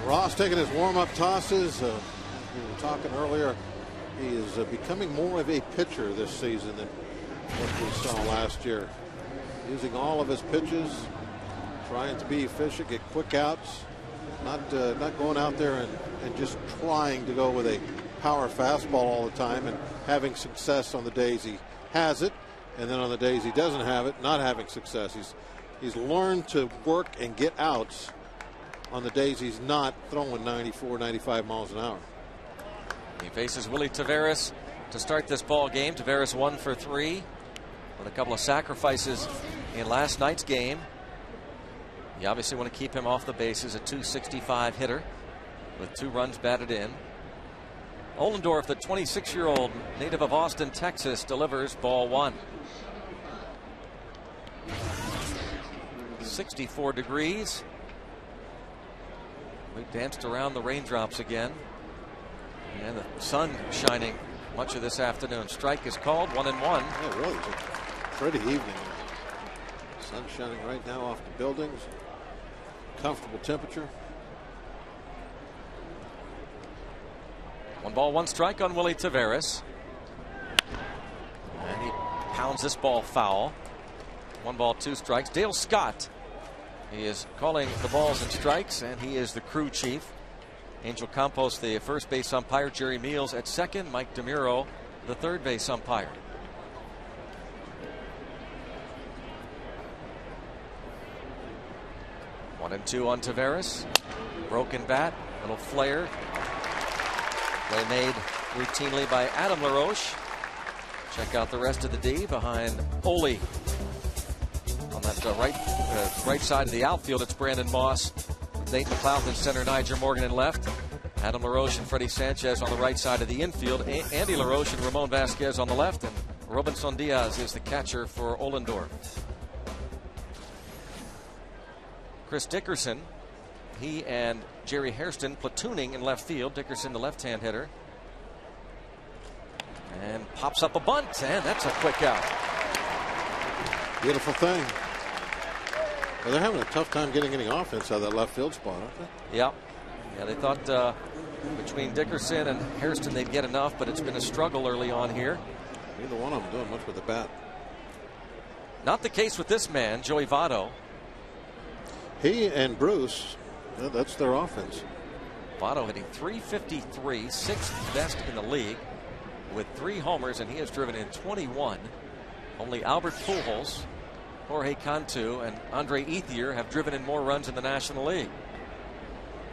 Ross taking his warm-up tosses. We were talking earlier. He is becoming more of a pitcher this season than what we saw last year. Using all of his pitches, trying to be efficient, get quick outs, not going out there and just trying to go with a power fastball all the time and having success on the days he has it, and then on the days he doesn't have it, not having success. He's learned to work and get outs on the days he's not throwing 94, 95 miles an hour. He faces Willie Taveras to start this ball game. Taveras 1 for 3 with a couple of sacrifices in last night's game. You obviously want to keep him off the bases. A .265 hitter with 2 runs batted in. Ollendorf, the 26-year-old native of Austin, Texas, delivers ball 1. 64 degrees. We danced around the raindrops again. And the sun shining much of this afternoon. Strike is called, 1-1. Yeah, really, it's a pretty evening. Sun shining right now off the buildings. Comfortable temperature. 1 ball, 1 strike on Willie Taveras. And he pounds this ball foul. 1 ball, 2 strikes. Dale Scott, he is calling the balls and strikes, and he is the crew chief. Angel Campos, the first base umpire. Jerry Meals at second. Mike DeMuro, the third base umpire. One and 2 on Taveras. Broken bat, little flare. Play made routinely by Adam LaRoche. Check out the rest of the D behind Ole. On that right side of the outfield, it's Brandon Moss, Nate McLeod in center, Niger Morgan in left. Adam LaRoche and Freddie Sanchez on the right side of the infield. Andy LaRoche and Ramon Vasquez on the left. And Robinson Diaz is the catcher for Ollendorf. Chris Dickerson, he and Jerry Hairston platooning in left field. Dickerson, the left-hand hitter. And pops up a bunt, and that's a quick out. Beautiful thing. Well, they're having a tough time getting any offense out of that left field spot, aren't they? Yeah. Yeah, they thought between Dickerson and Hairston they'd get enough, but it's been a struggle early on here. Neither one of them doing much with the bat. Not the case with this man, Joey Votto. He and Bruce, that's their offense. Votto hitting .353, 6th best in the league with 3 homers, and he has driven in 21. Only Albert Pujols, Jorge Cantu, and Andre Ethier have driven in more runs in the National League.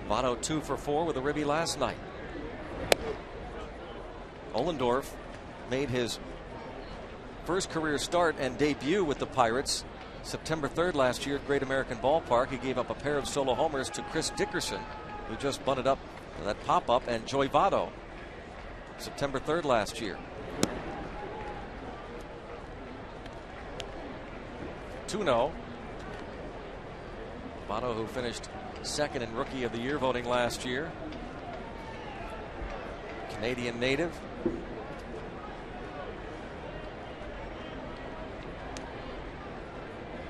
Votto 2 for 4 with a ribby last night. Ollendorf made his first career start and debut with the Pirates September 3rd last year at Great American Ballpark. He gave up a pair of solo homers to Chris Dickerson, who just bunted up that pop-up, and Joey Votto September 3rd last year. 2-0. Votto, who finished second in Rookie of the Year voting last year. Canadian native.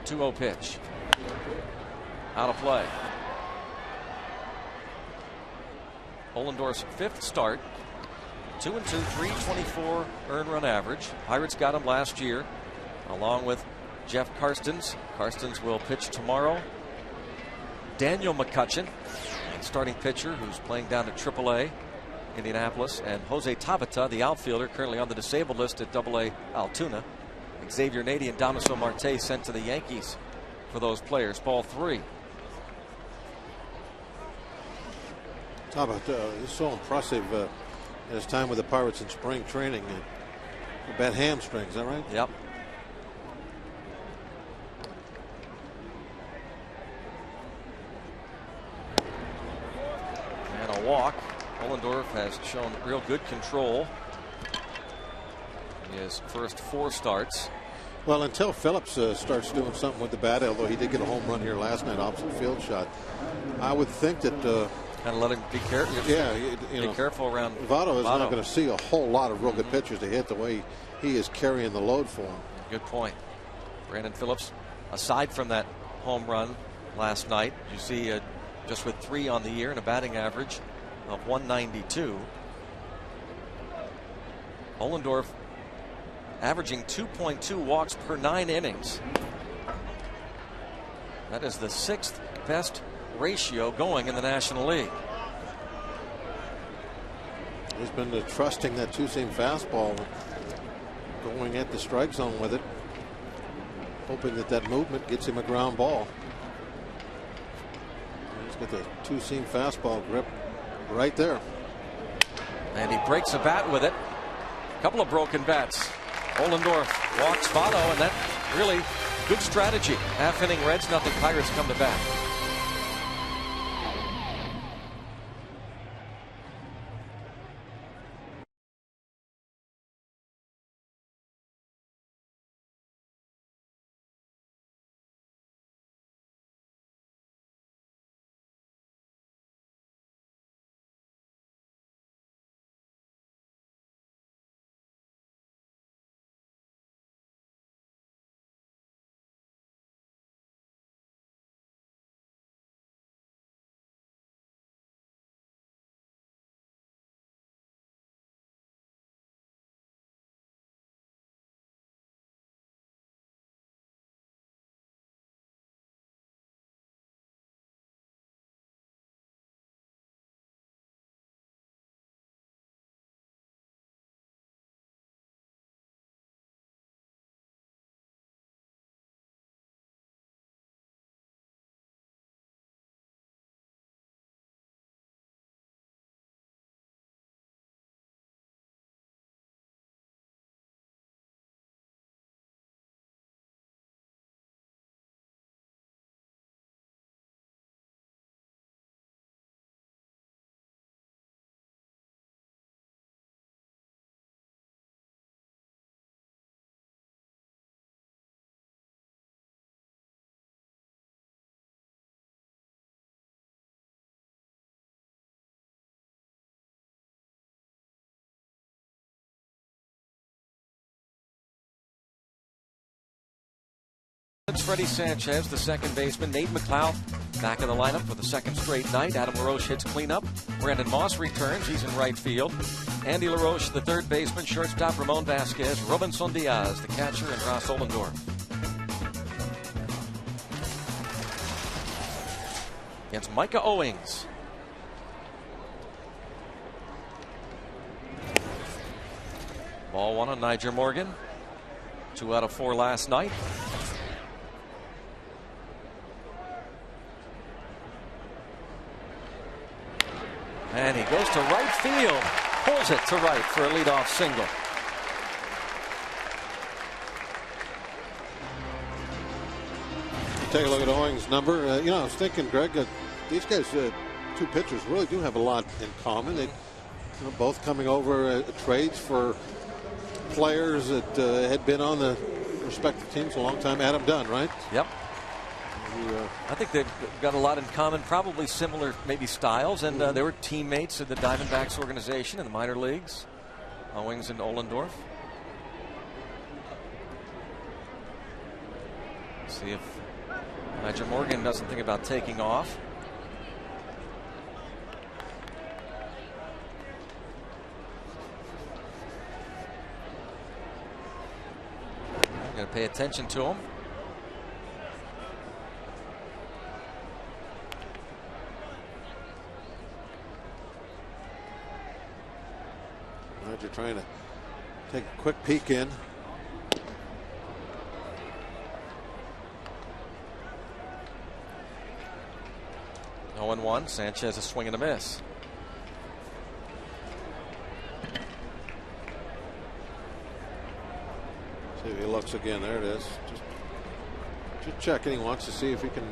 .2-0 pitch. Out of play. Ollendorf's 5th start. 2-2, .324 earned run average. Pirates got him last year, along with Jeff Karstens. Karstens will pitch tomorrow. Daniel McCutcheon, starting pitcher, who's playing down at AAA Indianapolis, and Jose Tabata, the outfielder, currently on the disabled list at AA Altoona. Xavier Nady and Damaso Marte sent to the Yankees for those players. Ball 3. Tabata is so impressive in his time with the Pirates in spring training. A bad hamstring, is that right? Yep. And a walk. Ollendorf has shown real good control in his first 4 starts. Well, until Phillips starts doing something with the bat, although he did get a home run here last night, opposite field shot, I would think that kind of let him be careful. Yeah, be careful around. Votto is not going to see a whole lot of real good pitches to hit the way he is carrying the load for him. Good point. Brandon Phillips, aside from that home run last night, you see just with 3 on the year and a batting average of 192. Ohlendorf averaging 2.2 walks per 9 innings. That is the 6th best ratio going in the National League. He's been trusting that two-seam fastball, going at the strike zone with it, hoping that that movement gets him a ground ball. He's got the two-seam fastball grip right there. And he breaks a bat with it. A couple of broken bats. Ohlendorf walks Votto, and that really good strategy. Half inning Reds, nothing. Pirates come to bat. It's Freddie Sanchez, the second baseman. Nate McLeod back in the lineup for the second straight night. Adam LaRoche hits cleanup. Brandon Moss returns. He's in right field. Andy LaRoche, the third baseman. Shortstop Ramon Vasquez. Robinson Diaz, the catcher, and Ross Ohlendorf. Against Micah Owings. Ball 1 on Nyjer Morgan. 2 out of 4 last night. And he goes to right field. Pulls it to right for a leadoff single. Take a look at Owings' number. I was thinking, Greg, these guys, 2 pitchers, really do have a lot in common. They both coming over trades for players that had been on the respective teams a long time. Adam Dunn, right? Yep. I think they've got a lot in common, probably similar maybe styles, and they were teammates in the Diamondbacks organization in the minor leagues, Owings and Ohlendorf. See if Nyjer Morgan doesn't think about taking off. Got to pay attention to him. Nyjer trying to take a quick peek in. Oh, 0-1. Sanchez a swing and a miss. See if he looks again. There it is. Just checking. He wants to see if he can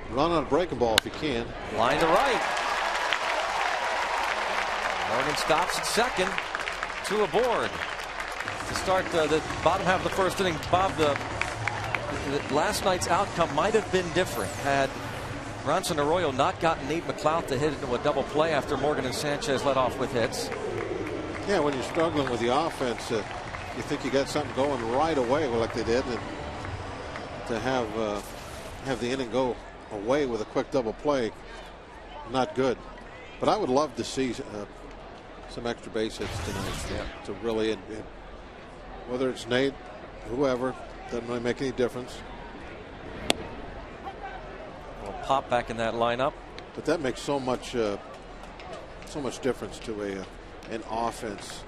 run on a breaking ball if he can. Line to right. Morgan stops at second. 2 aboard. To start the bottom half of the first inning, Bob, the last night's outcome might have been different had Bronson Arroyo not gotten Nate McLeod to hit into a double play after Morgan and Sanchez led off with hits. Yeah, when you're struggling with the offense, you think you got something going right away like they did, and to have the inning go away with a quick double play, not good. But I would love to see some extra base hits tonight to really, whether it's Nate, whoever, doesn't really make any difference. We'll pop back in that lineup. But that makes so much difference to an offense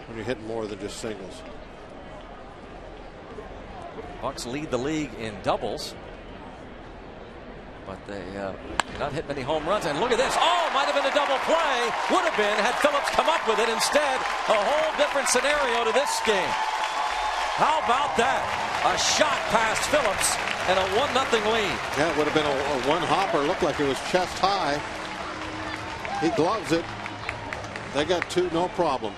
when you're hitting more than just singles. Bucks lead the league in doubles, but they not hit many home runs. And look at this. Oh, might have been a double play. Would have been had Phillips come up with it. Instead, a whole different scenario to this game. How about that? A shot past Phillips and a 1-0 lead. Yeah, it would have been a one hopper. Looked like it was chest high. He gloves it. They got two, no problem.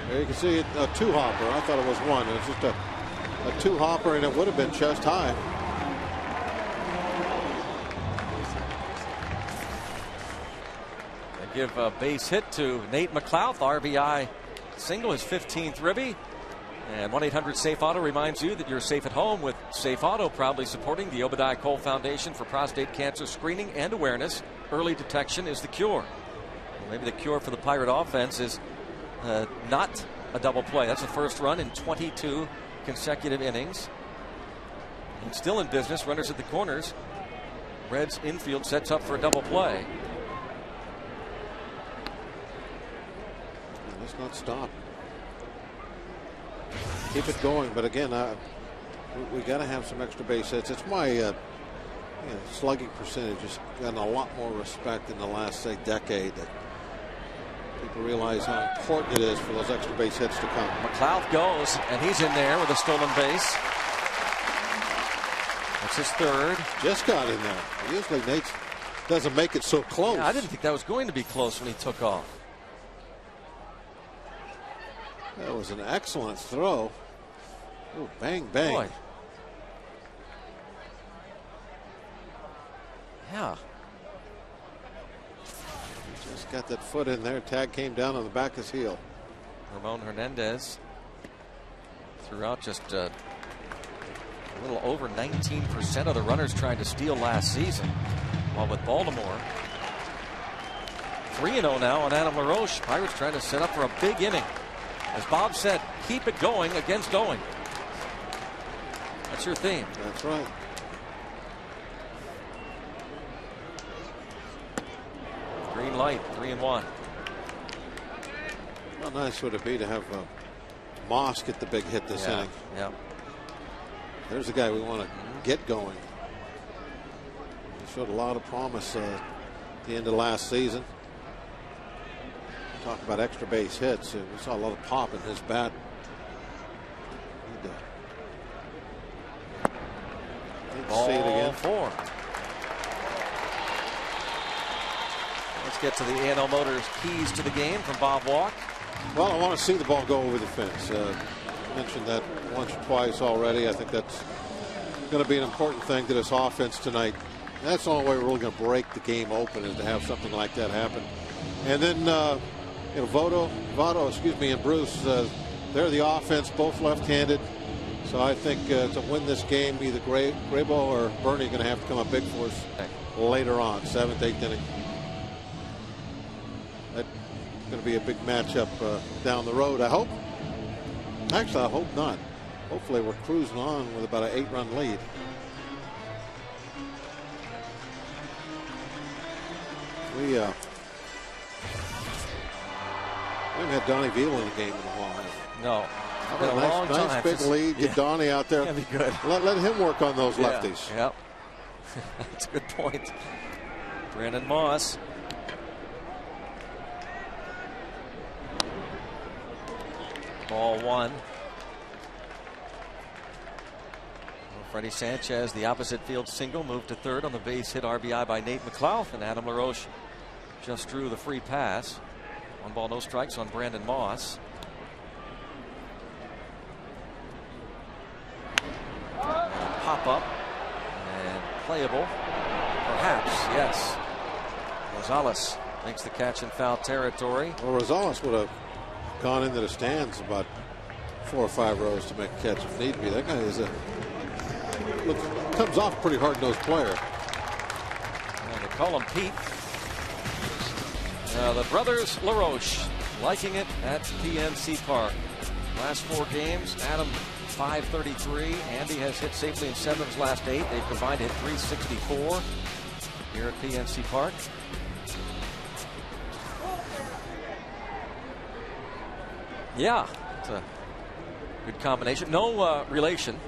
There you can see it, a two hopper. I thought it was one. It was just a two hopper, and it would have been chest high. They give a base hit to Nate McLouth. RBI single, his 15th ribby. And 1-800-SAFE-AUTO reminds you that you're safe at home with Safe Auto, proudly supporting the Obadiah Cole Foundation for prostate cancer screening and awareness. Early detection is the cure. Well, maybe the cure for the Pirate offense is not a double play. That's the first run in 22 consecutive innings. And still in business, runners at the corners. Reds infield sets up for a double play. Let's not stop. Keep it going, but again, we got to have some extra base hits. It's my slugging percentage has gotten a lot more respect in the last, say, decade. That people realize how important it is for those extra base hits to come. McLouth goes, and he's in there with a stolen base. That's his third. Just got in there. Usually Nate doesn't make it so close. Yeah, I didn't think that was going to be close when he took off. That was an excellent throw. Ooh, bang, bang. Boy. Yeah. Just got that foot in there. Tag came down on the back of his heel. Ramon Hernandez threw out just a little over 19% of the runners trying to steal last season. While with Baltimore, 3-0 now on Adam LaRoche. Pirates trying to set up for a big inning. As Bob said, keep it going against Owen. That's your theme. That's right. Green light, 3-1. How nice would it be to have Moss get the big hit this inning? Yeah. There's a guy we want to get going. He showed a lot of promise at the end of last season. Talk about extra base hits. We saw a lot of pop in his bat. Ball see it again. 4. Let's get to the A&L Motors keys to the game from Bob Walk. Well, I want to see the ball go over the fence. I mentioned that once or twice already. I think that's going to be an important thing to this offense tonight. That's the only way we're really going to break the game open, is to have something like that happen. And then Votto, excuse me, and Bruce, they're the offense, both left-handed. So I think to win this game, either Graybo or Bernie are going to have to come up big for us later on, 7th, 8th inning. That's going to be a big matchup down the road, I hope. Actually, I hope not. Hopefully we're cruising on with about an 8-run lead. We haven't had Donnie Veal in the game in a while. No. Been a long time. Nice big lead. Get Donnie out there. That'd be good. Let him work on those lefties. Yep. That's a good point. Brandon Moss. Ball 1. Freddie Sanchez, the opposite field single, moved to third on the base hit RBI by Nate McLouth, and Adam LaRoche just drew the free pass. 1 ball, no strikes on Brandon Moss. Pop up and playable, perhaps. Yes, Rosales makes the catch in foul territory. Well, Rosales would have gone into the stands about 4 or 5 rows to make a catch if need be. That guy is looks comes off pretty hard-nosed player. And they call him Pete. The brothers LaRoche liking it at PNC Park. Last 4 games, Adam 533. Andy has hit safely in 7's last 8. They've combined to hit 364 here at PNC Park. Yeah, it's a good combination. No relation,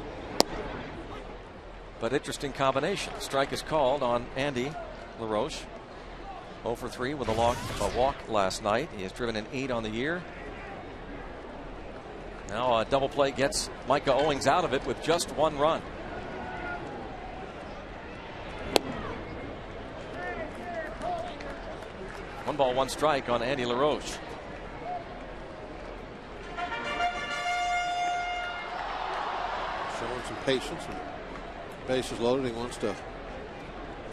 but interesting combination. Strike is called on Andy LaRoche. 0 for 3 with a walk last night. He has driven an 8 on the year. Now a double play gets Micah Owings out of it with just 1 run. One ball, 1 strike on Andy LaRoche. Showing some patience. And bases loaded. He wants to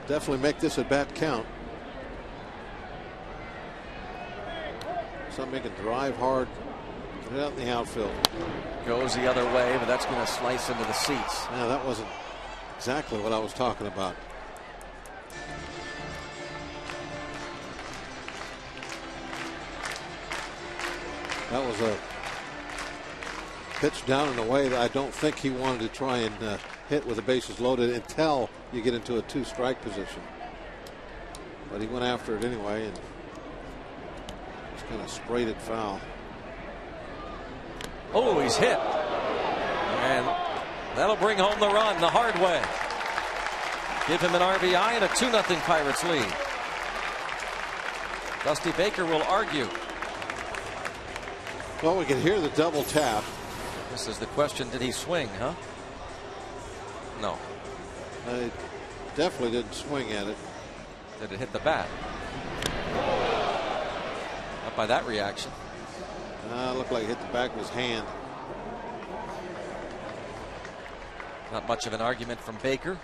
definitely make this at bat count. Something he can drive hard. Get it out in the outfield. Goes the other way, but that's going to slice into the seats. Yeah, that wasn't exactly what I was talking about. That was a pitch down in a way that I don't think he wanted to try and hit with the bases loaded until you get into a 2-strike position. But he went after it anyway and just kind of sprayed it foul. Oh, he's hit. And that'll bring home the run the hard way. Give him an RBI and a 2-0 Pirates lead. Dusty Baker will argue. Well, we can hear the double tap. This is the question. Did he swing, huh? No. I definitely didn't swing at it. Did it hit the bat? Not by that reaction. Looked like it hit the back of his hand. Not much of an argument from Baker.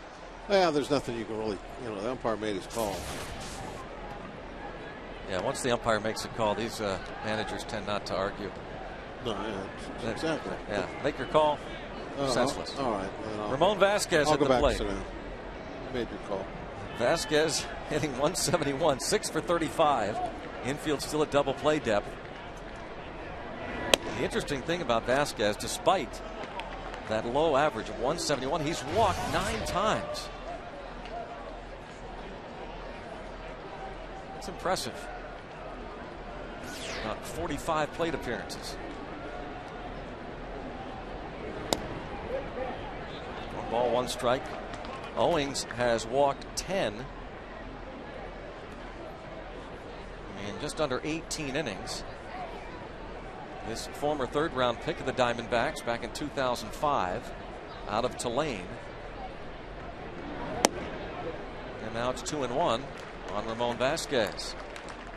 Well, there's nothing you can really, the umpire made his call. Yeah, once the umpire makes a call, these managers tend not to argue. No, yeah, exactly. Yeah, make your call. Senseless. All right. Ramon Vasquez at the plate. You made your call. Vasquez hitting 171, 6 for 35. Infield still at double play depth. The interesting thing about Vasquez, despite that low average of 171, he's walked 9 times. That's impressive. About 45 plate appearances. 1 ball, 1 strike. Owings has walked 10 in just under 18 innings. This former 3rd-round pick of the Diamondbacks back in 2005 out of Tulane. And now it's 2-1 on Ramon Vasquez.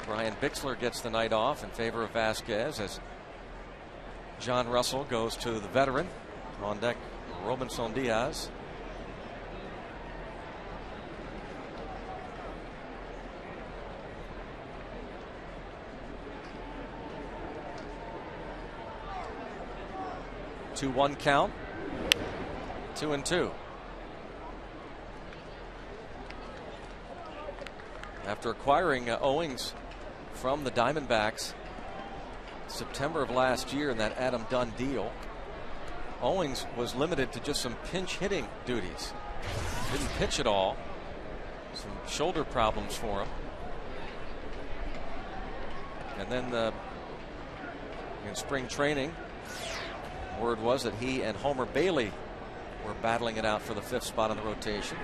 Brian Bixler gets the night off in favor of Vasquez as John Russell goes to the veteran. On deck, Robinson Diaz. Two 2-1 count. 2-2. After acquiring Owings from the Diamondbacks September of last year in that Adam Dunn deal, Owings was limited to just some pinch hitting duties. Didn't pitch at all. Some shoulder problems for him. And then in spring training, word was that he and Homer Bailey were battling it out for the 5th spot on the rotation.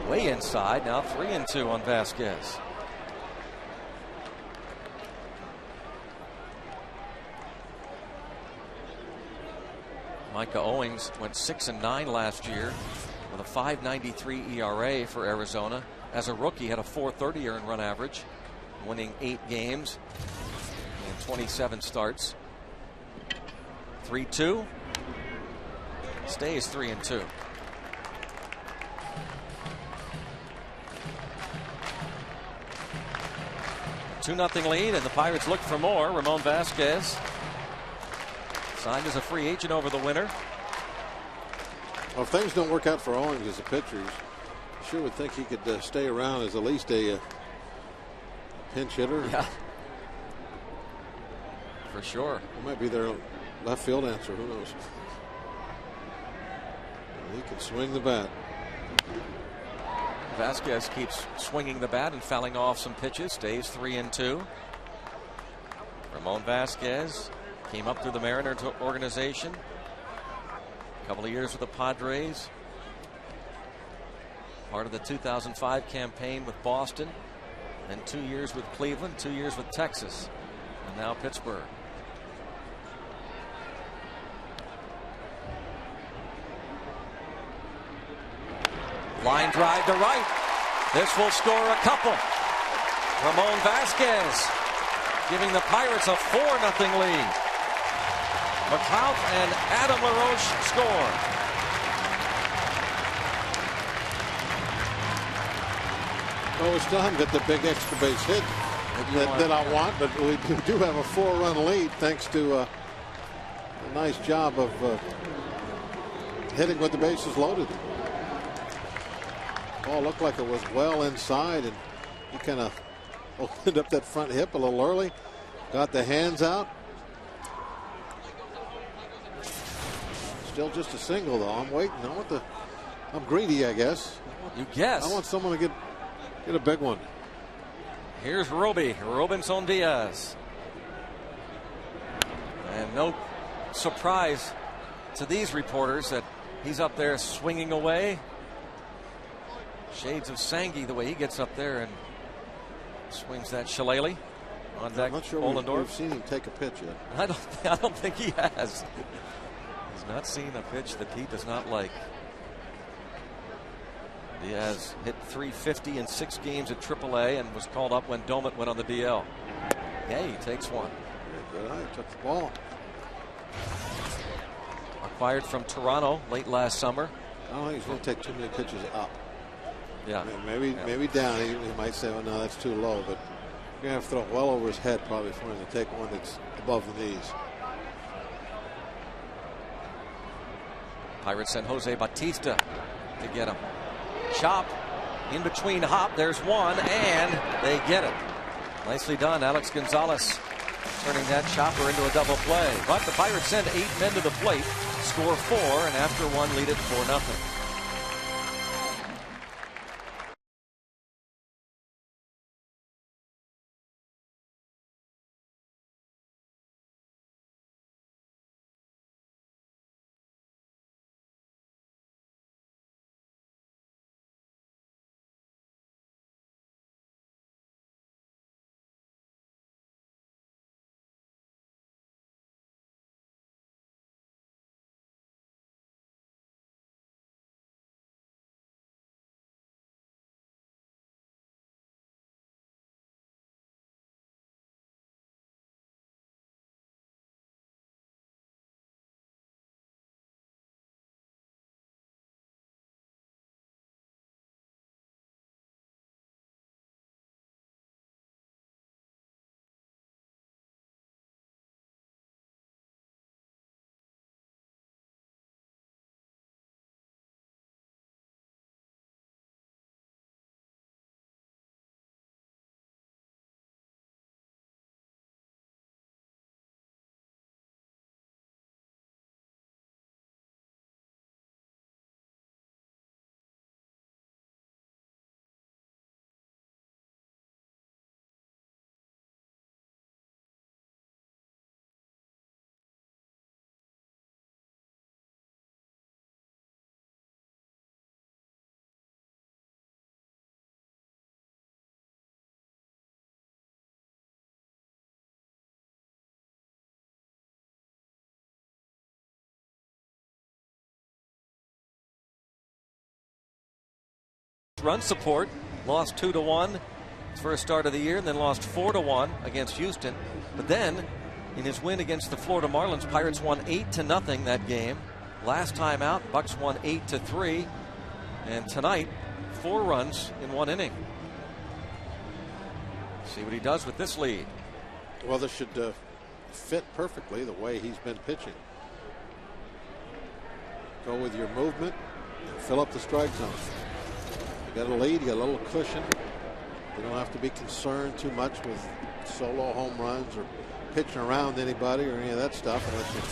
Way inside, now 3-2 on Vasquez. Micah Owings went 6-9 last year with a 5.93 ERA for Arizona. As a rookie, had a 4.30 earned run average, winning 8 games in 27 starts. 3-2. Stays 3-2. A 2-0 lead, and the Pirates look for more. Ramon Vasquez signed as a free agent over the winter. Well, if things don't work out for Owings as a pitcher, you sure would think he could stay around as at least a pinch hitter. Yeah, for sure. It might be their left field answer. Who knows? He can swing the bat. Vasquez keeps swinging the bat and fouling off some pitches. Stays 3-2. Ramon Vasquez came up through the Mariners organization. A couple of years with the Padres. Part of the 2005 campaign with Boston. Then 2 years with Cleveland, 2 years with Texas, and now Pittsburgh. Line drive to right. This will score a couple. Ramon Vasquez giving the Pirates a 4-0 lead. McLeod and Adam LaRoche score. Well, we still haven't got the big extra base hit that I want, but we do have a 4-run lead thanks to a nice job of hitting with the bases loaded. Ball looked like it was well inside, and he kind of opened up that front hip a little early. Got the hands out. Still just a single, though. I'm waiting. I'm greedy, I guess. You guess. I want someone to get a big one. Here's Robinson Diaz. And no surprise to these reporters that he's up there swinging away. Shades of Sangi the way he gets up there and swings that shillelagh on deck. I'm not sure we've seen him take a pitch yet. I don't think he has. He's not seen a pitch that he does not like. Diaz hit .350 in 6 games at AAA and was called up when Domet went on the DL. Yeah, he takes one. Good eye, took the ball. Acquired from Toronto late last summer. I don't think he's going to take too many pitches up. Yeah. I mean, maybe down. He might say, well, no, that's too low. But you're going to have to throw it well over his head probably for him to take one that's above the knees. Pirates send Jose Bautista to get him. Chop in between hop. There's one, and they get it. Nicely done, Alex Gonzalez, turning that chopper into a double play. But the Pirates send 8 men to the plate, score 4, and after one, lead it 4-0. Run support, lost 2-1 his first start of the year, and then lost 4-1 against Houston. But then in his win against the Florida Marlins, Pirates won 8-0 that game. Last time out, Bucks won 8-3, and tonight 4 runs in 1 inning. See what he does with this lead. Well, this should fit perfectly the way he's been pitching. go with your movement and fill up the strike zone. You got a lead, you got a little cushion. You don't have to be concerned too much with solo home runs or pitching around anybody or any of that stuff unless you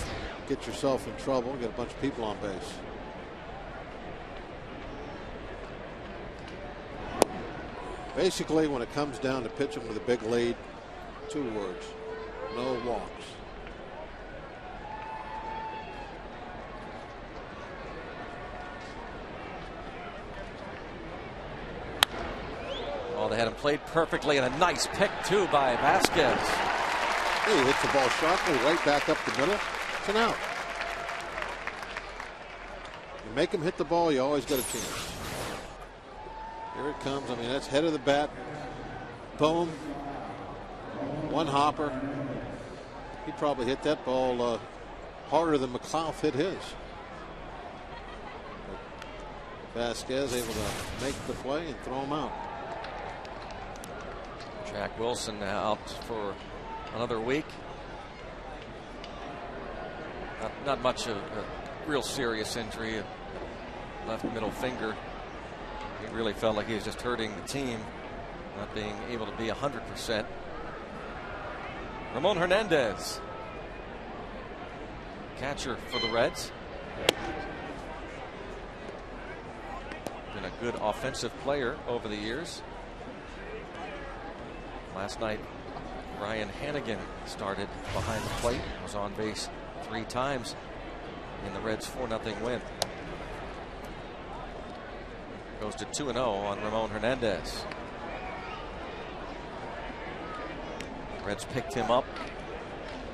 get yourself in trouble, get a bunch of people on base. Basically, when it comes down to pitching with a big lead, 2 words: no walks. Oh, they had him played perfectly, and a nice pick too by Vasquez. He hits the ball sharply right back up the middle. It's an out. You make him hit the ball, you always get a chance. Here it comes. I mean, that's head of the bat. Boom. One hopper. He probably hit that ball harder than McLeod hit his. But Vasquez able to make the play and throw him out. Jack Wilson out for another week. Not much of a real serious injury. Left middle finger. He really felt like he was just hurting the team, not being able to be 100%. Ramon Hernandez, catcher for the Reds. Been a good offensive player over the years. Last night, Ryan Hannigan started behind the plate, was on base 3 times in the Reds' 4-0 win. Goes to 2-0 on Ramon Hernandez. Reds picked him up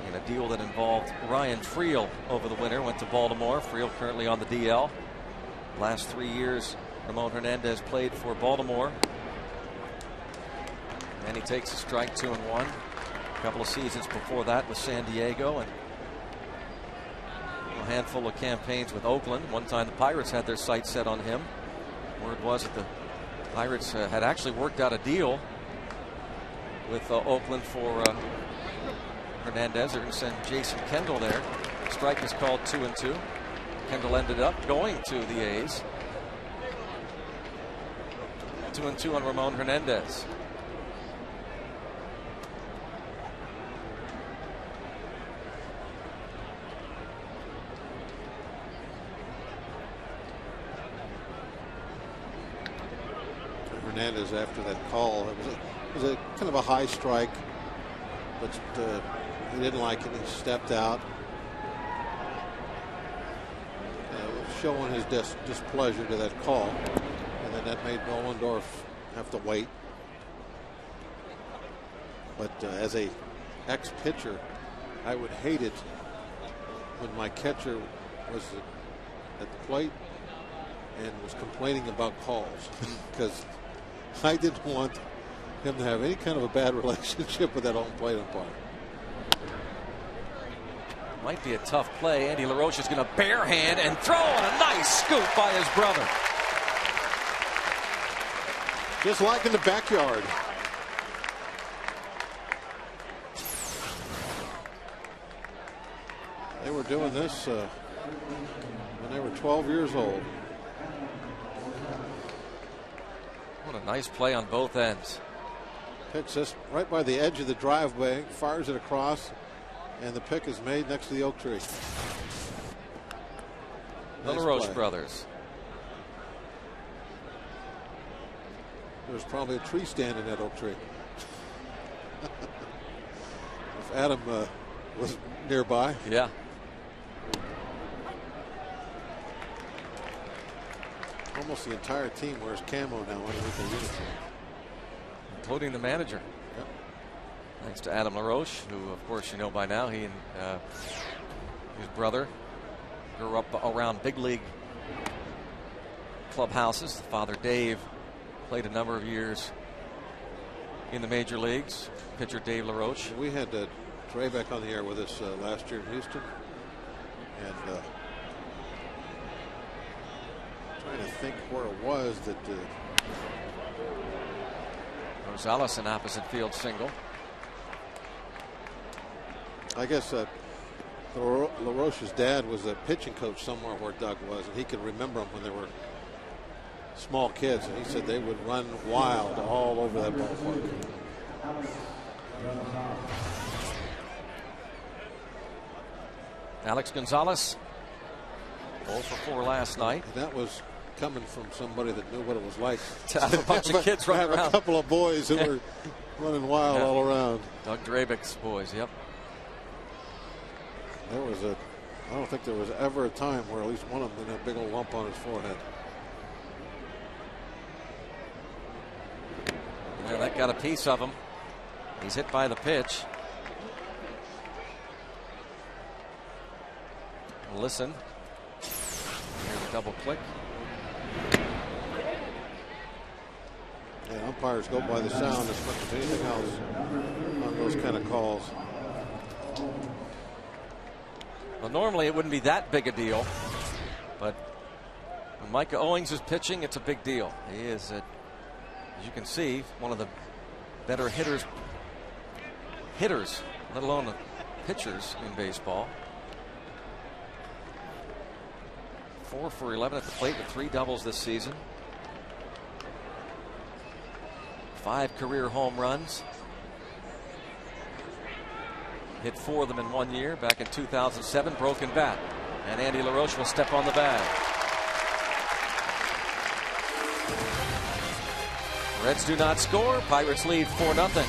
in a deal that involved Ryan Friel over the winter. Went to Baltimore. Friel currently on the DL. Last 3 years, Ramon Hernandez played for Baltimore. And he takes a strike, 2-1. A couple of seasons before that with San Diego, and a handful of campaigns with Oakland. One time the Pirates had their sights set on him. Word was that the Pirates had actually worked out a deal with Oakland for Hernandez. They're going to send Jason Kendall there. Strike is called 2-2. Kendall ended up going to the A's. 2-2 on Ramon Hernandez. Hernandez, after that call, it was a kind of a high strike, but he didn't like it. He stepped out, showing his displeasure to that call, and then that made Nollendorf have to wait. But as a ex-pitcher, I would hate it when my catcher was at the plate and was complaining about calls, because I didn't want him to have any kind of a bad relationship with that home plate umpire. Might be a tough play. Andy LaRoche is going to barehand and throw, and a nice scoop by his brother. Just like in the backyard. They were doing this when they were 12 years old. What a nice play on both ends. Picks this right by the edge of the driveway, fires it across, and the pick is made next to the oak tree. The Nice LaRoche play. brothers. There's probably a tree stand in that oak tree. If Adam was nearby. Yeah. Almost the entire team wears camo now underneath their uniform, Including the manager. Yep. Thanks to Adam LaRoche, who, of course, you know by now, he and his brother grew up around big league clubhouses. Father Dave played a number of years in the major leagues. Pitcher Dave LaRoche. We had Trey back on the air with us last year in Houston, and trying to think where it was that Rosales, an opposite field single. I guess LaRoche's dad was a pitching coach somewhere where Doug was, and he could remember them when they were small kids, and he said they would run wild all over that ballpark. Alex Gonzalez, 0 for 4 last night. And that was coming from somebody that knew what it was like to have a bunch of kids running around. A couple of boys who were running wild all around. Doug Drabick's boys, yep. I don't think there was ever a time where at least one of them had a big old lump on his forehead. Yeah, that got a piece of him. He's hit by the pitch. Listen. Here's a double click. Yeah, umpires go by the sound as much as anything else on those kind of calls. Well, normally it wouldn't be that big a deal, but when Micah Owings is pitching, it's a big deal. He is, as you can see, one of the better hitters, let alone the pitchers in baseball. 4 for 11 at the plate with 3 doubles this season. 5 career home runs. Hit 4 of them in 1 year back in 2007. Broken bat. And Andy LaRoche will step on the bag. Reds do not score. Pirates lead 4-0.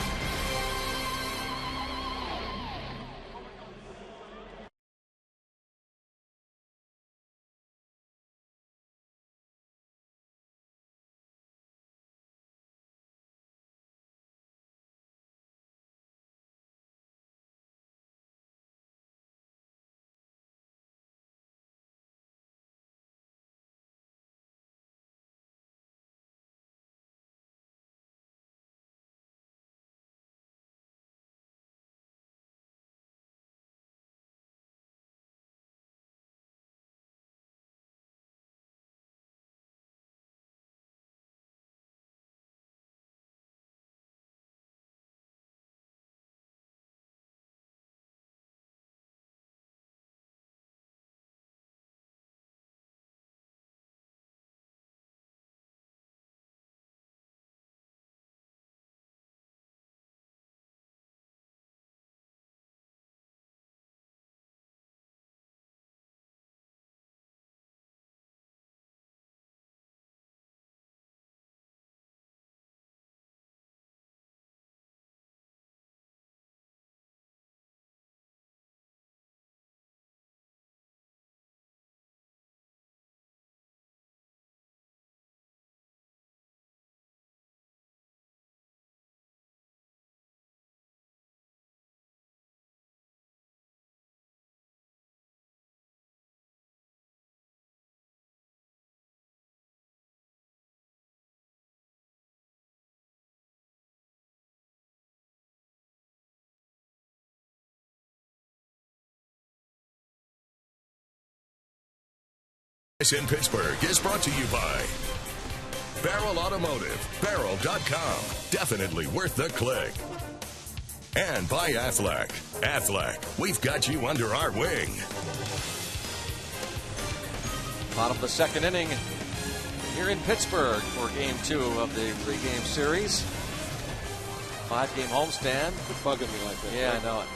In Pittsburgh is brought to you by Barrel Automotive, Barrel.com. Definitely worth the click. And by Aflac. Aflac, we've got you under our wing. Bottom of the 2nd inning here in Pittsburgh for Game 2 of the 3-game series. 5-game homestand. Quit bugging me like that. Yeah, I know it.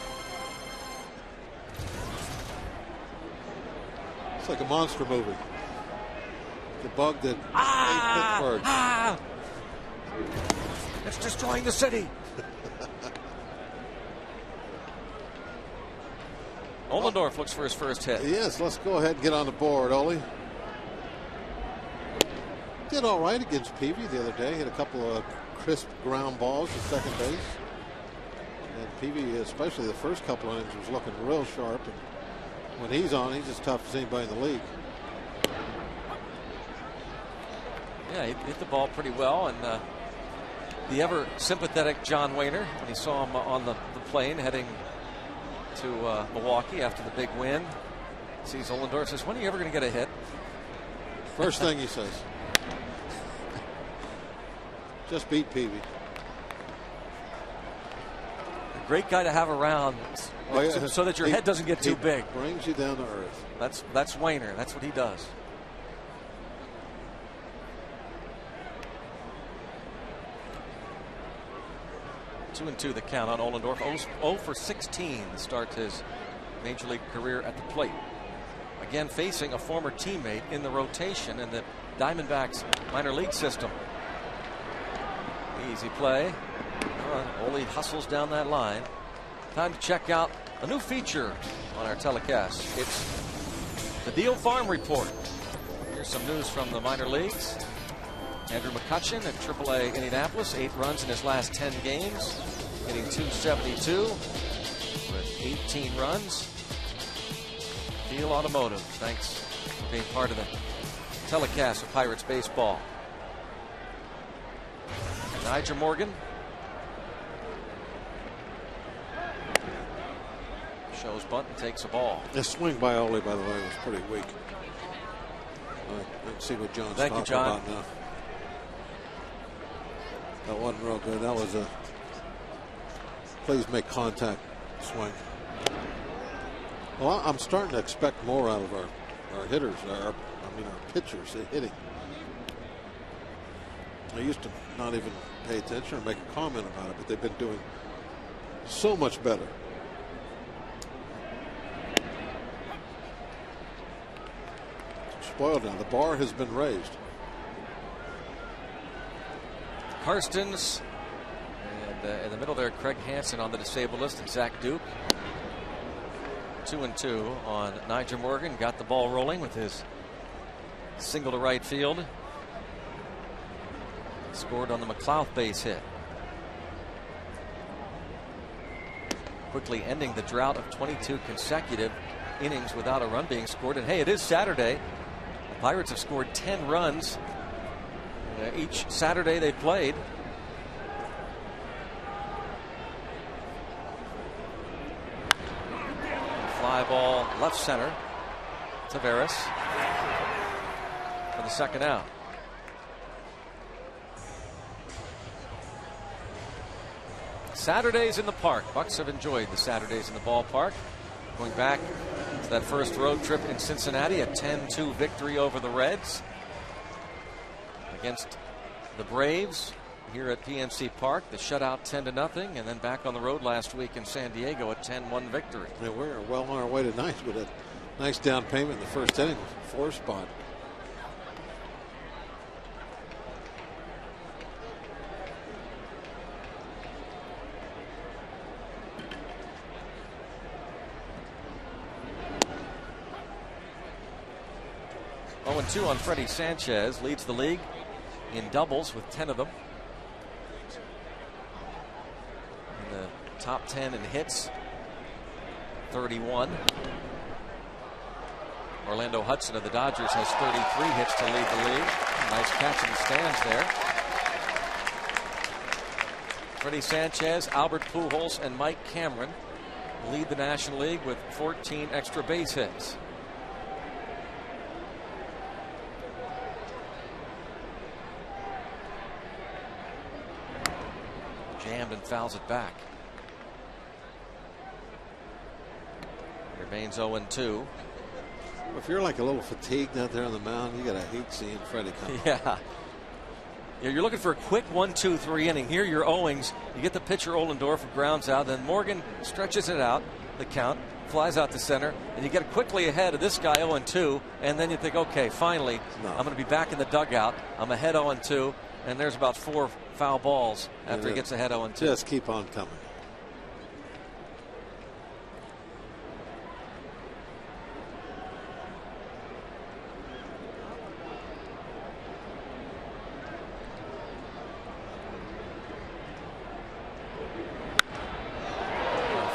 It's like a monster movie. The bug that ate Pittsburgh. It's destroying the city. Ollendorf looks for his first hit. Yes, let's go ahead and get on the board, Ole. Did all right against Peavy the other day. Hit a couple of crisp ground balls to second base. And Peavy, especially the first couple of innings, was looking real sharp. And when he's on, he's as tough as anybody in the league. Yeah, he hit the ball pretty well, and the ever sympathetic John Wehner, when he saw him on the plane heading to Milwaukee after the big win, sees Ollendorf, says, "When are you ever going to get a hit?" First thing he says. Just beat Peavy. great guy to have around, so that your head doesn't get too big. Brings you down to earth. That's Wayner. That's what he does. Two and two the count on Ohlendorf. 0 for 16 to start his major league career at the plate. Again, facing a former teammate in the rotation in the Diamondbacks minor league system. Easy play. Ole hustles down that line. Time to check out a new feature on our telecast. It's the Deal Farm Report. Here's some news from the minor leagues. Andrew McCutchen at AAA Indianapolis, 8 runs in his last 10 games, hitting .272 with 18 runs. Deal Automotive, thanks for being part of the telecast of Pirates baseball. Nyjer Morgan shows bunt and takes a ball. The swing by Ole, by the way, was pretty weak. Let's see what John's talking about now. That wasn't real good. That was a please make contact swing. Well, I'm starting to expect more out of our hitters, our pitchers hitting. I used to not even pay attention or make a comment about it, but they've been doing so much better. Spoiled now. The bar has been raised. Karstens, and in the middle there, Craig Hansen on the disabled list, and Zach Duke. 2 and 2 on Nyjer Morgan. Got the ball rolling with his single to right field. Scored on the McLeod base hit. Quickly ending the drought of 22 consecutive innings without a run being scored. And hey, it is Saturday. The Pirates have scored 10 runs each Saturday they played. Fly ball left center. Taveras for the second out. Saturdays in the park. Bucks have enjoyed the Saturdays in the ballpark. Going back to that first road trip in Cincinnati, a 10-2 victory over the Reds against the Braves here at PNC Park. The shutout 10-0, and then back on the road last week in San Diego, a 10-1 victory. Yeah, we're well on our way tonight with a nice down payment in the first inning, 4 spot. Oh, 2 on Freddie Sanchez, leads the league in doubles with 10 of them. In the top 10 in hits, 31. Orlando Hudson of the Dodgers has 33 hits to lead the league. Nice catch in the stands there. Freddie Sanchez, Albert Pujols, and Mike Cameron lead the National League with 14 extra base hits. Jammed and fouls it back. Remains 0-2. If you're like a little fatigued out there on the mound, you got to hate seeing Freddie come. Yeah. You're looking for a quick 1-2-3 inning. Here, your Owings. You get the pitcher Ohlendorf who grounds out. Then Morgan stretches it out, the count, flies out to center, and you get quickly ahead of this guy 0-2. And then you think, okay, finally, I'm going to be back in the dugout. I'm ahead 0-2. And there's about 4 foul balls after he gets ahead 0-2. Just keep on coming.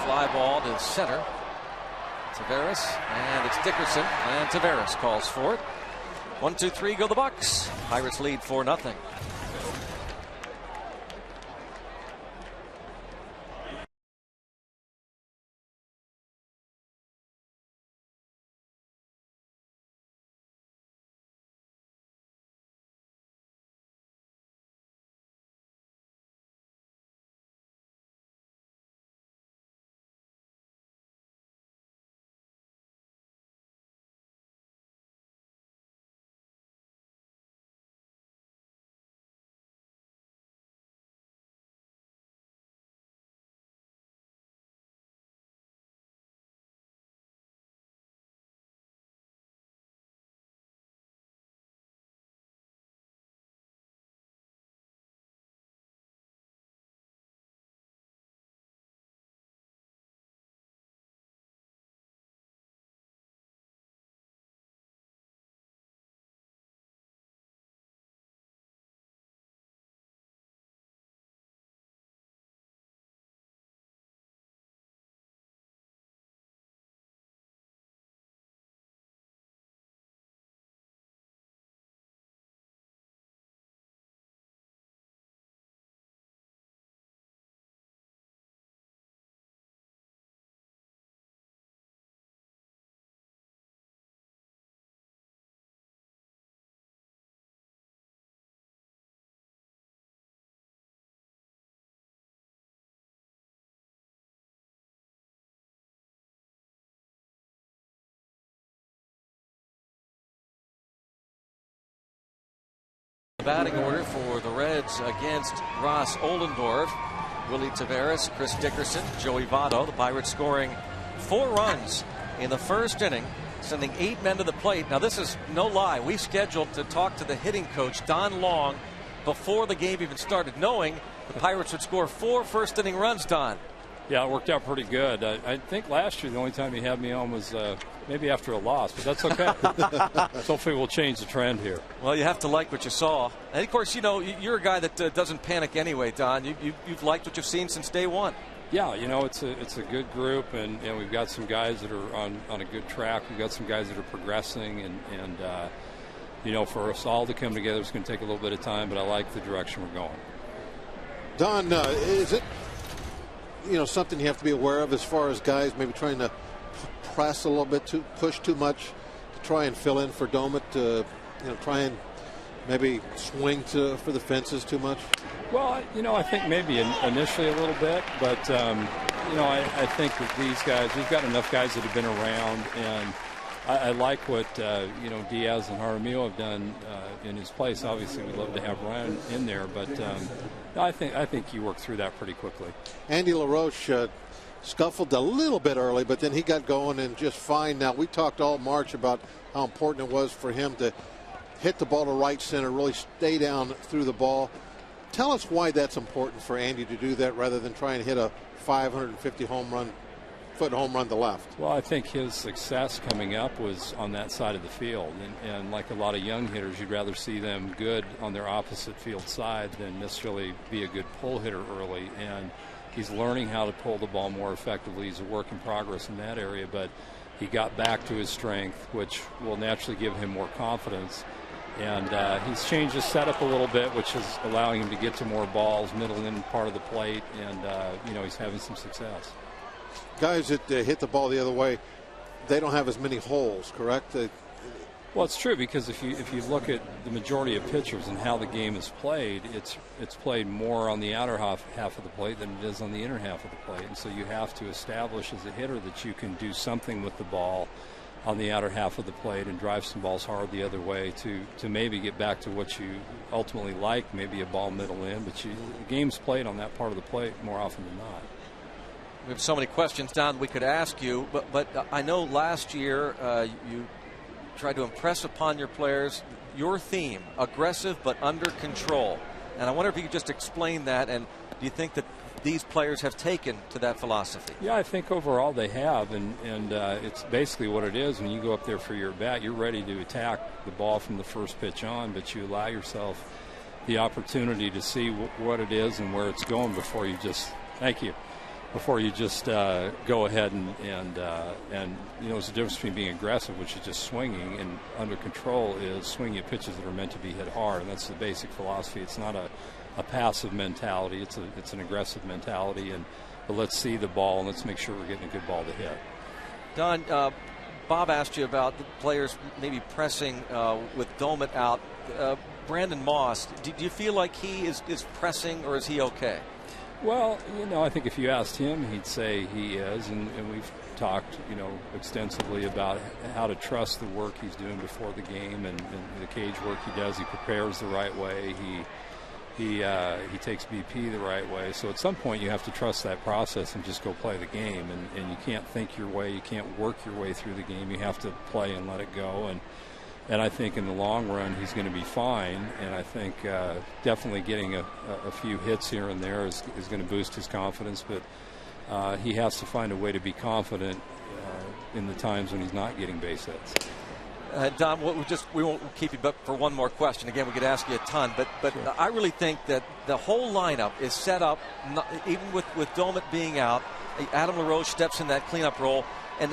Fly ball to center. Taveras, and it's Dickerson, and Taveras calls for it. 1-2-3 go the Bucks. Pirates lead 4-0. batting order for the Reds against Ross Ollendorf. Willie Taveras, Chris Dickerson, Joey Votto. The Pirates scoring 4 runs in the first inning, sending 8 men to the plate. Now, this is no lie. We scheduled to talk to the hitting coach, Don Long, before the game even started, knowing the Pirates would score 4 first-inning runs, Don. Yeah, it worked out pretty good. I think last year the only time he had me on was maybe after a loss, but that's okay. So hopefully we'll change the trend here. Well, you have to like what you saw. And, of course, you know, you're a guy that doesn't panic anyway, Don. You've liked what you've seen since day one. Yeah, you know, it's a good group, and we've got some guys that are on a good track. We've got some guys that are progressing, and you know, for us all to come together, it's going to take a little bit of time, but I like the direction we're going. Don, is it, you know, something you have to be aware of as far as guys maybe trying to press a little bit, push too much to try and fill in for Domit, you know, try and maybe swing for the fences too much? Well, you know, I think maybe initially a little bit, but you know, I think that these guys, we've got enough guys that have been around, and I like what you know, Diaz and Jaramillo have done in his place. Obviously, we'd love to have Ryan in there, but I think you work through that pretty quickly. Andy LaRoche scuffled a little bit early, but then he got going and just fine. Now, we talked all March about how important it was for him to hit the ball to right center, really stay down through the ball. Tell us why that's important for Andy to do that rather than try and hit a 550 foot home run to left. Well, I think his success coming up was on that side of the field, and like a lot of young hitters, you'd rather see them good on their opposite field side than necessarily be a good pull hitter early. And he's learning how to pull the ball more effectively. He's a work in progress in that area, but he got back to his strength, which will naturally give him more confidence. And he's changed his setup a little bit, which is allowing him to get to more balls, middle and part of the plate, and you know, he's having some success. Guys that hit the ball the other way, they don't have as many holes, correct? Well, it's true, because if you look at the majority of pitchers and how the game is played, it's played more on the outer half of the plate than it is on the inner half of the plate, and so you have to establish as a hitter that you can do something with the ball on the outer half of the plate and drive some balls hard the other way to maybe get back to what you ultimately like, maybe a ball middle in, but the game's played on that part of the plate more often than not. We have so many questions, Don, we could ask you, but I know last year you tried to impress upon your players your theme, aggressive but under control. And I wonder if you could just explain that, and do you think that these players have taken to that philosophy? Yeah, I think overall they have, and it's basically what it is. When you go up there for your bat, you're ready to attack the ball from the first pitch on, but you allow yourself the opportunity to see what it is and where it's going before you just go ahead and you know, there's a difference between being aggressive, which is just swinging, and under control is swinging at pitches that are meant to be hit hard, and that's the basic philosophy. It's not a passive mentality, it's an aggressive mentality, but let's see the ball and let's make sure we're getting a good ball to hit. Don, Bob asked you about the players maybe pressing with Domit out. Brandon Moss, do you feel like he is pressing, or is he okay? Well, you know, I think if you asked him, he'd say he is, and we've talked, you know, extensively about how to trust the work he's doing before the game and the cage work he does. He prepares the right way. He takes BP the right way. So at some point you have to trust that process and just go play the game. And you can't think your way. You can't work your way through the game. You have to play and let it go. And I think in the long run he's going to be fine. And I think definitely getting a few hits here and there is going to boost his confidence. But he has to find a way to be confident in the times when he's not getting base hits. Don, we won't keep you but for one more question. Again, we could ask you a ton, but sure. I really think that the whole lineup is set up, even with Domit being out. Adam LaRoche steps in that cleanup role, and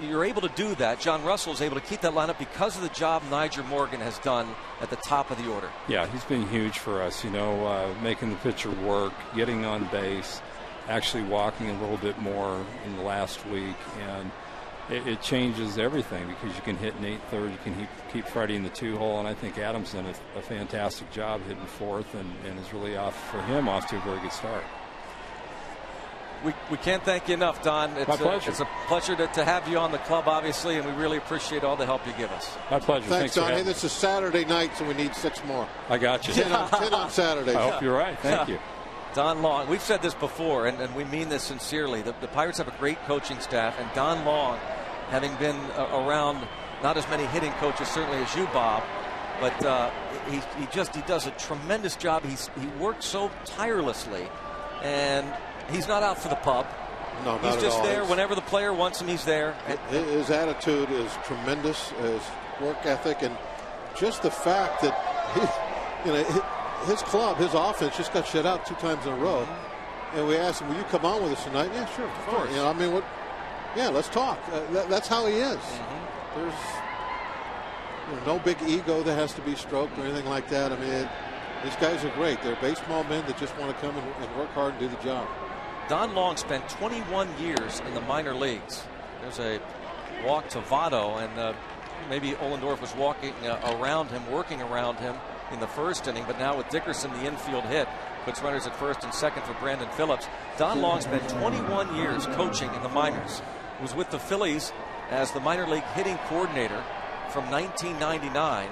you're able to do that. John Russell is able to keep that lineup because of the job Niger Morgan has done at the top of the order. Yeah, he's been huge for us, you know, making the pitcher work, getting on base, actually walking a little bit more in the last week, and it changes everything because you can hit in 8-3, you can keep Freddie in the 2-hole, and I think Adam's done a fantastic job hitting fourth and is really off to a very good start. we can't thank you enough, Don. My pleasure. It's a pleasure to have you on the club, obviously, and we really appreciate all the help you give us. My pleasure. Thanks, for Don. Hey, having me. this is Saturday night, so we need 6 more. I got you. 10 on Saturday. I hope you're right. Thank you. Don Long, we've said this before, and we mean this sincerely. The Pirates have a great coaching staff, and Don Long, having been around not as many hitting coaches certainly as you, Bob, but he does a tremendous job. He works so tirelessly, and he's not out for the pub. No, not he's at just all. there whenever the player wants him. He's there. His attitude is tremendous. His work ethic, and just the fact that his club, his offense, just got shut out 2 times in a row. And we asked him, "Will you come on with us tonight?" Yeah, sure, of course. I mean, yeah, let's talk. That's how he is. There's no big ego that has to be stroked or anything like that. I mean, these guys are great. They're baseball men that just want to come and work hard and do the job. Don Long spent 21 years in the minor leagues. There's a walk to Votto, and maybe Ollendorf was walking around him, working around him in the first inning, but now with Dickerson, the infield hit puts runners at first and second for Brandon Phillips. Don Long spent 21 years coaching in the minors. He was with the Phillies as the minor league hitting coordinator from 1999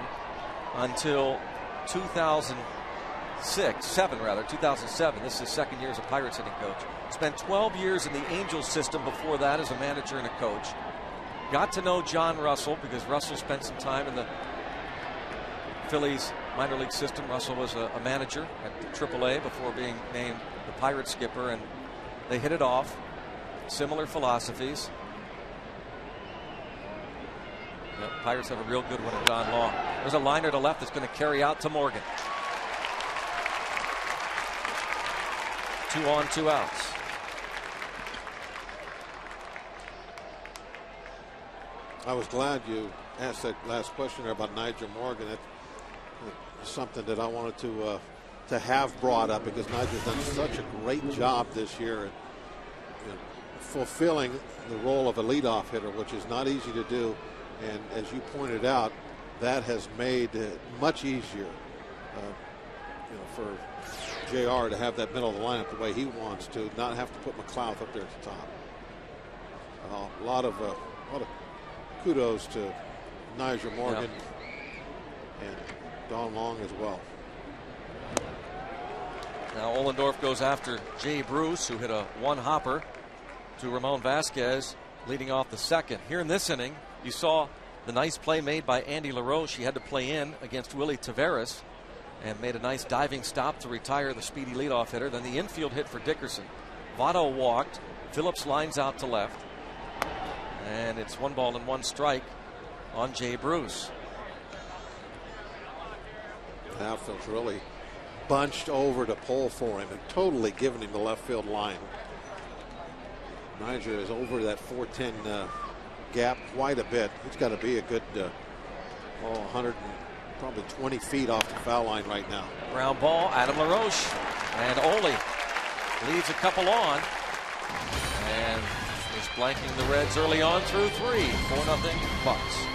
until 2007. This is his second year as a Pirates hitting coach. Spent 12 years in the Angels system before that as a manager and a coach. Got to know John Russell because Russell spent some time in the Phillies minor league system. Russell was a manager at AAA before being named the Pirate skipper, and they hit it off. Similar philosophies. The Pirates have a real good one at Don Long. There's a liner to left that's going to carry out to Morgan. 2 on, 2 outs. I was glad you asked that last question there about Nigel Morgan. It's something that I wanted to have brought up because Nigel's done such a great job this year at fulfilling the role of a leadoff hitter, which is not easy to do. And as you pointed out, that has made it much easier for JR to have that middle of the lineup the way he wants to, not have to put McLeod up there at the top. A lot of kudos to Nigel Morgan and Don Long as well. Now Ollendorf goes after Jay Bruce, who hit a 1-hopper to Ramon Vasquez, leading off the second. Here in this inning, you saw the nice play made by Andy LaRoche. He had to play in against Willie Taveras and made a nice diving stop to retire the speedy leadoff hitter. Then the infield hit for Dickerson. Votto walked. Phillips lines out to left. And it's 1 ball and 1 strike on Jay Bruce. The outfield's really bunched over to pull for him and totally given him the left field line. Niger is over that 410 gap quite a bit. It's got to be a good 120 feet off the foul line right now. Ground ball, Adam LaRoche, and Ole leads a couple on and is blanking the Reds early on through 3. 4-0 Bucks.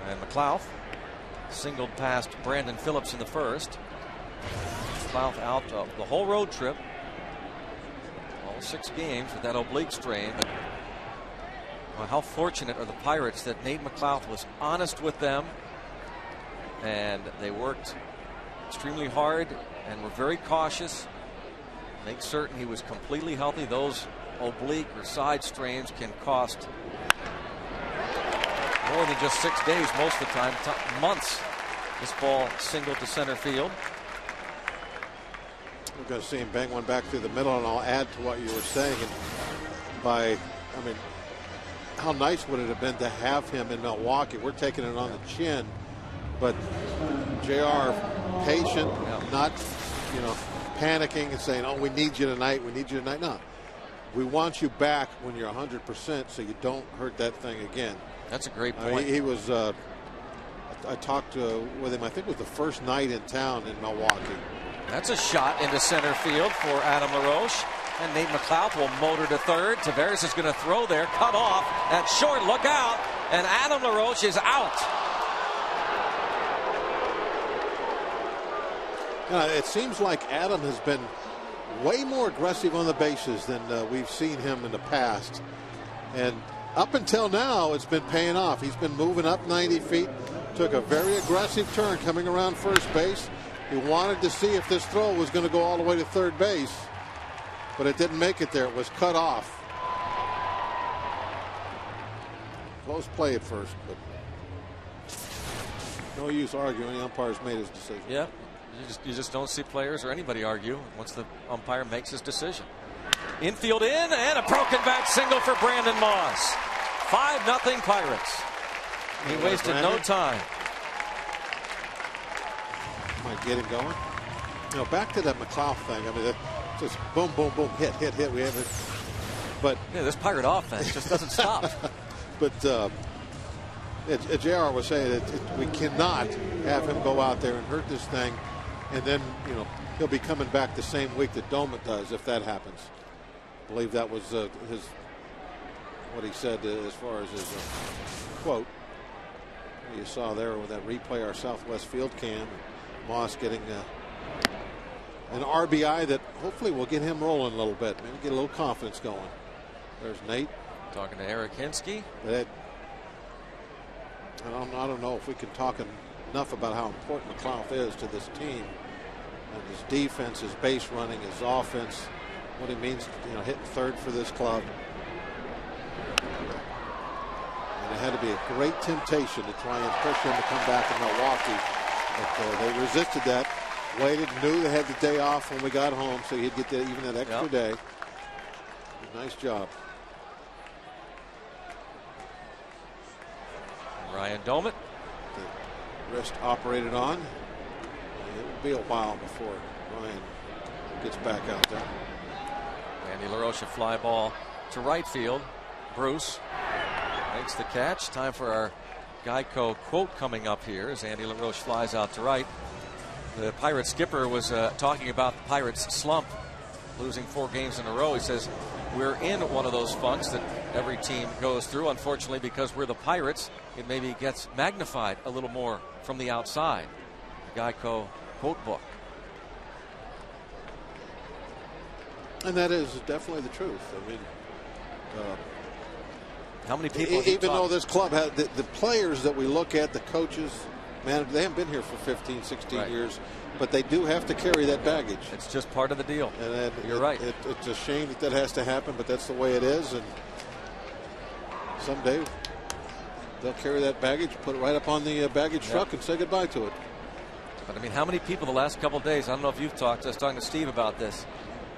And McLeod singled past Brandon Phillips in the first. McLeod out the whole road trip, all 6 games with that oblique strain. But well, how fortunate are the Pirates that Nate McLeod was honest with them, and they worked extremely hard and were very cautious. Make certain he was completely healthy. Those oblique or side strains can cost more than just 6 days most of the time, months. This ball singled to center field. We're going to see him bang one back through the middle, and I'll add to what you were saying. And I mean, how nice would it have been to have him in Milwaukee? We're taking it on the chin, but JR patient, not, panicking and saying, "Oh, we need you tonight. We need you tonight." No, we want you back when you're 100%, so you don't hurt that thing again. That's a great point. He was. I talked with him. I think it was the first night in town in Milwaukee. That's a shot into center field for Adam LaRoche. And Nate McLeod will motor to third. Tavares is going to throw there. Cut off at short. Look out. And Adam LaRoche is out. It seems like Adam has been way more aggressive on the bases than we've seen him in the past. And up until now, it's been paying off. He's been moving up 90 feet. Took a very aggressive turn coming around first base. He wanted to see if this throw was going to go all the way to third base, but it didn't make it there. It was cut off. Close play at first, but no use arguing. The umpire's made his decision. Yeah, you just don't see players or anybody argue once the umpire makes his decision. Infield in, and a broken back single for Brandon Moss. 5-0 Pirates. He wasted no time. Might get him going. Back to that McLeod thing. I mean, just boom, boom, boom, hit. We have it. But yeah, this Pirate offense just doesn't stop. But JR was saying that we cannot have him go out there and hurt this thing, and then he'll be coming back the same week that Domet does if that happens. I believe that was what he said as far as his quote. You saw there with that replay, our Southwest Field cam, Moss getting an RBI that hopefully will get him rolling a little bit. Maybe get a little confidence going. There's Nate. Talking to Eric Hinsky. I don't know if we can talk enough about how important McLeod is to this team. And his defense, his base running, his offense, what he means, hitting third for this club. And it had to be a great temptation to try and push him to come back in Milwaukee. But they resisted that, waited, knew they had the day off when we got home, so he'd get even that extra day. Nice job. Ryan Domet. The wrist operated on. It will be a while before Ryan gets back out there. Andy LaRoche, a fly ball to right field. Bruce makes the catch. Time for our Geico quote coming up here as Andy LaRoche flies out to right. The Pirates skipper was talking about the Pirates slump, losing 4 games in a row. He says, we're in one of those funks that every team goes through. Unfortunately, because we're the Pirates, it maybe gets magnified a little more from the outside. The Geico quote book. And that is definitely the truth. I mean, how many people, even though this club had the players that we look at, the coaches, man, they haven't been here for 15, 16 years, but they do have to carry that baggage. It's just part of the deal. And you're right. It's a shame that has to happen, but that's the way it is. And someday they'll carry that baggage, put it right up on the baggage truck, and say goodbye to it. But I mean, how many people the last couple of days? I don't know if you've talked. I was talking to Steve about this.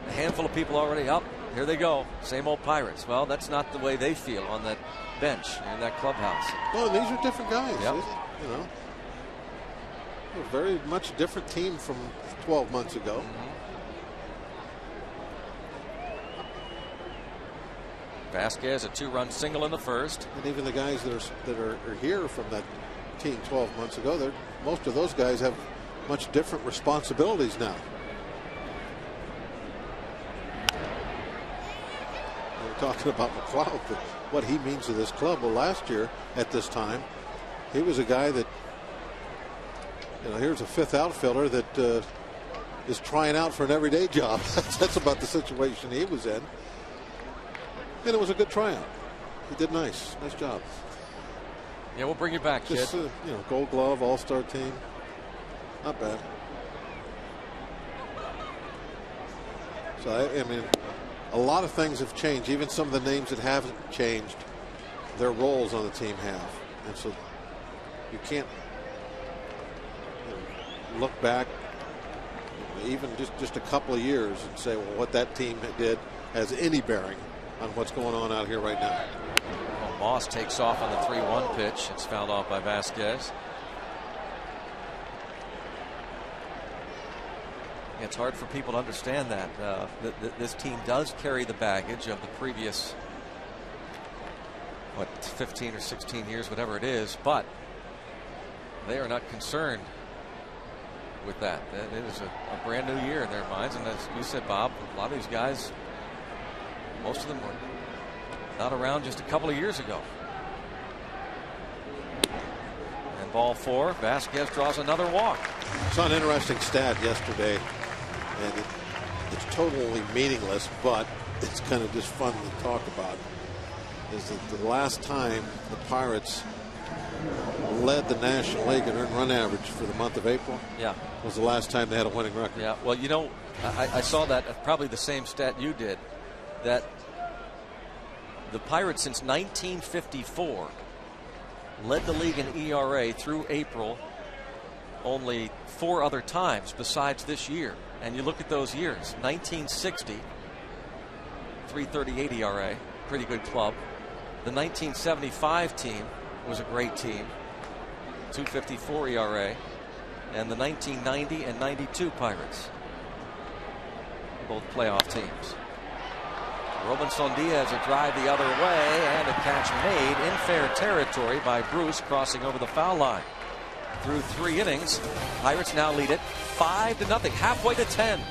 A handful of people already up. Here they go. Same old Pirates. Well, that's not the way they feel on that bench in that clubhouse. No, these are different guys. Yep. A very much different team from 12 months ago. Vasquez, a 2-run single in the first. And even the guys that are here from that team 12 months ago, most of those guys have much different responsibilities now. talking about McLeod, what he means to this club. Well, last year at this time, he was a guy that, here's a fifth outfielder that is trying out for an everyday job. That's about the situation he was in. And it was a good tryout. He did nice job. Yeah, we'll bring you back, kid. Just, Gold Glove, All-Star team. Not bad. So, I mean, a lot of things have changed. Even some of the names that haven't changed, their roles on the team have. And so you can't look back even just a couple of years and say, well, what that team did has any bearing on what's going on out here right now. Well, Moss takes off on the 3-1 pitch. It's fouled off by Vasquez. It's hard for people to understand that this team does carry the baggage of the previous 15 or 16 years, whatever it is, but they are not concerned with that. It is a brand new year in their minds, and as you said, Bob, a lot of these guys, most of them were not around just a couple of years ago. And ball 4, Vasquez draws another walk. I saw an interesting stat yesterday, and it's totally meaningless, but it's kind of just fun to talk about. Is that the last time the Pirates led the National League in earned run average for the month of April? Yeah. Was the last time they had a winning record. Yeah, well, I saw that, probably the same stat you did, that the Pirates since 1954 led the league in ERA through April only 4 other times besides this year. And you look at those years, 1960, 3.38 ERA, pretty good club. The 1975 team was a great team, 2.54 ERA. And the 1990 and 92 Pirates, both playoff teams. Robinson Diaz a drive the other way, and a catch made in fair territory by Bruce, crossing over the foul line. Through 3 innings, Pirates now lead it 5-0, halfway to 10.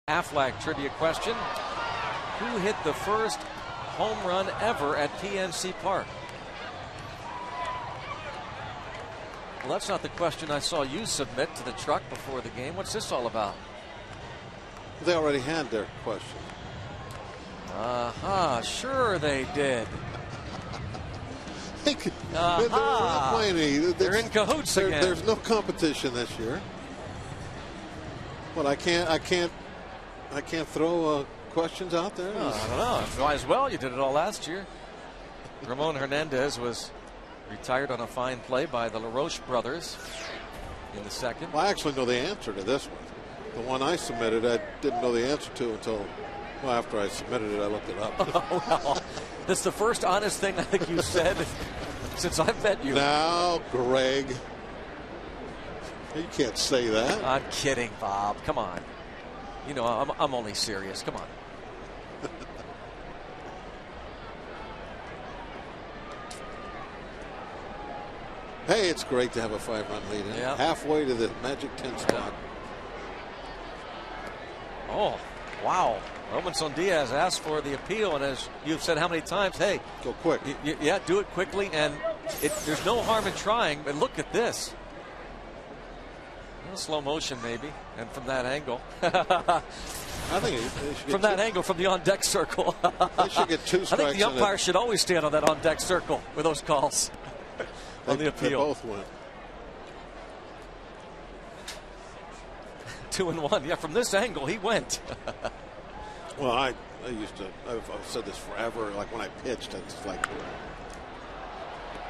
Aflac trivia question. Who hit the first home run ever at PNC Park? Well, that's not the question I saw you submit to the truck before the game. What's this all about? They already had their question. Sure they did. They're not playing any. They're in cahoots again. There's no competition this year. Well, I can't throw questions out there. I don't know. Might as well. You did it all last year. Ramon Hernandez was retired on a fine play by the LaRoche brothers in the second. Well, I actually know the answer to this one. The one I submitted, I didn't know the answer to until, after I submitted it, I looked it up. Well, that's the first honest thing I think you said since I've met you. Now, Greg. You can't say that. I'm kidding, Bob. Come on. You know, I'm only serious. Come on. Hey, it's great to have a 5-run lead. Yeah. Halfway to the magic 10 spot. Oh, wow. Robinson Diaz asked for the appeal, and as you've said how many times, hey, go quick. Yeah, do it quickly, and there's no harm in trying, but look at this. Slow motion, maybe, and from that angle. I think from that angle, from the on-deck circle. They should get 2 strikes. I think the umpire should always stand on that on-deck circle with those calls on the appeal. They both went. 2-1. Yeah, from this angle, he went. Well, I've said this forever. Like when I pitched, it's like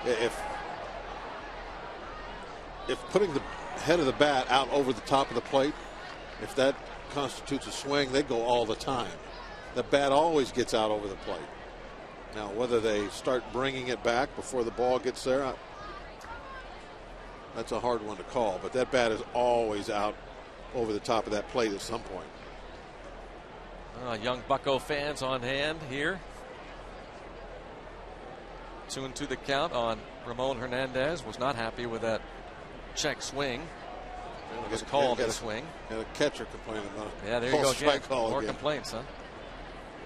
if putting the head of the bat out over the top of the plate, if that constitutes a swing, they go all the time. The bat always gets out over the plate. Now, whether they start bringing it back before the ball gets there, that's a hard one to call. But that bat is always out over the top of that plate at some point. Young Bucco fans on hand here. 2-2 the count on Ramon Hernandez. Was not happy with that check swing. It was called a swing. Got a catcher complaining about it. Yeah, there you go again. More complaints, huh?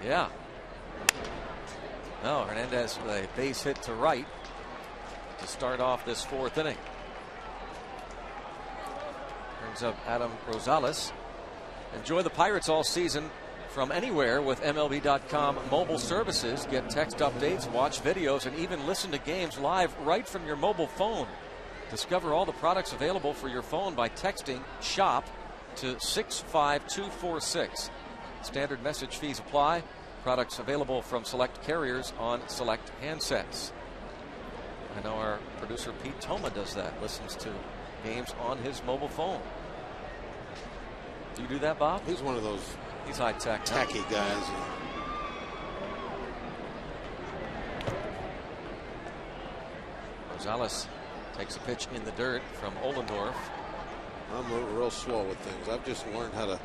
Yeah. No, Hernandez with a base hit to right to start off this 4th inning. Brings up Adam Rosales. Enjoy the Pirates all season from anywhere with MLB.com mobile services. Get text updates, watch videos, and even listen to games live right from your mobile phone. Discover all the products available for your phone by texting SHOP to 65246. Standard message fees apply. Products available from select carriers on select handsets. I know our producer Pete Toma does that. Listens to games on his mobile phone. Do you do that, Bob? He's one of those. He's high tech. Tacky guys. Rosales takes a pitch in the dirt from Ollendorf. I'm real slow with things. I've just learned how to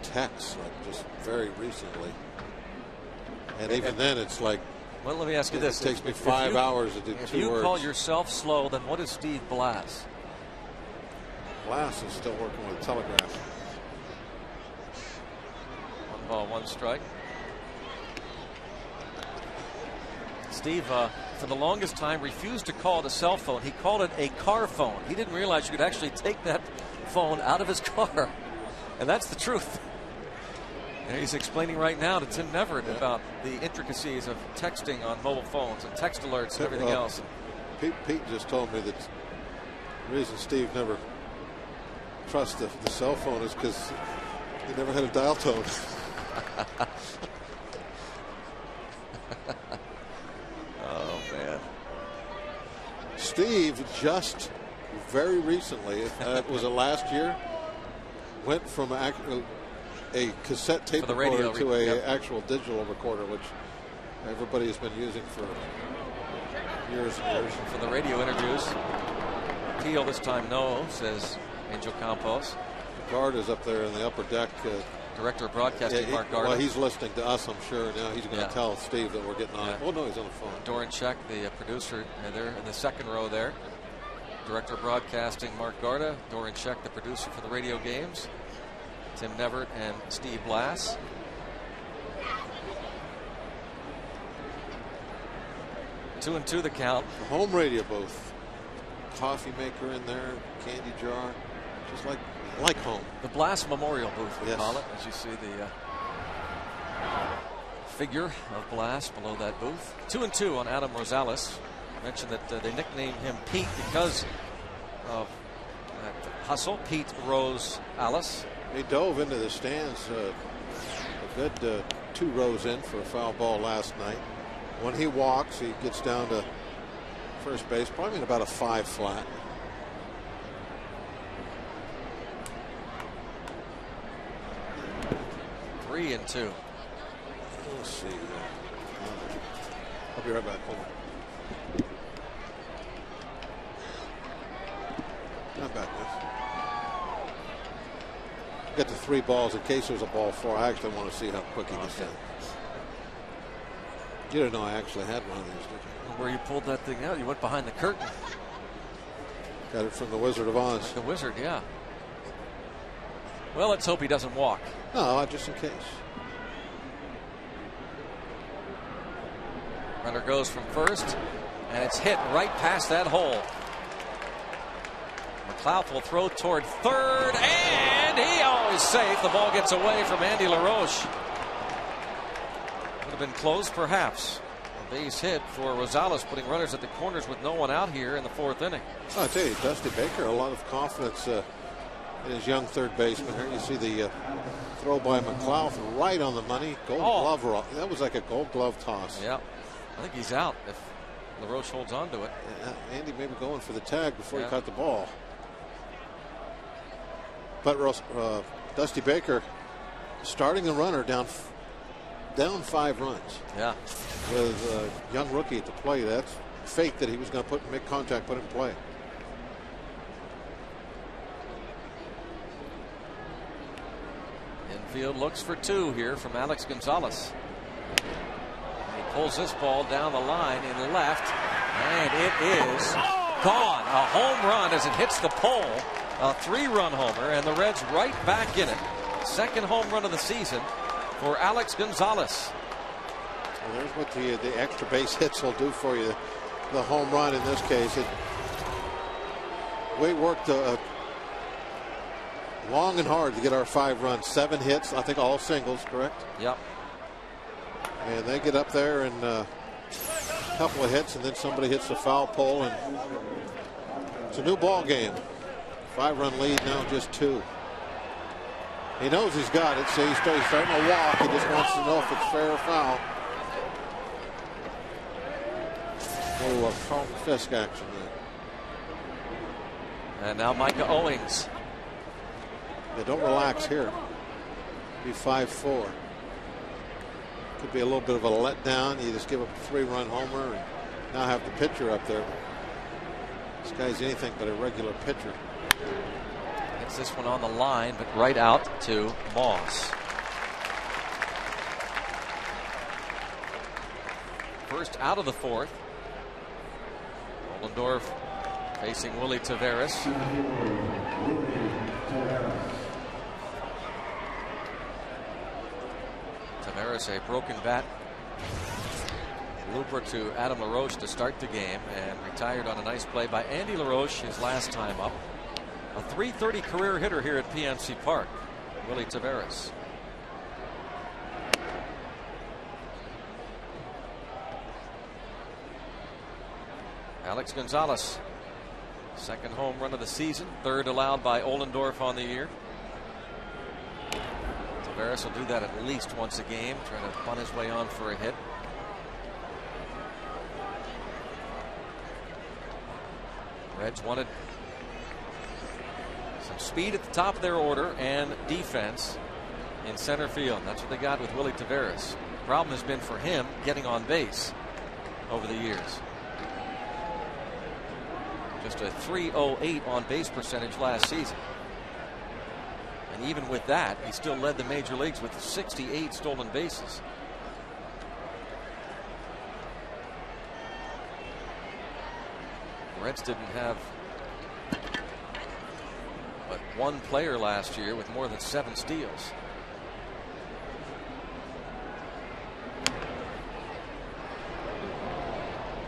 text, like just very recently. And even then, it's like. Well, let me ask you this: it takes me 5 hours to do 2 words. If you call yourself slow, then what is Steve Blass? Blass is still working with a telegraph. 1 ball, 1 strike. Steve, for the longest time, refused to call it a cell phone. He called it a car phone. He didn't realize you could actually take that phone out of his car. And that's the truth. And he's explaining right now to Tim Neverett about the intricacies of texting on mobile phones and text alerts and everything else. Pete just told me that the reason Steve never trusts the cell phone is because he never had a dial tone. Oh, man. Steve just very recently, was it last year, went from a cassette tape recorder to an actual digital recorder, which everybody has been using for years and years. For the radio interviews, Teal this time no, says Angel Campos. Guard is up there in the upper deck. Director of Broadcasting, Mark Garda. Well, he's listening to us, I'm sure. Now he's going to tell Steve that we're getting on. Oh, no, he's on the phone. Doranchek, the producer, there in the second row there. Director of Broadcasting, Mark Garda. Doranchek, the producer for the radio games. Tim Neverett and Steve Blass. Two and two the count. Home radio booth. Coffee maker in there, candy jar, just like home. The Blass Memorial booth, we call it, as you see the figure of Blass below that booth. 2-2 on Adam Rosales. I mentioned that they nicknamed him Pete because of that hustle. Pete Rose Alice. He dove into the stands a good 2 rows in for a foul ball last night. When he walks, he gets down to first base, probably in about a 5 flat. Three and two. Let's see. I'll be right back. Hold on. How about this? Get the 3 balls in case there's a ball 4. I actually want to see how quick he gets down. You didn't know I actually had one of these, did you? Where you pulled that thing out, you went behind the curtain. Got it from the Wizard of Oz. Like the Wizard, yeah. Well, let's hope he doesn't walk. No, just in case. Runner goes from first, and it's hit right past that hole. McLeod will throw toward third, and he always safe. The ball gets away from Andy LaRoche. Would have been close, perhaps. A base hit for Rosales, putting runners at the corners with no one out here in the 4th inning. Well, I tell you, Dusty Baker, a lot of confidence in his young third baseman. Here you see the throw by McLeod right on the money. Gold glove. That was like a Gold Glove toss. Yeah, I think he's out if LaRoche holds on to it. Andy maybe going for the tag before he caught the ball. But Dusty Baker starting the runner down 5 runs. Yeah. With a young rookie at the plate. That's fate that he was going to make contact, put in play. Infield looks for 2 here from Alex Gonzalez. He pulls this ball down the line in left, and it is gone. A home run as it hits the pole. A 3-run homer, and the Reds right back in it. 2nd home run of the season for Alex Gonzalez. Well, there's what the extra base hits will do for you. The home run in this case. We worked long and hard to get our 5 runs. 7 hits, I think all singles, correct? Yep. And they get up there and a couple of hits, and then somebody hits the foul pole, and it's a new ball game. 5-run lead now, just 2. He knows he's got it, so he's starting to walk. He just wants to know if it's fair or foul. Oh, Carlton Fisk action there. And now Micah Owings. They don't relax here. Be 5-4. Could be a little bit of a letdown. You just give up a 3-run homer and now have the pitcher up there. This guy's anything but a regular pitcher. Gets this one on the line, but right out to Moss. First out of the 4th. Ollendorf facing Willie Taveras. Taveras, a broken bat. Looper to Adam LaRoche to start the game, and retired on a nice play by Andy LaRoche his last time up. A .330 career hitter here at PNC Park, Willie Taveras. Alex Gonzalez, 2nd home run of the season, 3rd allowed by Ollendorf on the year. Taveras will do that at least once a game, trying to punt his way on for a hit. Reds wanted some speed at the top of their order and defense in center field. That's what they got with Willie Taveras. The problem has been for him getting on base over the years. Just a .308 on base percentage last season. And even with that, he still led the major leagues with 68 stolen bases. The Reds didn't have but 1 player last year with more than 7 steals.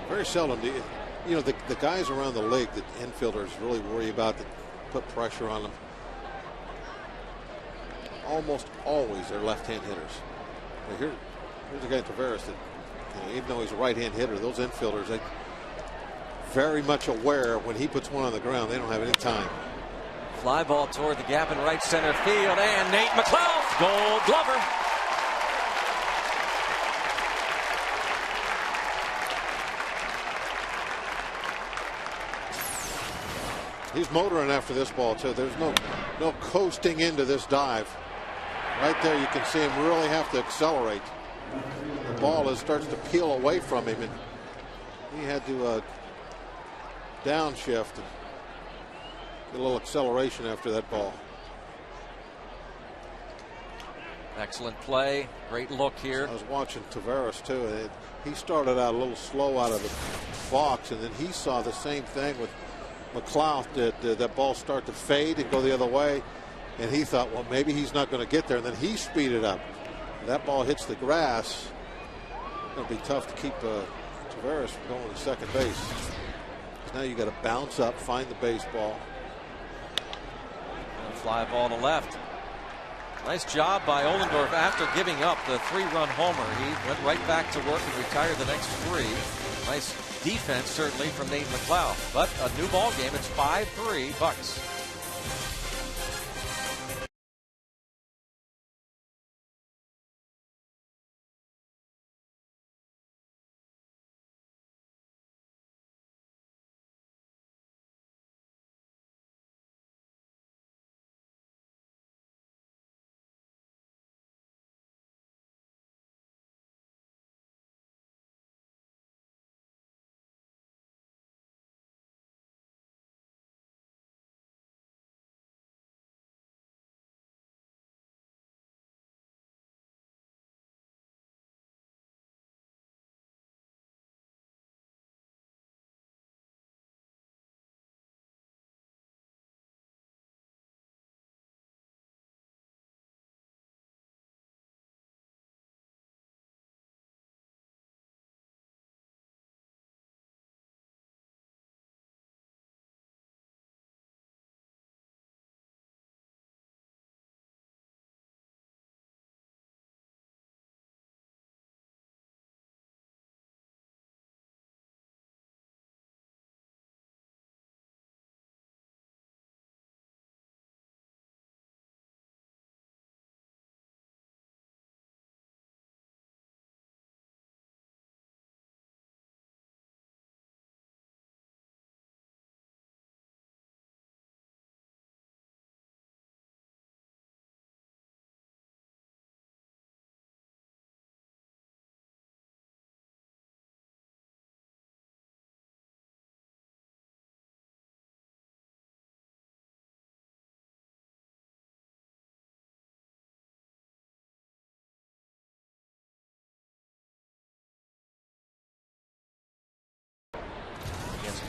Very seldom do you know the guys around the league that infielders really worry about, that put pressure on them. Almost always they're left-hand hitters. Here's a guy in Taveras that, even though he's a right-hand hitter, those infielders, they very much aware when he puts one on the ground, they don't have any time. Fly ball toward the gap in right center field, and Nate McLeod, Gold Glover. He's motoring after this ball too. There's no coasting into this dive. Right there you can see him really have to accelerate. The ball starts to peel away from him, and he had to downshift. a little acceleration after that ball. Excellent play. Great look here. I was watching Tavares too. And he started out a little slow out of the box, and then he saw the same thing with McLeod. That ball start to fade and go the other way, and he thought, well, maybe he's not going to get there, and then he speeded up. That ball hits the grass. It'll be tough to keep Tavares from going to second base. Now you got to bounce up, find the baseball. And a fly ball to left. Nice job by Ohlendorf after giving up the 3-run homer. He went right back to work and retired the next 3. Nice defense, certainly, from Nate McLeod. But a new ball game. It's 5-3 Bucks.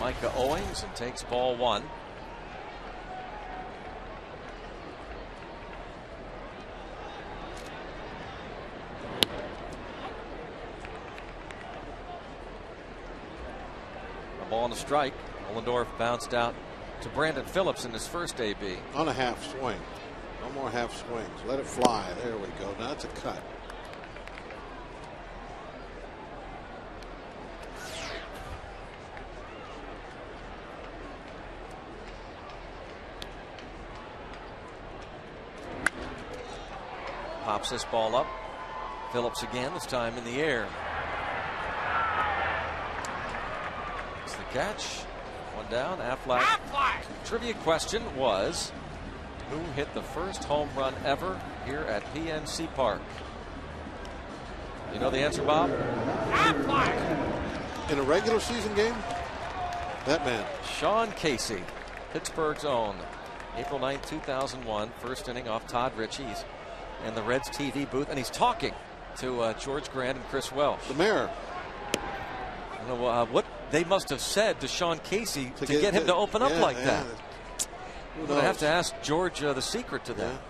Micah Owings, and takes ball 1. A ball and a strike. Ohlendorf bounced out to Brandon Phillips in his first AB. On a half swing. No more half swings. Let it fly. There we go. Now it's a cut. Pops this ball up. Phillips again, this time in the air. It's the catch. 1 down. Affleck. Trivia question was, who hit the first home run ever here at PNC Park? You know the answer, Bob? Affleck. In a regular season game? That man. Sean Casey, Pittsburgh's own. April 9, 2001. First inning off Todd Ritchie's in the Reds TV booth, and he's talking to George Grant and Chris Welsh. The mayor. I don't know what they must have said to Sean Casey to get him to open up like that. We're going to have to ask George the secret to that.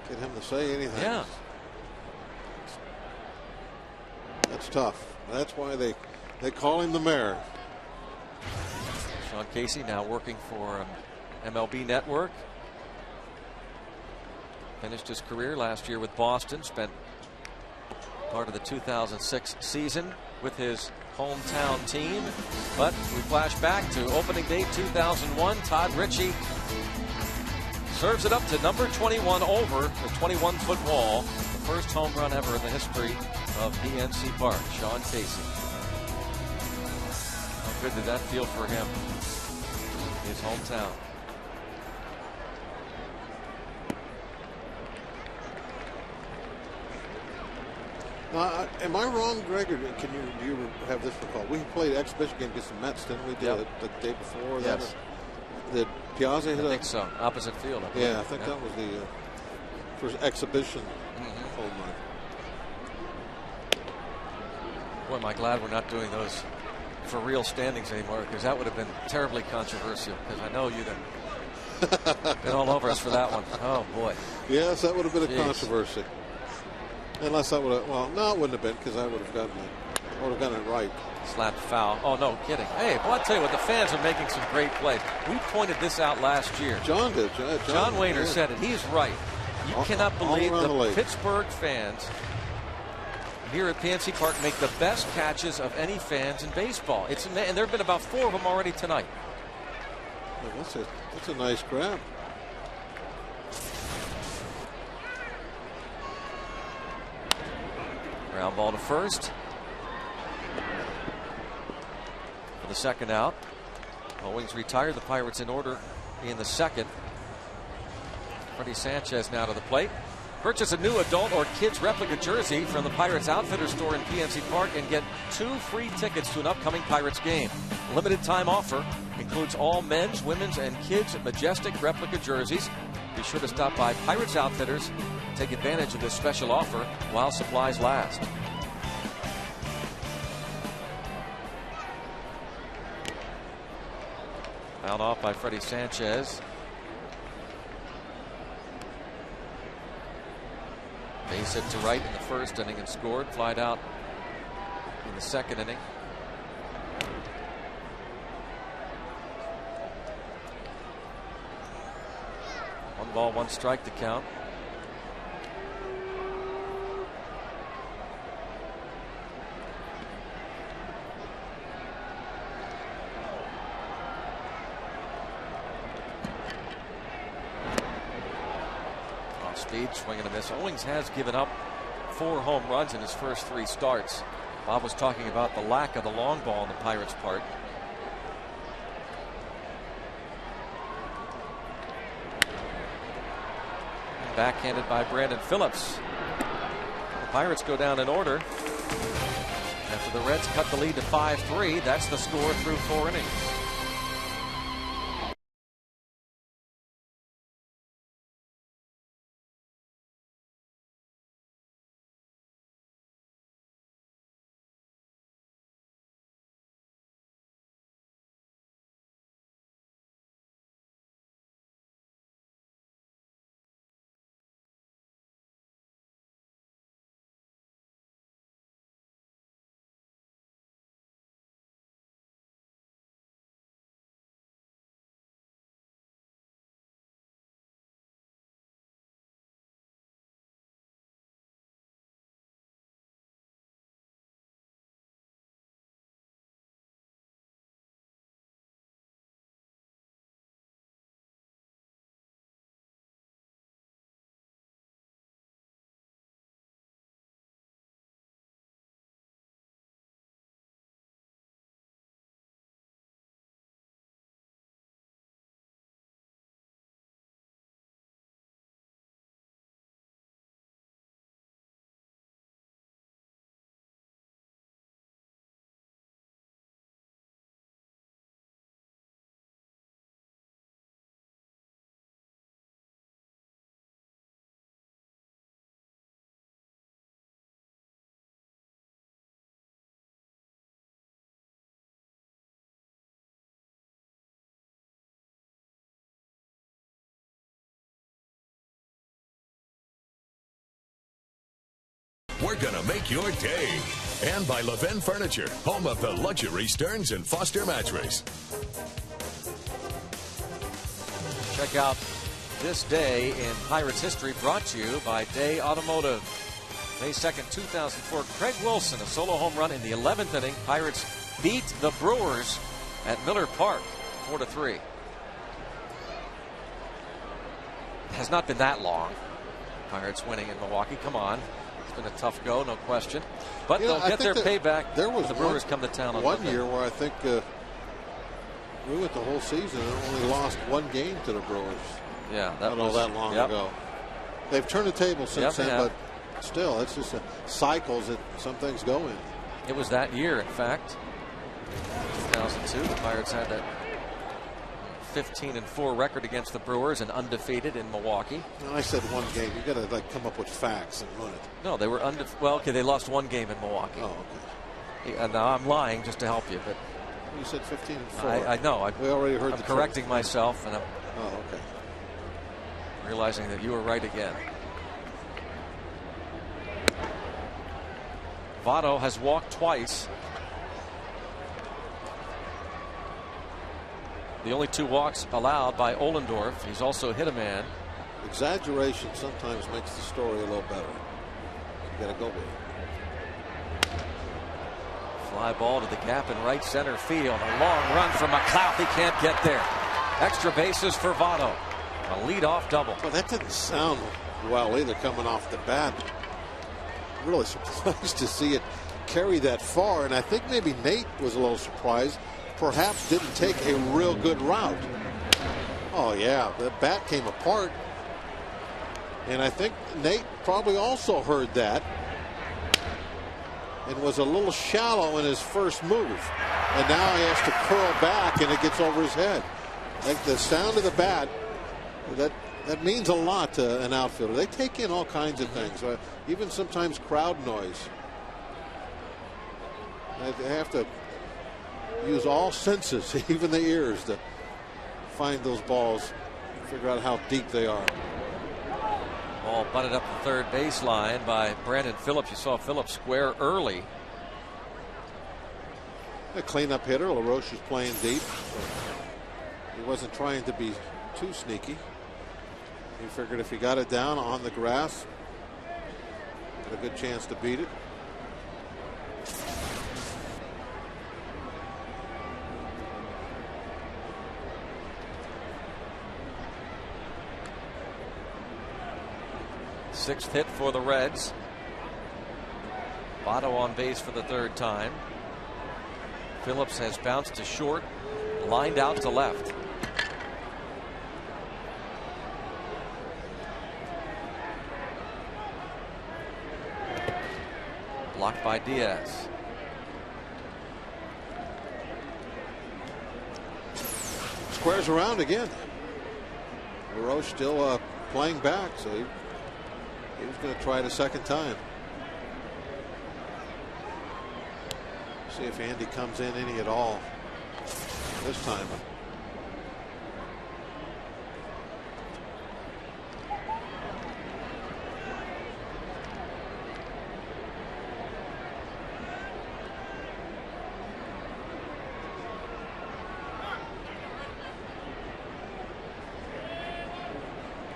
Get him to say anything. Yeah. That's tough. That's why they call him the mayor. Sean Casey now working for MLB Network. Finished his career last year with Boston. Spent part of the 2006 season with his hometown team. But we flash back to opening day 2001. Todd Ritchie serves it up to number 21 over the 21-foot wall. The first home run ever in the history of PNC Park. Sean Casey. How good did that feel for him? His hometown. Am I wrong, Greg, or do you have this recall? We played an exhibition game against the Mets, didn't we? The day before that. Yes. Did Piazza hit I think so. Opposite field. I think that was the first exhibition home run. Boy, am I glad we're not doing those for real standings anymore, because that would have been terribly controversial, because I know you'd have been all over us for that one. Oh, boy. Yes, that would have been a controversy. Unless I would have, well, no, it wouldn't have been, because I would have gotten it. I would have gotten it right. Slapped foul. Oh, no kidding. Hey, well, I'll tell you what, the fans are making some great plays. We pointed this out last year. John did. John Wayner said it. He's right. You cannot believe the Pittsburgh fans here at PNC Park make the best catches of any fans in baseball. And there have been about 4 of them already tonight. Well, that's a nice grab. Ground ball to first for the second out. Owings retired. The Pirates in order in the second. Freddie Sanchez now to the plate. Purchase a new adult or kids replica jersey from the Pirates Outfitter store in PNC Park and get 2 free tickets to an upcoming Pirates game. Limited time offer includes all men's, women's, and kids' Majestic replica jerseys. Be sure to stop by Pirates Outfitters. Take advantage of this special offer while supplies last. Fouled off by Freddie Sanchez. Base hit to right in the first inning and scored. Flied out in the second inning. One ball, one strike to count. Speed, swing and a miss. Owings has given up 4 home runs in his first 3 starts. Bob was talking about the lack of the long ball on the Pirates' part. And backhanded by Brandon Phillips. The Pirates go down in order after the Reds cut the lead to 5-3. That's the score through 4 innings. We're gonna make your day. And by Levin Furniture, home of the luxury Stearns and Foster mattress. Check out this day in Pirates history, brought to you by Day Automotive. May 2nd, 2004, Craig Wilson, a solo home run in the 11th inning. Pirates beat the Brewers at Miller Park 4-3. It has not been that long. Pirates winning in Milwaukee. Come on. It's been a tough go, no question. But they'll get their payback. There was the Brewers come to town on one Monday. year where I think we went the whole season and only lost 1 game to the Brewers. Yeah, that was that long ago. They've turned the table since then, but still, it's just cycles that some things go in. It was that year, in fact. 2002, the Pirates had that 15-4 record against the Brewers and undefeated in Milwaukee. I said one game. You got to like come up with facts and run it. No, they were well, okay, they lost one game in Milwaukee. Oh, okay. And now I'm lying just to help you, but you said 15-4. I know. We already heard. I'm correcting myself, and I'm okay. Realizing that you were right again. Votto has walked twice. The only 2 walks allowed by Ohlendorf. He's also hit a man. Exaggeration sometimes makes the story a little better. You got to go with it. Fly ball to the gap in right center field. A long run from McLeod. He can't get there. Extra bases for Votto. A leadoff double. Well, that didn't sound well either coming off the bat. Really surprised to see it carry that far, and I think maybe Nate was a little surprised. Perhaps didn't take a real good route. Oh yeah, the bat came apart, and I think Nate probably also heard that and was a little shallow in his first move, and now he has to curl back and it gets over his head. Like the sound of the bat, that means a lot to an outfielder. They take in all kinds of things, even sometimes crowd noise. They have to use all senses, even the ears, to find those balls, figure out how deep they are. Ball butted up the third baseline by Brandon Phillips. You saw Phillips square early. A cleanup hitter. LaRoche is playing deep. He wasn't trying to be too sneaky. He figured if he got it down on the grass, had a good chance to beat it. Sixth hit for the Reds. Votto on base for the 3rd time. Phillips has bounced to short, lined out to left. Blocked by Diaz. Squares around again. LaRoche still playing back, so he was going to try it a second time. See if Andy comes in any at all this time.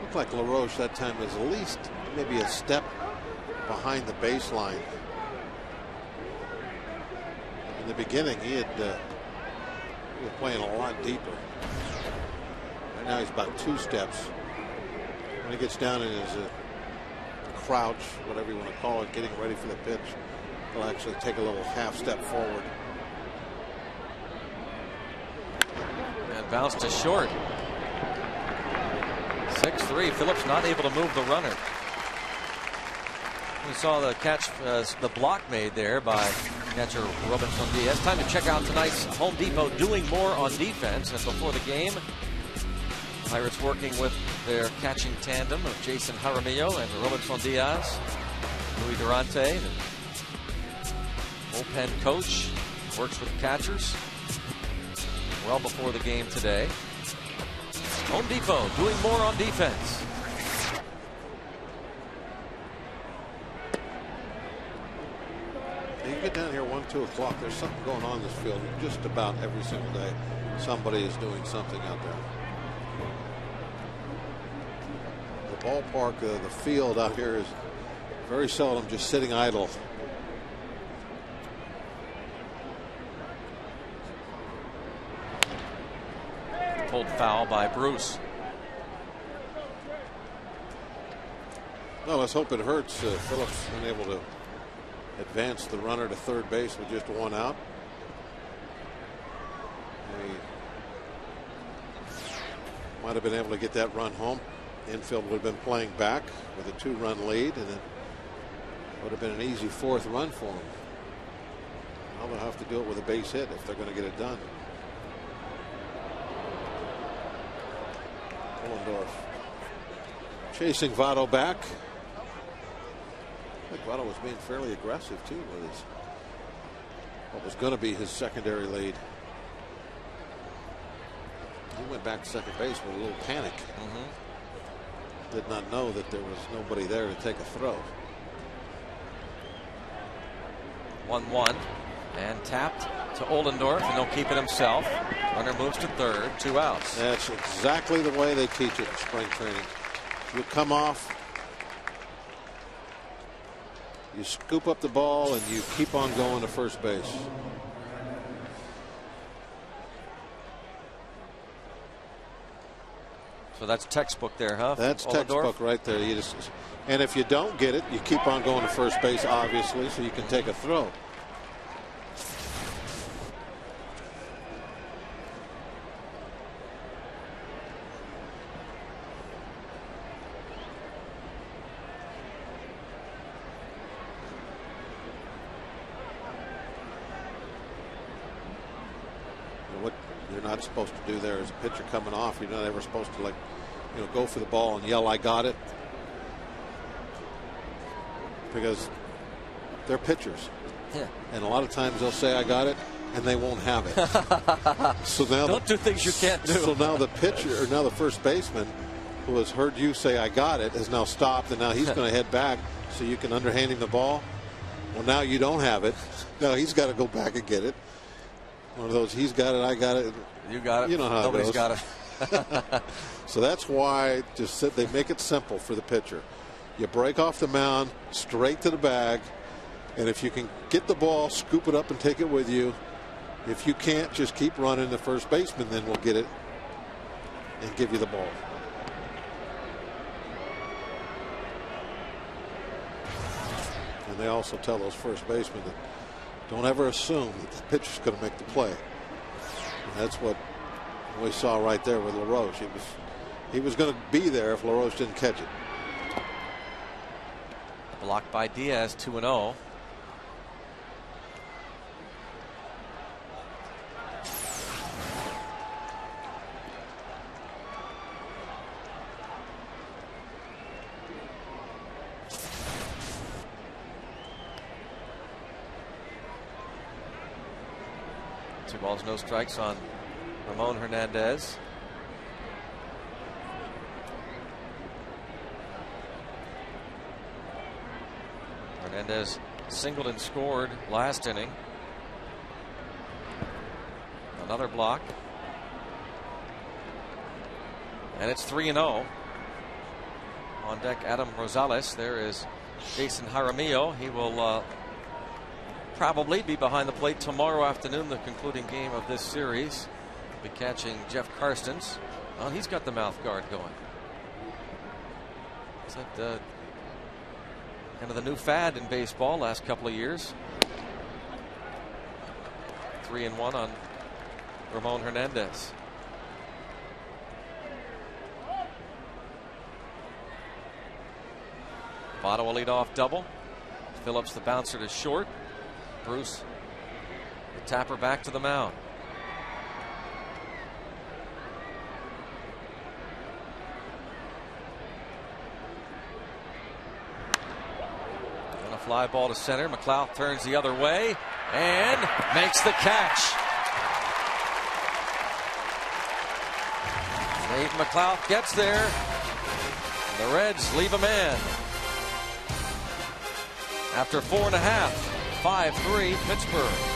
Looked like LaRoche that time was at least maybe a step behind the baseline. In the beginning, he was playing a lot deeper. Right now he's about 2 steps. When he gets down in his crouch, whatever you want to call it, getting ready for the pitch, he'll actually take a little half step forward. And bounce to short. 6-3. Phillips not able to move the runner. We saw the catch, the block made there by catcher Robinson Diaz. Time to check out tonight's Home Depot doing more on defense. And before the game, Pirates working with their catching tandem of Jason Jaramillo and Robinson Diaz. Louis Durante, the bullpen coach, works with catchers well before the game today. Home Depot doing more on defense. You get down here 1-2 o'clock, there's something going on in this field just about every single day. Somebody is doing something out there. The ballpark, the field out here is very seldom just sitting idle. Pulled foul by Bruce. Well, let's hope it hurts. Phillips unable to advance the runner to third base with just 1 out. He might have been able to get that run home. Infield would have been playing back with a 2-run lead, and then would have been an easy 4th run for him. Now they'll have to do it with a base hit if they're going to get it done. Ollendorf chasing Votto back. I think Votto was being fairly aggressive too with his what was going to be his secondary lead. He went back to second base with a little panic. Did not know that there was nobody there to take a throw. 1-1 and tapped to Ollendorf, and he'll keep it himself. Runner moves to third, 2 outs. That's exactly the way they teach it in spring training. You come off, you scoop up the ball, and you keep on going to first base. So that's textbook there, huh? That's Ollendorf? textbook right there. You just, and if you don't get it, you keep on going to first base, obviously, so you can take a throw. What you're not supposed to do there as a pitcher coming off, you're not ever supposed to, like, go for the ball and yell, "I got it," because they're pitchers. Yeah. And a lot of times they'll say, "I got it," and they won't have it. So now don't do things you can't do. So now the pitcher, or now the first baseman, who has heard you say, "I got it," has now stopped, and now he's going to head back so you can underhand him the ball. Well, now you don't have it. Now he's got to go back and get it. One of those, he's got it, I got it. You got it. You know how Nobody's it goes. got it. So that's why they make it simple for the pitcher. You break off the mound, straight to the bag, and if you can get the ball, scoop it up and take it with you. If you can't, just keep running. The first baseman then will get it and give you the ball. And they also tell those first basemen that don't ever assume that the pitcher's going to make the play. And that's what we saw right there with LaRoche. He was going to be there if LaRoche didn't catch it. Blocked by Diaz, 2-0. Two balls, no strikes on Ramon Hernandez. Hernandez singled and scored last inning. Another block. And it's 3-0. On deck, Adam Rosales. There is Jason Jaramillo. He will probably be behind the plate tomorrow afternoon, the concluding game of this series. Be catching Jeff Karstens. Well, he's got the mouth guard going. Is that kind of the new fad in baseball last couple of years? 3-1 on Ramon Hernandez. Votto will lead off double. Phillips the bouncer to short. Bruce the tapper back to the mound. And a fly ball to center. McLeod turns the other way and makes the catch. Nate McLeod gets there. The Reds leave a man. After 4.5, 5-3 Pittsburgh.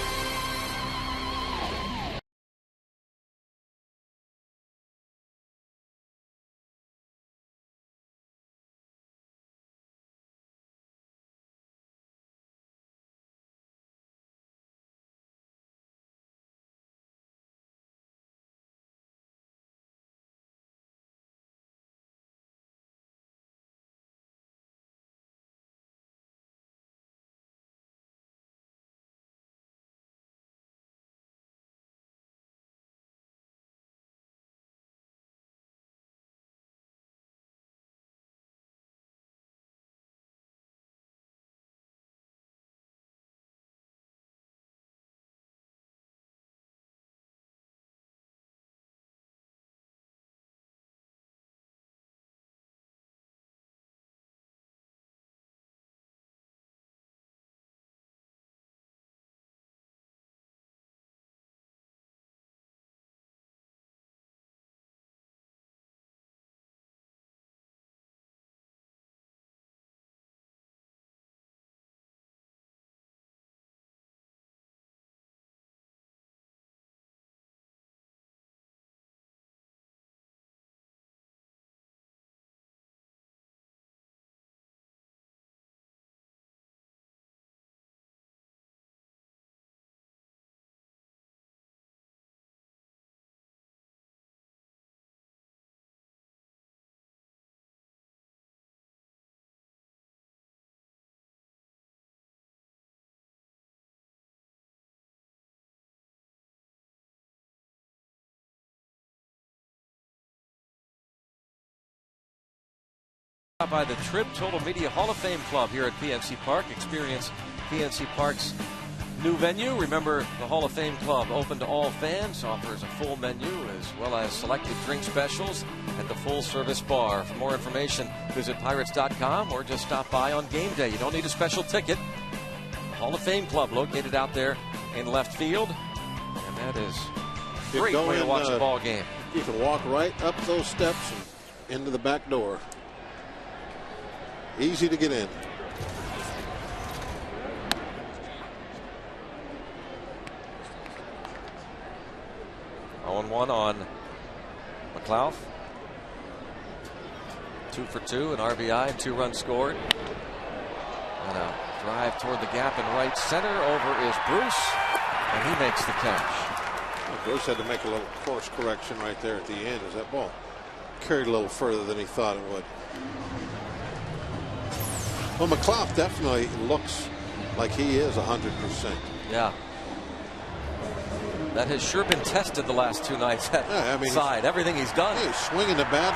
By the Trib Total Media Hall of Fame Club here at PNC Park. Experience PNC Park's new venue. Remember, the Hall of Fame Club, open to all fans, offers a full menu as well as selected drink specials at the full-service bar. For more information, visit Pirates.com or just stop by on game day. You don't need a special ticket. The Hall of Fame Club located out there in left field, and that is a great way to watch a ball game. You can walk right up those steps and into the back door. Easy to get in. On 1 on McLeod. 2 for 2, an RBI, and 2 runs scored. And a drive toward the gap in right center. Over is Bruce, and he makes the catch. Well, Bruce had to make a little course correction right there at the end as that ball carried a little further than he thought it would. Well, McLeod definitely looks like he is 100%. Yeah. That has sure been tested the last 2 nights at side. Everything he's done. He's swinging the bat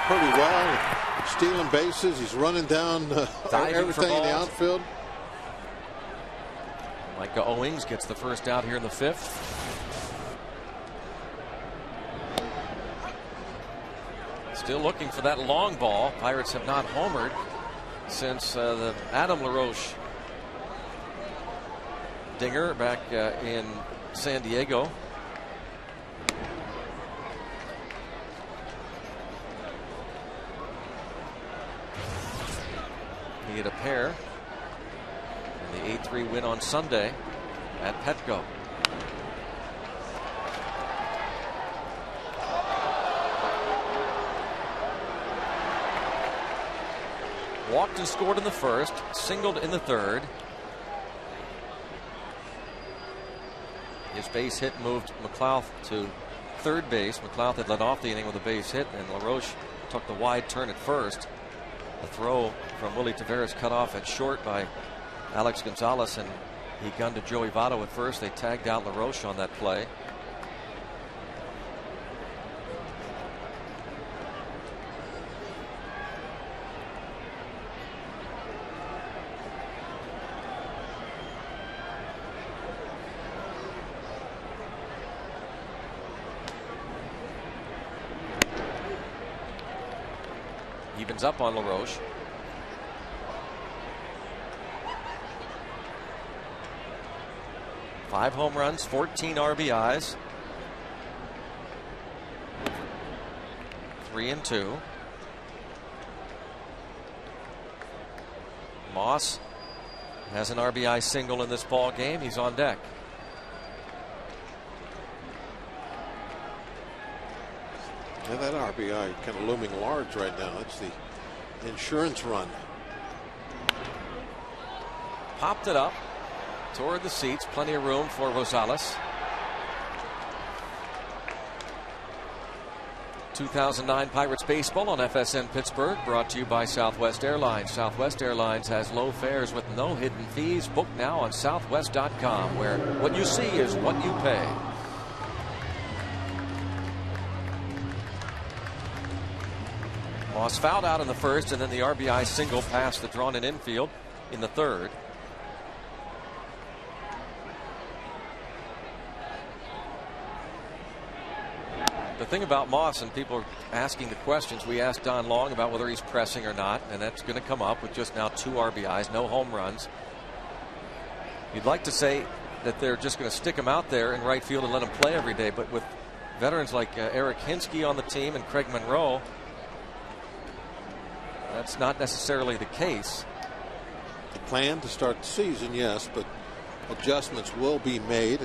pretty well, stealing bases. He's running down everything in the outfield. Micah Owings gets the first out here in the 5th. Still looking for that long ball. Pirates have not homered since the Adam LaRoche dinger back in San Diego. He hit a pair in the 8-3 win on Sunday at Petco. Walked and scored in the 1st, singled in the 3rd. His base hit moved McLeod to 3rd base. McLeod had led off the inning with a base hit, and LaRoche took the wide turn at first. The throw from Willie Taveras cut off at short by Alex Gonzalez, and he gunned to Joey Votto at first. They tagged out LaRoche on that play. Evens up on LaRoche. Five home runs, 14 RBIs. 3-2. Moss has an RBI single in this ball game. He's on deck. Yeah, that RBI kind of looming large right now. That's the insurance run. Popped it up toward the seats. Plenty of room for Rosales. 2009 Pirates baseball on FSN Pittsburgh, brought to you by Southwest Airlines. Southwest Airlines has low fares with no hidden fees. Book now on southwest.com, where what you see is what you pay. Moss fouled out in the 1st, and then the RBI single past the drawn-in infield in the 3rd. The thing about Moss, and people are asking the questions, we asked Don Long about whether he's pressing or not, and that's going to come up with just now 2 RBIs, no home runs. You'd like to say that they're just going to stick him out there in right field and let him play every day, but with veterans like Eric Hinsky on the team and Craig Monroe, that's not necessarily the case. The plan to start the season, yes, but adjustments will be made,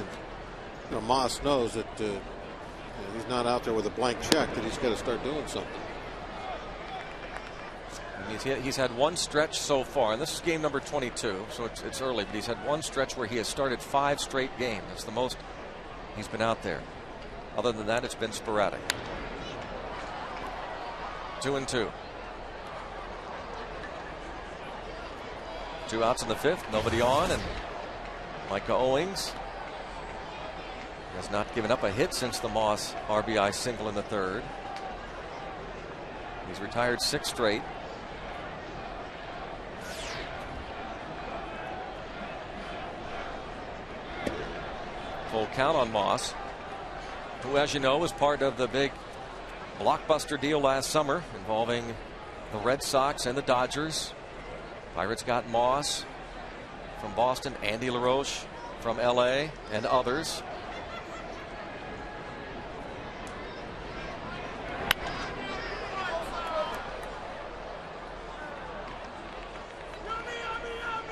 and Moss knows that he's not out there with a blank check, that he's got to start doing something. He's had one stretch so far, and this is game number 22, so it's early, but he's had one stretch where he has started 5 straight games. That's the most he's been out there. Other than that, it's been sporadic. 2-2. 2 outs in the 5th, nobody on, and Micah Owings has not given up a hit since the Moss RBI single in the 3rd. He's retired 6 straight. full count on Moss, who, as you know, was part of the big blockbuster deal last summer involving the Red Sox and the Dodgers. Pirates got Moss from Boston, Andy LaRoche from LA, and others.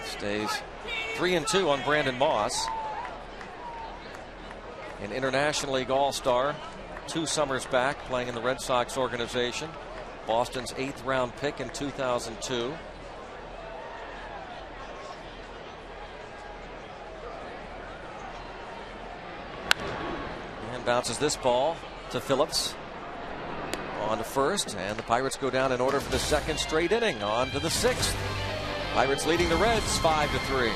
Stays 3-2 on Brandon Moss, an International League All-Star 2 summers back, playing in the Red Sox organization. Boston's 8th round pick in 2002. And bounces this ball to Phillips. On to first, and the Pirates go down in order for the 2nd straight inning. On to the 6th. Pirates leading the Reds 5-3.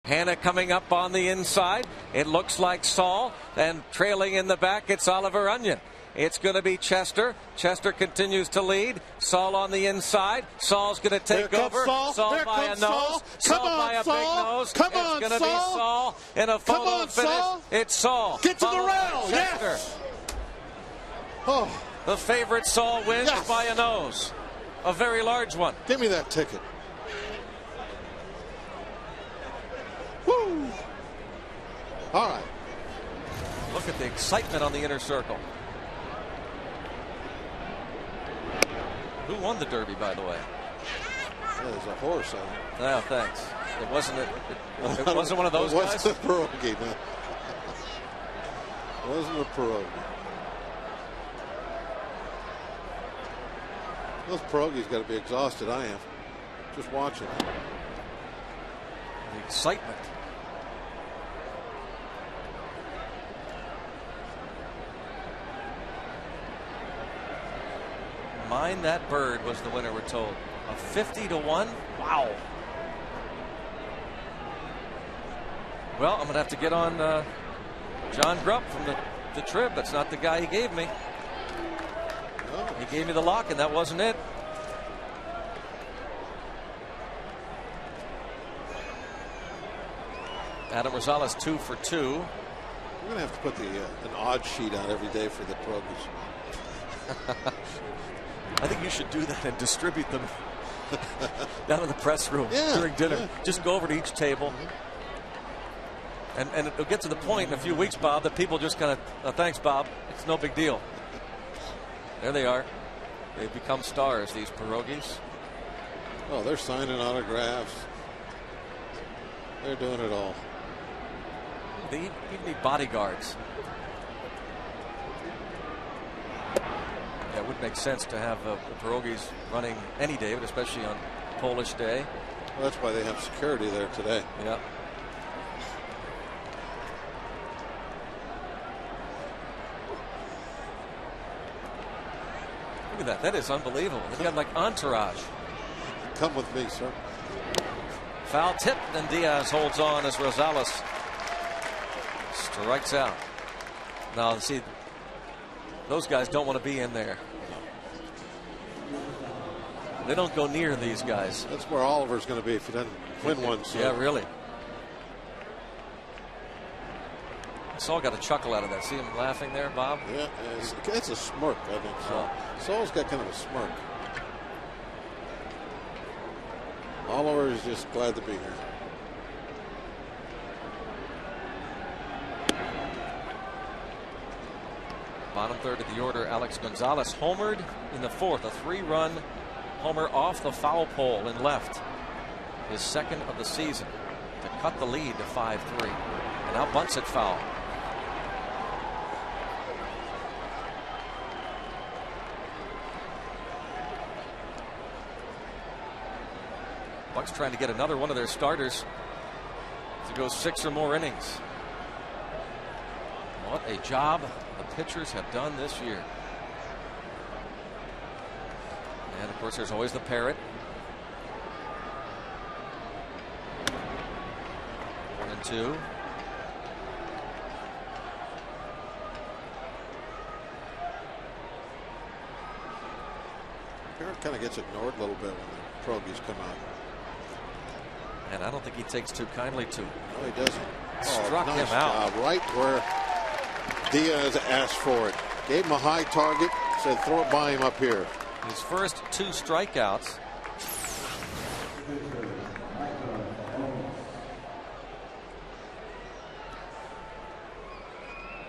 Hanna coming up on the inside. It looks like Saul, and trailing in the back, it's Oliver Onion. It's going to be Chester. Chester continues to lead. Saul on the inside. Saul's going to take over. Saul by a nose. Saul by a big nose. It's going to be Saul in a photo finish. It's Saul. Get to the rail. Yes. Oh. The favorite Saul wins by a nose. A very large one. Give me that ticket. Woo. All right. Look at the excitement on the inner circle. Who won the Derby, by the way? There's a horse on it. No, thanks. It wasn't. It wasn't one of those guys. It wasn't a pierogi, no. It wasn't a pierogi. Those pierogies got to be exhausted. I am. Just watching. The excitement. Mind That Bird was the winner, we're told. A 50-1. Wow. Well, I'm going to have to get on John Grupp from the Trib. That's not the guy he gave me. No. He gave me the lock, and that wasn't it. Adam Rosales 2 for 2. We're going to have to put an odd sheet out every day for the pierogies. I think you should do that and distribute them down in the press room during dinner. Yeah. Just go over to each table. And it'll get to the point in a few weeks, Bob, that people just kind of, thanks, Bob. It's no big deal. There they are. They've become stars, these pierogies. Oh, they're signing autographs. They're doing it all. They even need bodyguards. Yeah, it would make sense to have the pierogies running any day, but especially on Polish Day. Well, that's why they have security there today. Yeah. Look at that. That is unbelievable. They've got like entourage. Come with me, sir. Foul tip, and Diaz holds on as Rosales strikes out. Now, see, those guys don't want to be in there. They don't go near these guys. That's where Oliver's going to be if he doesn't win one. So. Yeah, really. Saul got a chuckle out of that. See him laughing there, Bob? Yeah, it's a smirk, I think. So. Saul's got kind of a smirk. Oliver is just glad to be here. Bottom third of the order, Alex Gonzalez homered in the fourth. A 3-run homer off the foul pole in left. His second of the season to cut the lead to 5-3. And now bunts it foul. Bucks trying to get another one of their starters to go 6 or more innings. What a job the pitchers have done this year. And of course, there's always the parrot. 1-2. Parrot kind of gets ignored a little bit when the progies come out. And I don't think he takes too kindly to. No, he doesn't. Struck nice him out. Job. Right where Diaz asked for it. Gave him a high target. Said throw it by him up here. His first 2 strikeouts.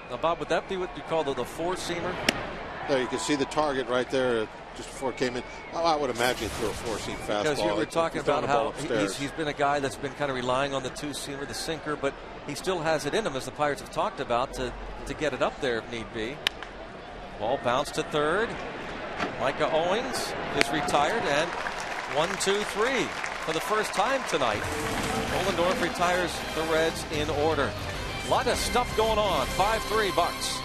Now, Bob, would that be what you call the 4-seamer? There, you can see the target right there just before it came in. Oh, I would imagine through a 4-seam fastball. Because you were talking about how he's he's been a guy that's been kind of relying on the 2-seamer, the sinker, but he still has it in him, as the Pirates have talked about, to get it up there if need be. Ball bounced to third. Micah Owings is retired, and 1-2-3 for the first time tonight. Ohlendorf retires the Reds in order. A lot of stuff going on. 5-3 Bucks.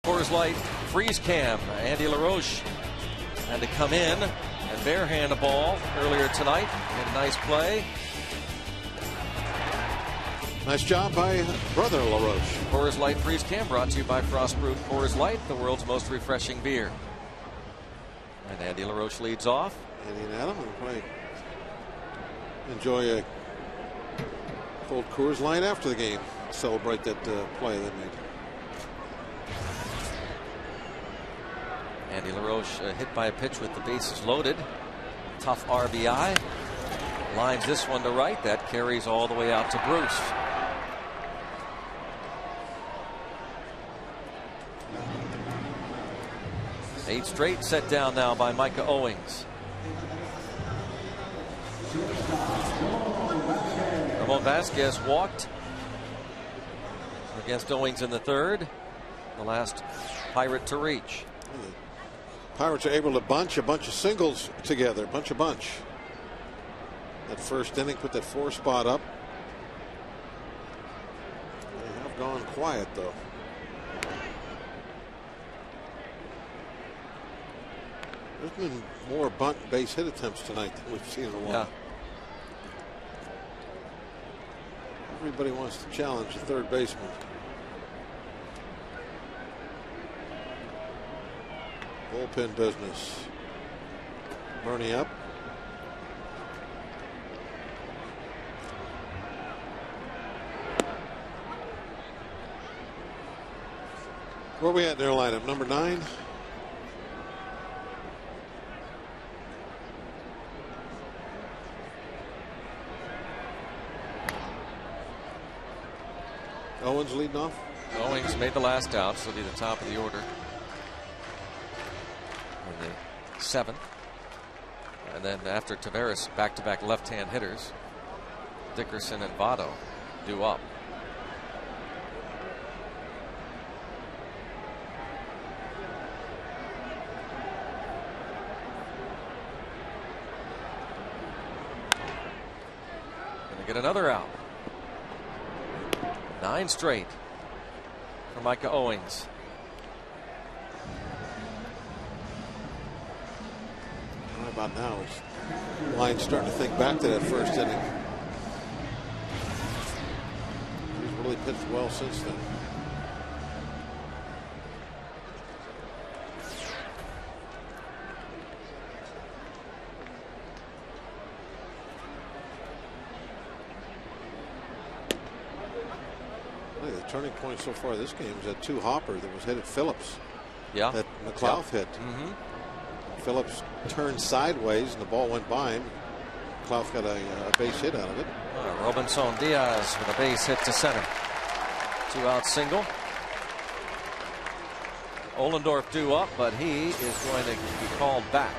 Coors Light freeze cam. Andy LaRoche had to come in and barehand a ball earlier tonight. Made a nice play. Nice job by brother LaRoche. Coors Light freeze cam brought to you by Frost Brewed Coors Light, the world's most refreshing beer. And Andy LaRoche leads off. Andy and Adam will probably enjoy a cold Coors Light after the game. Celebrate that play they made. Andy LaRoche hit by a pitch with the bases loaded. Tough RBI. Lines this one to right. That carries all the way out to Bruce. Eight straight set down now by Micah Owings. Ramon Vasquez walked against Owings in the third. The last Pirate to reach. Pirates are able to bunch a bunch of singles together. Bunch. That first inning put that 4 spot up. They have gone quiet though. There's been more bunt base hit attempts tonight than we've seen in a while. Yeah. Everybody wants to challenge the third baseman. Bullpen business. Bernie up. Where are we at in their lineup? Number 9. Owens leading off. Owings made the last out, so he'll be the top of the order. In the 7th. And then after Taveras, back-to-back left-hand hitters, Dickerson and Votto due up. Gonna get another out. 9 straight for Micah Owings. Right about now, is line starting to think back to that first inning. He's really pitched well since then. The turning point so far this game is that 2 hopper that was hit at Phillips. Yeah. That McLeod hit. Phillips turned sideways and the ball went by him. McLeod got a base hit out of it. Robinson Diaz with a base hit to center. 2-out single. Ohlendorf due up, but he is going to be called back.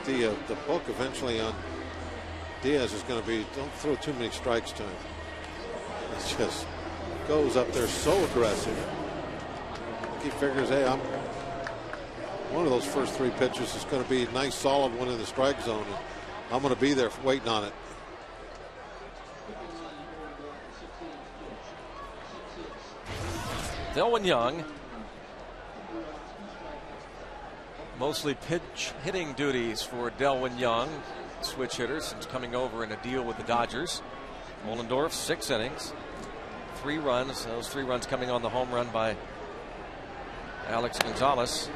The book eventually on Diaz is going to be, don't throw too many strikes to him. He just goes up there so aggressive. He figures, hey, I'm one of those first 3 pitches is going to be a nice solid one in the strike zone. And I'm going to be there waiting on it. Delwyn Young, mostly pitch hitting duties for Delwyn Young, switch hitter since coming over in a deal with the Dodgers. Ohlendorf 6 innings, 3 runs. Those 3 runs coming on the home run by Alex Gonzalez.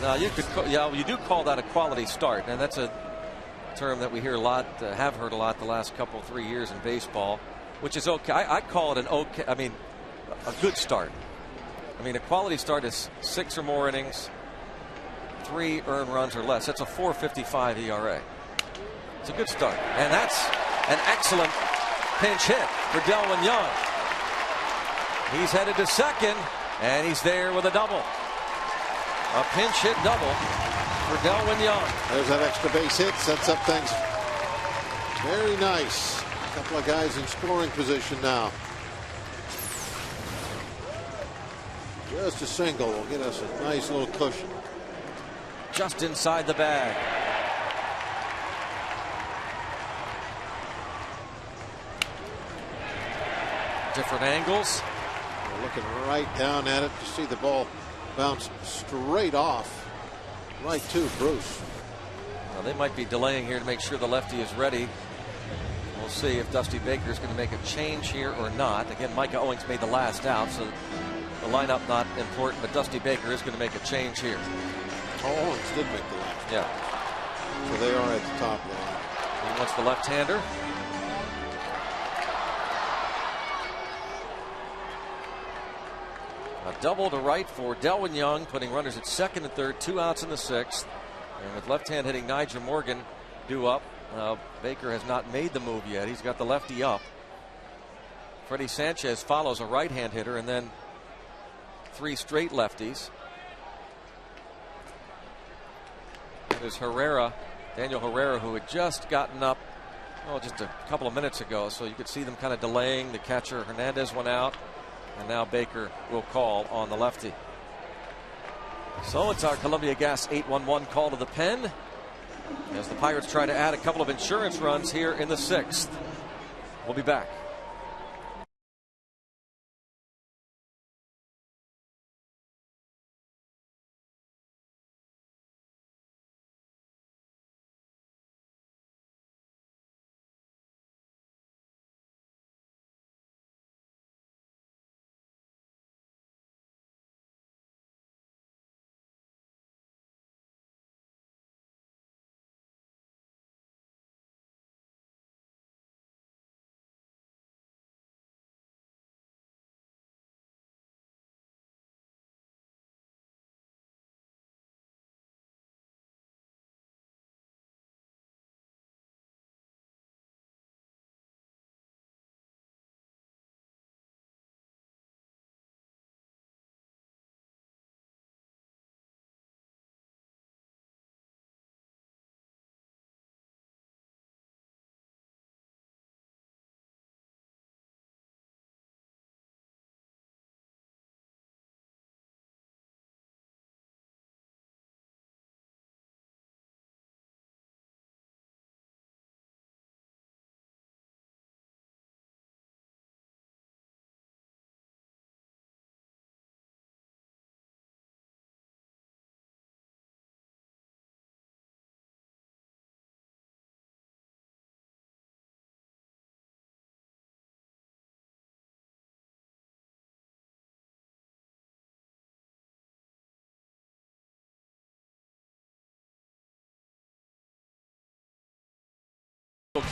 Now you do call that a quality start, and that's a term that we hear a lot, have heard a lot the last 3 years in baseball, which is okay. I call it a good start. I mean, a quality start is 6 or more innings, 3 earned runs or less. That's a 4.55 ERA. It's a good start, and that's an excellent pinch hit for Delwyn Young. He's headed to second, and he's there with a double. A pinch hit double for Delwyn Young. There's that extra base hit, sets up things very nice. A couple of guys in scoring position now. Just a single will get us a nice little cushion. Just inside the bag. Different angles. We're looking right down at it to see the ball bounce straight off right to Bruce. Well, they might be delaying here to make sure the lefty is ready. We'll see if Dusty Baker is going to make a change here or not. Again, Micah Owings made the last out, so the lineup not important, but Dusty Baker is going to make a change here. Oh, Owens did make the last. Yeah. So they are at the top of the line. He wants the left-hander. A double to right for Delwyn Young, putting runners at second and third, 2 outs in the 6th. And with left-hand hitting Nigel Morgan due up, Baker has not made the move yet. He's got the lefty up. Freddie Sanchez follows a right-hand hitter, and then 3 straight lefties. is Herrera, Daniel Herrera, who had just gotten up just a couple of minutes ago. So you could see them kind of delaying. The catcher Hernandez went out, and now Baker will call on the lefty. So it's our Columbia Gas 8-1-1 call to the pen as the Pirates try to add a couple of insurance runs here in the 6th. We'll be back.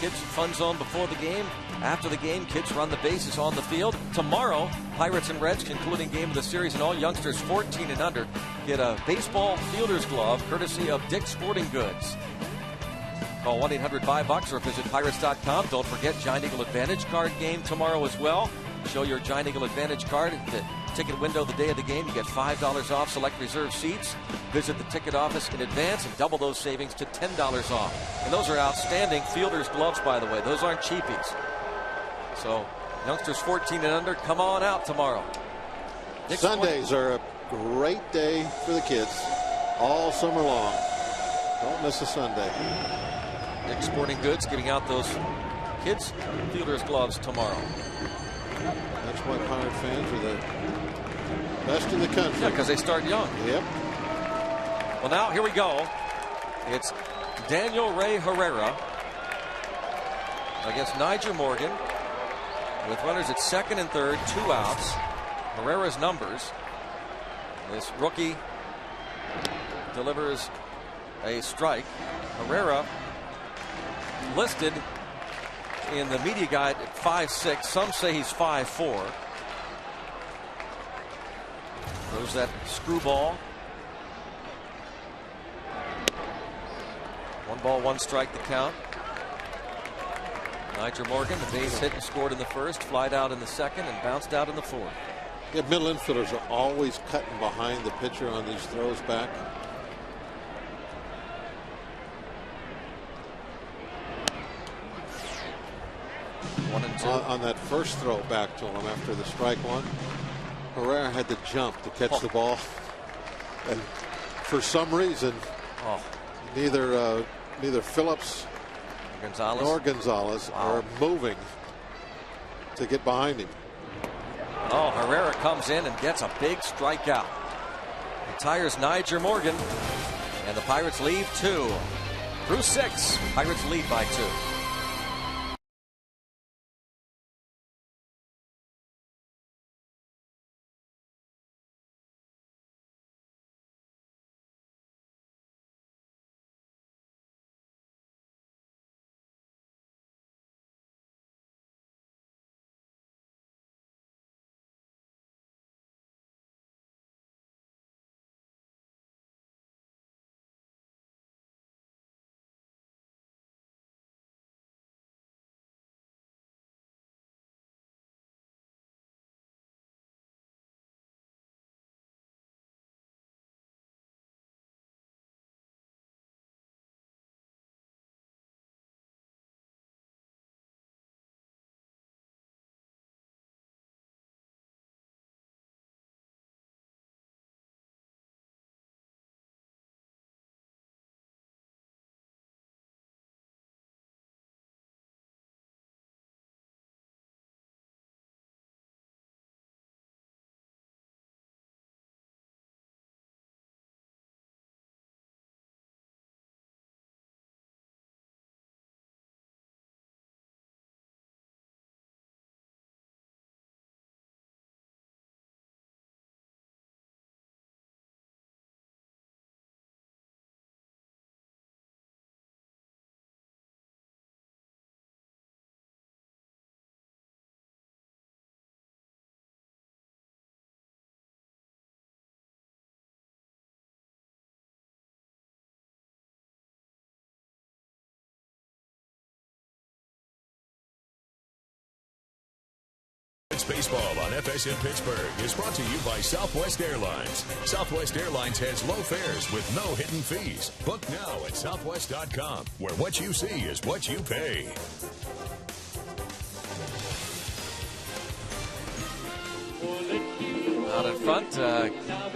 Kids Fun Zone before the game. After the game, kids run the bases on the field. Tomorrow, Pirates and Reds concluding game of the series, and all youngsters 14 and under get a baseball fielder's glove courtesy of Dick's Sporting Goods. Call 1-800-5-BUCKS or visit Pirates.com. Don't forget Giant Eagle Advantage card game tomorrow as well. Show your Giant Eagle Advantage card at the ticket window the day of the game. You get $5 off select reserve seats. Visit the ticket office in advance and double those savings to $10 off. And those are outstanding fielder's gloves, by the way. Those aren't cheapies. So youngsters 14 and under, come on out tomorrow. Sundays are a great day for the kids all summer long. Don't miss a Sunday. Dick's Sporting Goods giving out those kids fielder's gloves tomorrow. That's why Pirate fans are the best in the country. Yeah, because they start young. Yep. Well, now here we go. It's Daniel Ray Herrera against Niger Morgan with runners at second and third, 2 outs. Herrera's numbers. This rookie delivers a strike. Herrera listed in the media guide at 5'6". Some say he's 5'4". Throws that screwball. 1 ball, 1 strike to count. Niger Morgan, the base hit and scored in the first, flied out in the second, and bounced out in the fourth. Yeah, middle infielders are always cutting behind the pitcher on these throws back. On that first throw back to him after the strike one, Herrera had to jump to catch the ball, and for some reason, neither Phillips nor Gonzalez are moving to get behind him. Herrera comes in and gets a big strikeout. Retires Niger Morgan, and the Pirates lead 2 through 6. Pirates lead by 2. baseball on FSN Pittsburgh is brought to you by Southwest Airlines. Southwest Airlines has low fares with no hidden fees. Book now at southwest.com, where what you see is what you pay. Out in front,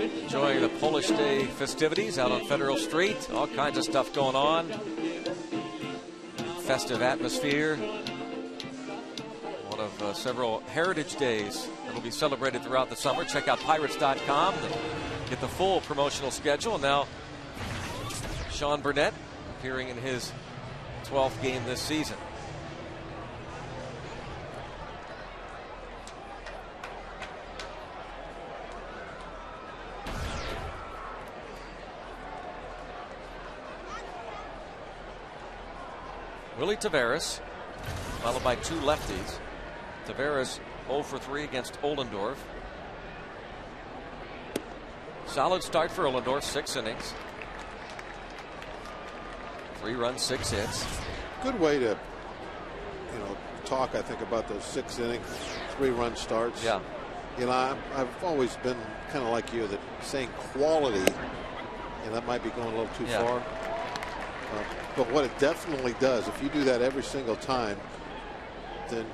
enjoying the Polish Day festivities out on Federal Street. All kinds of stuff going on. Festive atmosphere. One of several heritage days that will be celebrated throughout the summer. Check out Pirates.com and get the full promotional schedule. And now, Sean Burnett appearing in his 12th game this season. Willie Taveras, followed by two lefties. Taveras 0 for 3 against Ollendorf. Solid start for Ollendorf, 6 innings. 3 runs, 6 hits. Good way to, talk, I think, about those 6 innings, 3-run starts. Yeah. I've always been kind of like you, that saying quality, that might be going a little too far. But what it definitely does, if you do that every single time, then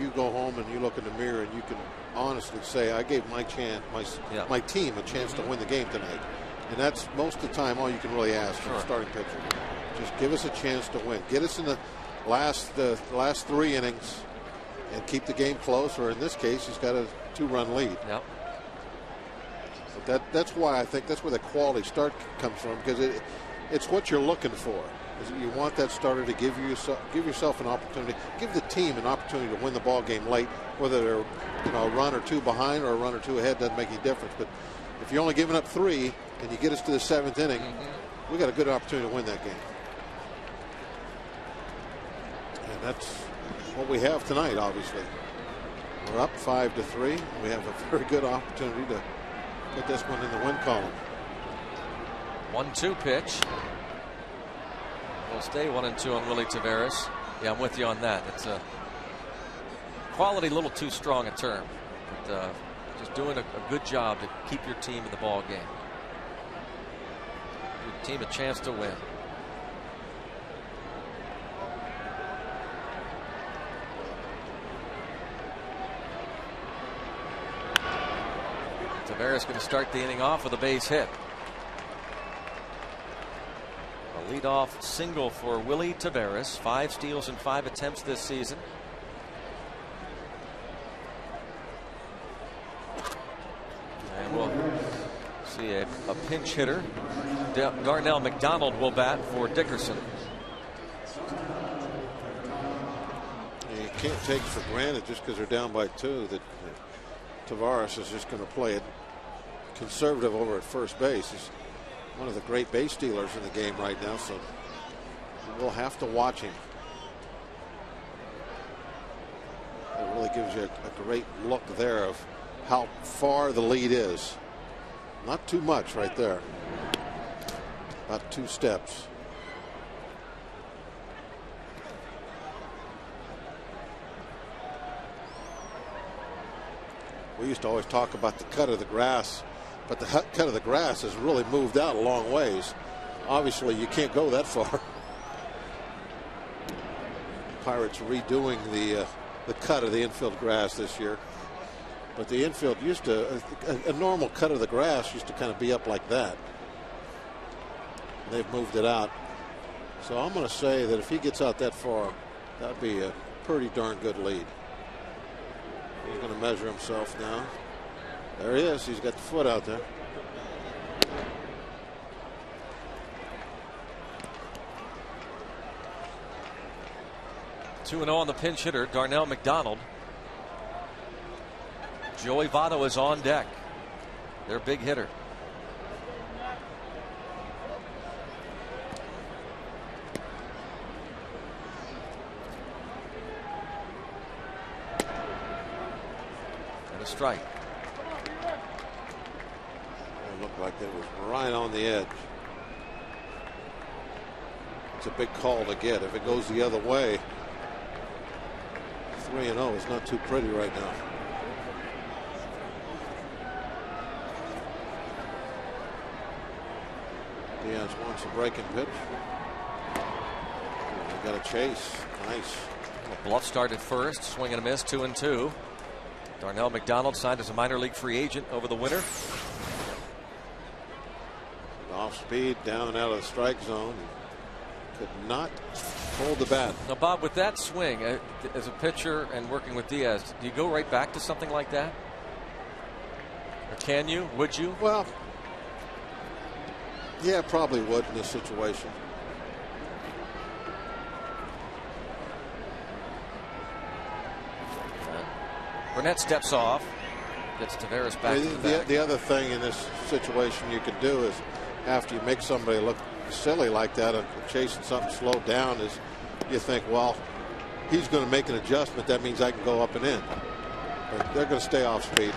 you go home and you look in the mirror and you can honestly say, I gave my team a chance to win the game tonight. And that's most of the time all you can really ask from a starting pitcher. Just give us a chance to win. Get us in the last 3 innings and keep the game close, or in this case, he's got a 2-run lead. Yep. But that's why I think that's where the quality start comes from, because it's what you're looking for. You want that starter to give yourself an opportunity, give the team an opportunity to win the ball game late, whether they're a run or 2 behind or a run or 2 ahead, doesn't make any difference. But if you're only giving up 3 and you get us to the 7th inning, we got a good opportunity to win that game. And that's what we have tonight. Obviously, we're up 5-3. We have a very good opportunity to put this one in the win column. 1-2 pitch. We'll stay 1-2 on Willie Taveras. Yeah, I'm with you on that. It's a quality, a little too strong a term, but just doing a good job to keep your team in the ball game. Give your team a chance to win. Taveras going to start the inning off with a base hit. A leadoff single for Willie Taveras. 5 steals in 5 attempts this season. And we'll see a pinch hitter. Darnell McDonald will bat for Dickerson. You can't take for granted, just because they're down by 2, that Taveras is just going to play it conservative over at first base. He's one of the great base stealers in the game right now, so we'll have to watch him. It really gives you a great look there of how far the lead is. Not too much right there. About 2 steps. We used to always talk about the cut of the grass, but the cut of the grass has really moved out a long ways. Obviously, you can't go that far. Pirates redoing the cut of the infield grass this year. But the infield used to, a normal cut of the grass used to kind of be up like that. They've moved it out. So I'm going to say that if he gets out that far, that would be a pretty darn good lead. He's going to measure himself now. There he is. He's got the foot out there. Two 2-0 on the pinch hitter, Darnell McDonald. Joey Votto is on deck. Their big hitter. And a strike. It looked like it was right on the edge. It's a big call to get. If it goes the other way, 3-0 is not too pretty right now. Diaz wants a breaking pitch. They got a chase. Nice. A bluff start at first. Swing and a miss. 2-2. Darnell McDonald signed as a minor league free agent over the winter. Off speed, down and out of the strike zone. Could not hold the bat. Now, Bob, with that swing, as a pitcher and working with Diaz, do you go right back to something like that? Or can you? Would you? Well, yeah, probably would in this situation. Burnett steps off, gets Taveras back to the back. The other thing in this situation you can do is, after you make somebody look silly like that and chasing something slowed down, is you think, well, he's going to make an adjustment. That means I can go up and in. But they're going to stay off speed.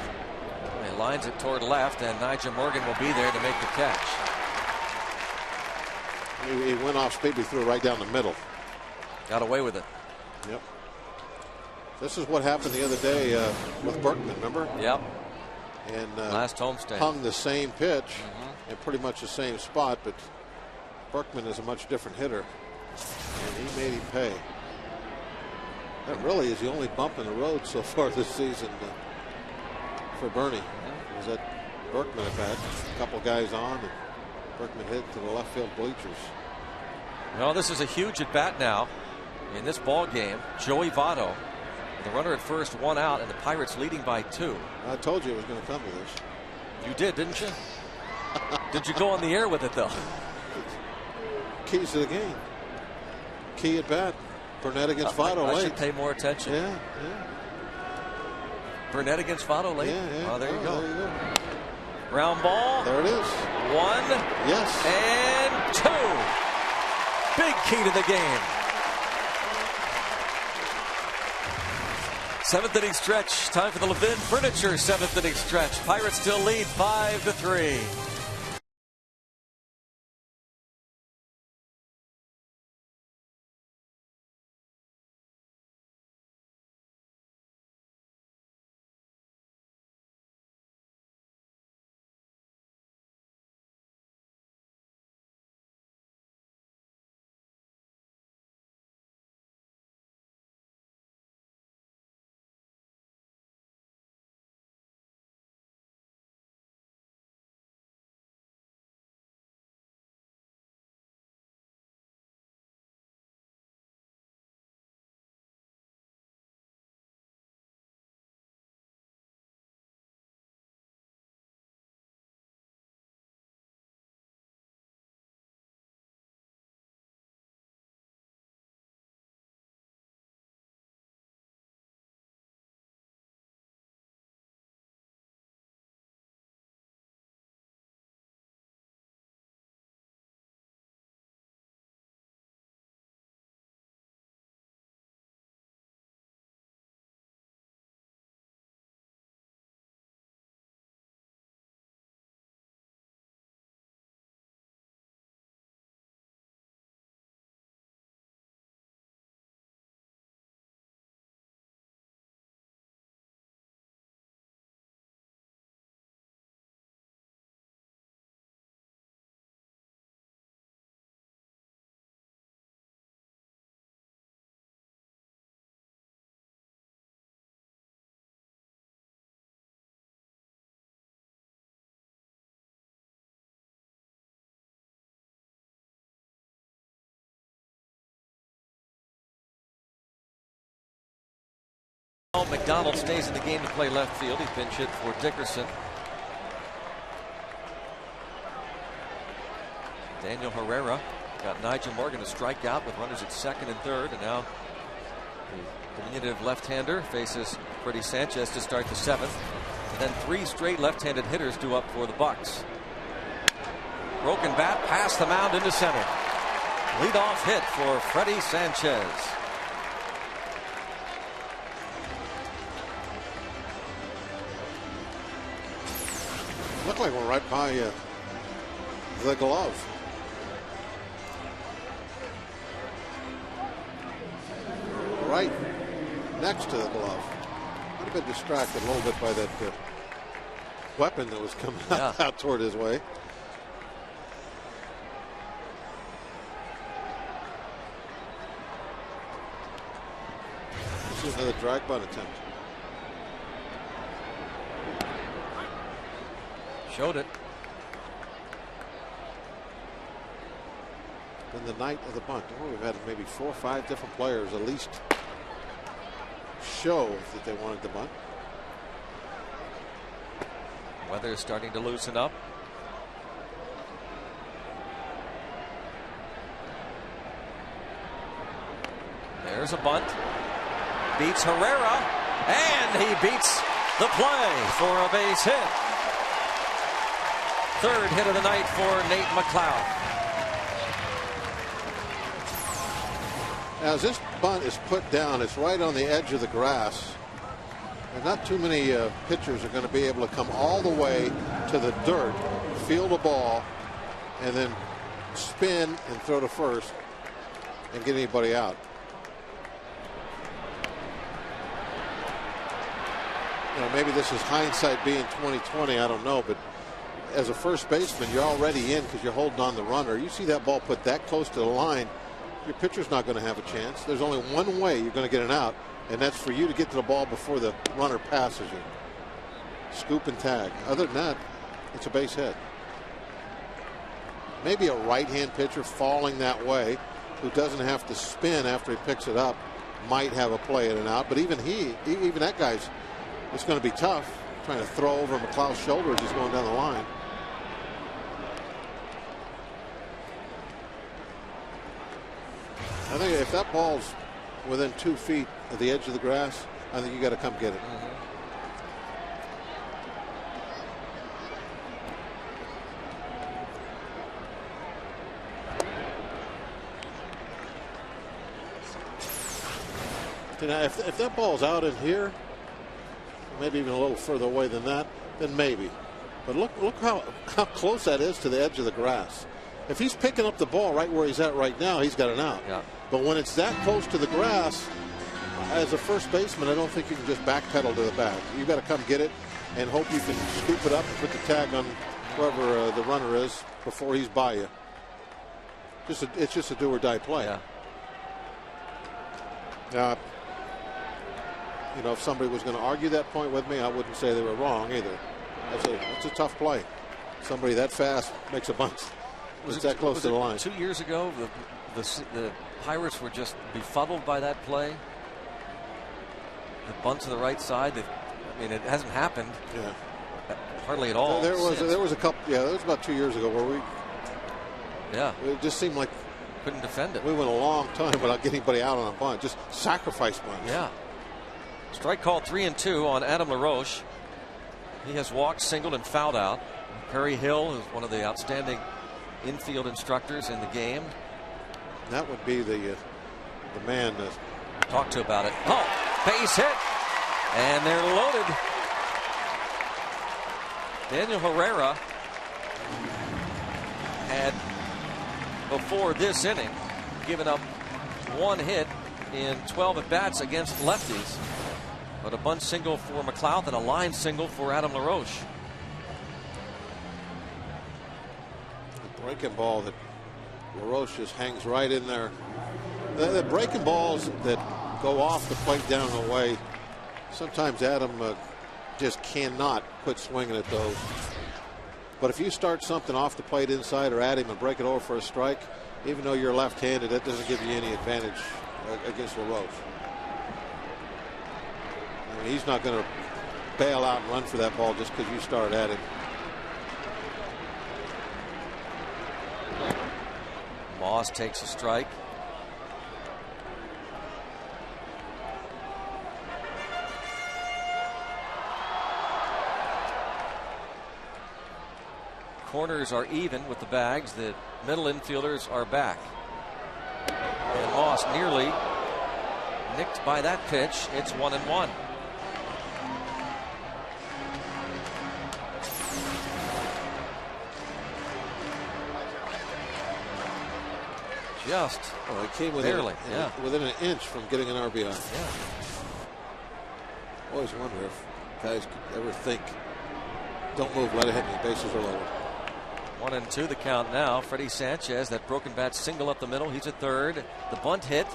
He lines it toward left, and Nigel Morgan will be there to make the catch. He went off speed. He threw it right down the middle. Got away with it. Yep. This is what happened the other day with Berkman, remember? Yep. And last homestand. Hung the same pitch in pretty much the same spot, but Berkman is a much different hitter, and he made him pay. That really is the only bump in the road so far this season for Bernie. Was that Berkman at bat? A couple guys on, and Berkman hit to the left field bleachers. Well, this is a huge at bat now in this ball game. Joey Votto, the runner at first, 1 out, and the Pirates leading by 2. I told you it was going to come to this. You did, didn't you? Did you go on the air with it, though? Keys to the game. Key at bat. Burnett against Votto late. I should pay more attention. Yeah. Burnett against Votto late. Yeah. Oh, there you go. There you go. Ground ball. There it is. 1. Yes. And 2. Big key to the game. 7th inning stretch. Time for the Levin Furniture 7th inning stretch. Pirates still lead 5-3. McDonald stays in the game to play left field. He pinch hit for Dickerson. Daniel Herrera got Nigel Morgan to strike out with runners at second and third, and now the diminutive left-hander faces Freddie Sanchez to start the 7th. And then 3 straight left-handed hitters due up for the Bucks. Broken bat past the mound into center. Leadoff hit for Freddie Sanchez. Looked like we're right by the glove. Right next to the glove. Might have been distracted a little bit by that weapon that was coming out toward his way. Another drag bunt attempt. Showed it. In the night of the bunt, we've had maybe 4 or 5 different players at least show that they wanted the bunt. Weather is starting to loosen up. There's a bunt. Beats Herrera, and he beats the play for a base hit. Third hit of the night for Nate McLeod. As this bunt is put down, it's right on the edge of the grass. And not too many pitchers are going to be able to come all the way to the dirt, field a ball, and then spin and throw to first and get anybody out. You know, maybe this is hindsight being 20/20, I don't know, but as a first baseman, you're already in because you're holding on the runner. You see that ball put that close to the line, your pitcher's not going to have a chance. There's only one way you're going to get an out, and that's for you to get to the ball before the runner passes you. Scoop and tag. Other than that, it's a base hit. Maybe a right-hand pitcher falling that way who doesn't have to spin after he picks it up might have a play at an out, but even that guy's, it's going to be tough trying to throw over McLeod's shoulder as he's going down the line. I think if that ball's within 2 feet of the edge of the grass, I think you got to come get it. Now, if that ball's out in here, maybe even a little further away than that, then maybe. But look how close that is to the edge of the grass. If he's picking up the ball right where he's at right now, he's got an out. Yeah. But when it's that close to the grass, as a first baseman, I don't think you can just backpedal to the bag. You've got to come get it and hope you can scoop it up and put the tag on whoever the runner is before he's by you. It's just a do or die play. Yeah. You know, if somebody was going to argue that point with me, I wouldn't say they were wrong either. It's a tough play. Somebody that fast makes a bunt. Was that close to the line? 2 years ago, the Pirates were just befuddled by that play. The bunt to the right side. I mean, it hasn't happened. Yeah. Hardly at all. There was a couple. Yeah, that was about 2 years ago where we. Yeah. It just seemed like couldn't defend it. We went a long time without getting anybody out on a bunt. Just sacrifice bunts. Yeah. Strike call 3-2 on Adam LaRoche. He has walked, singled, and fouled out. Perry Hill is one of the outstanding infield instructors in the game. That would be the man to talk to about it. Oh, base hit, and they're loaded. Daniel Herrera had, before this inning, given up 1 hit in 12 at-bats against lefties. But a bunt single for McLeod and a line single for Adam LaRoche. The breaking ball that LaRoche just hangs right in there. The breaking balls that go off the plate down and away, sometimes Adam just cannot quit swinging at those. But if you start something off the plate inside or at him and break it over for a strike, even though you're left-handed, that doesn't give you any advantage against LaRoche. I mean, he's not going to bail out and run for that ball just because you start at him. Moss takes a strike. Corners are even with the bags. The middle infielders are back. And Moss nearly nicked by that pitch. It's 1-1. Just it came barely, within an inch from getting an RBI. Yeah. Always wonder if guys could ever think, don't move, let it hit me, bases are loaded. 1-2 the count now. Freddie Sanchez, that broken bat single up the middle. He's at third. The bunt hit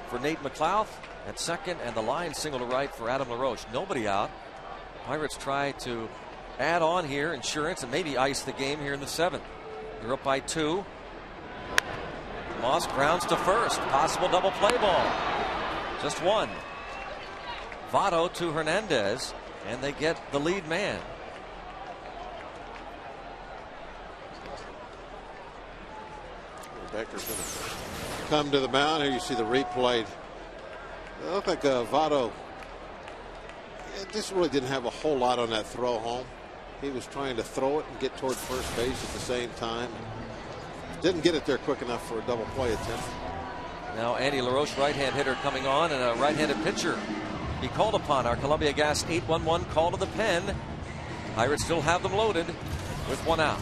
for Nate McLeod, at second, and the line single to right for Adam LaRoche. Nobody out. Pirates try to add on here, insurance, and maybe ice the game here in the 7th. They're up by 2. Moss grounds to first. Possible double play ball. Just one. Votto to Hernandez, and they get the lead man. Becker's going to come to the mound. Here you see the replay. It looked like Votto just really didn't have a whole lot on that throw home. He was trying to throw it and get toward first base at the same time. Didn't get it there quick enough for a double play attempt. Now Andy LaRoche, right-hand hitter, coming on, and a right-handed pitcher be called upon. Our Columbia Gas 811 call to the pen. Pirates still have them loaded with one out.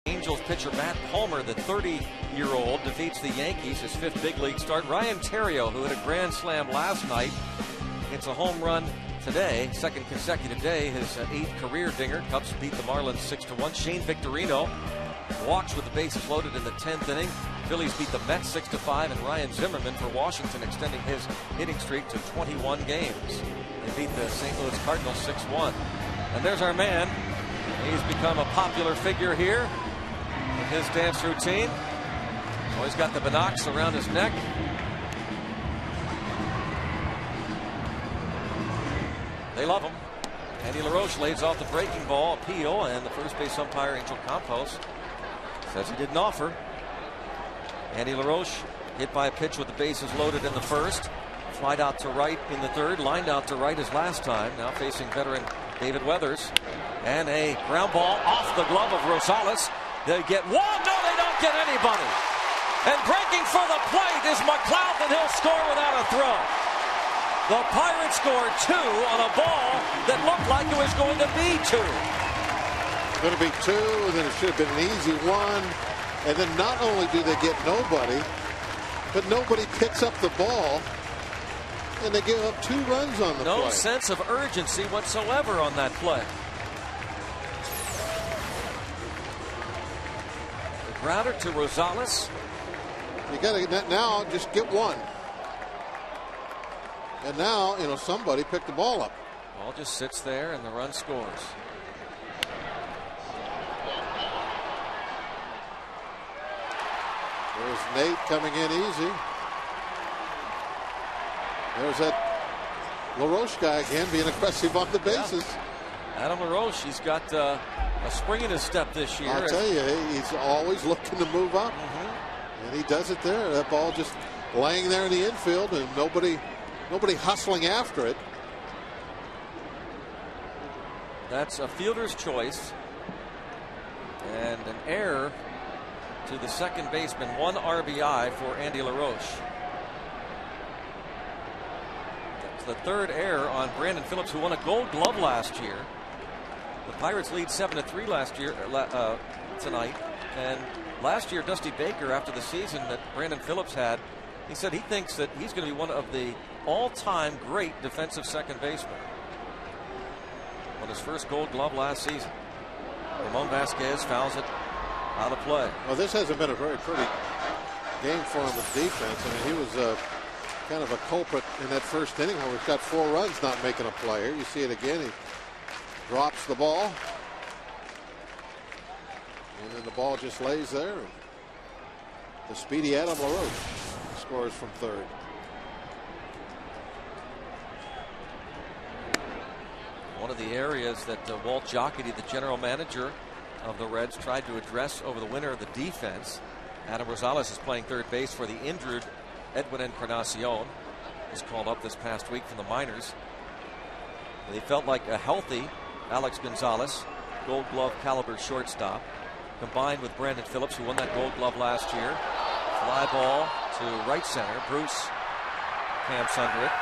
Angels pitcher Matt Palmer, the 30-year-old, defeats the Yankees, his 5th big league start. Ryan Theriot, who hit a grand slam last night, hits a home run today, 2nd consecutive day, his 8th career dinger. Cubs beat the Marlins 6-1. Shane Victorino walks with the bases loaded in the 10th inning. Phillies beat the Mets 6-5, and Ryan Zimmerman for Washington extending his hitting streak to 21 games. They beat the St. Louis Cardinals 6-1. And there's our man. He's become a popular figure here with his dance routine. Always got the binocs around his neck. They love him. Andy LaRoche lays off the breaking ball appeal, and the first base umpire Angel Campos says he didn't offer. Andy LaRoche hit by a pitch with the bases loaded in the first. Flied out to right in the third. Lined out to right as last time. Now facing veteran David Weathers. And a ground ball off the glove of Rosales. They get one. No, they don't get anybody. And breaking for the plate is McLeod, and he'll score without a throw. The Pirates scored 2 on a ball that looked like it was going to be 2. Going to be 2, and then it should have been an easy 1. And then not only do they get nobody, but nobody picks up the ball, and they give up 2 runs on the play. No sense of urgency whatsoever on that play. The grounder to Rosales. You got to now just get 1. And now, somebody picked the ball up. Ball just sits there, and the run scores. There's Nate coming in easy. There's that LaRoche guy again being aggressive on the bases. Yeah. Adam LaRoche, he's got a spring in his step this year. I'll tell you, he's always looking to move up. And he does it there. That ball just laying there in the infield, and nobody hustling after it. That's a fielder's choice. And an error to the second baseman. 1 RBI for Andy LaRoche. That's the 3rd error on Brandon Phillips, who won a Gold Glove last year. The Pirates lead 7-3 last year tonight, and last year, Dusty Baker, after the season that Brandon Phillips had, he said he thinks that he's going to be one of the all-time great defensive second basemen. Won his first Gold Glove last season. Ramon Vasquez fouls it out of play. Well, this hasn't been a very pretty game for him with defense. I mean, he was kind of a culprit in that first inning where we've got 4 runs not making a play. Here you see it again. He drops the ball. And then the ball just lays there. And the speedy Adam LaRoche scores from third. One of the areas that Walt Jocketty, the general manager of the Reds, tried to address over the winter of the defense. Adam Rosales is playing third base for the injured Edwin Encarnacion. Was called up this past week from the minors. They felt like a healthy Alex Gonzalez, Gold Glove caliber shortstop, combined with Brandon Phillips, who won that Gold Glove last year. Fly ball to right center. Bruce camps under it.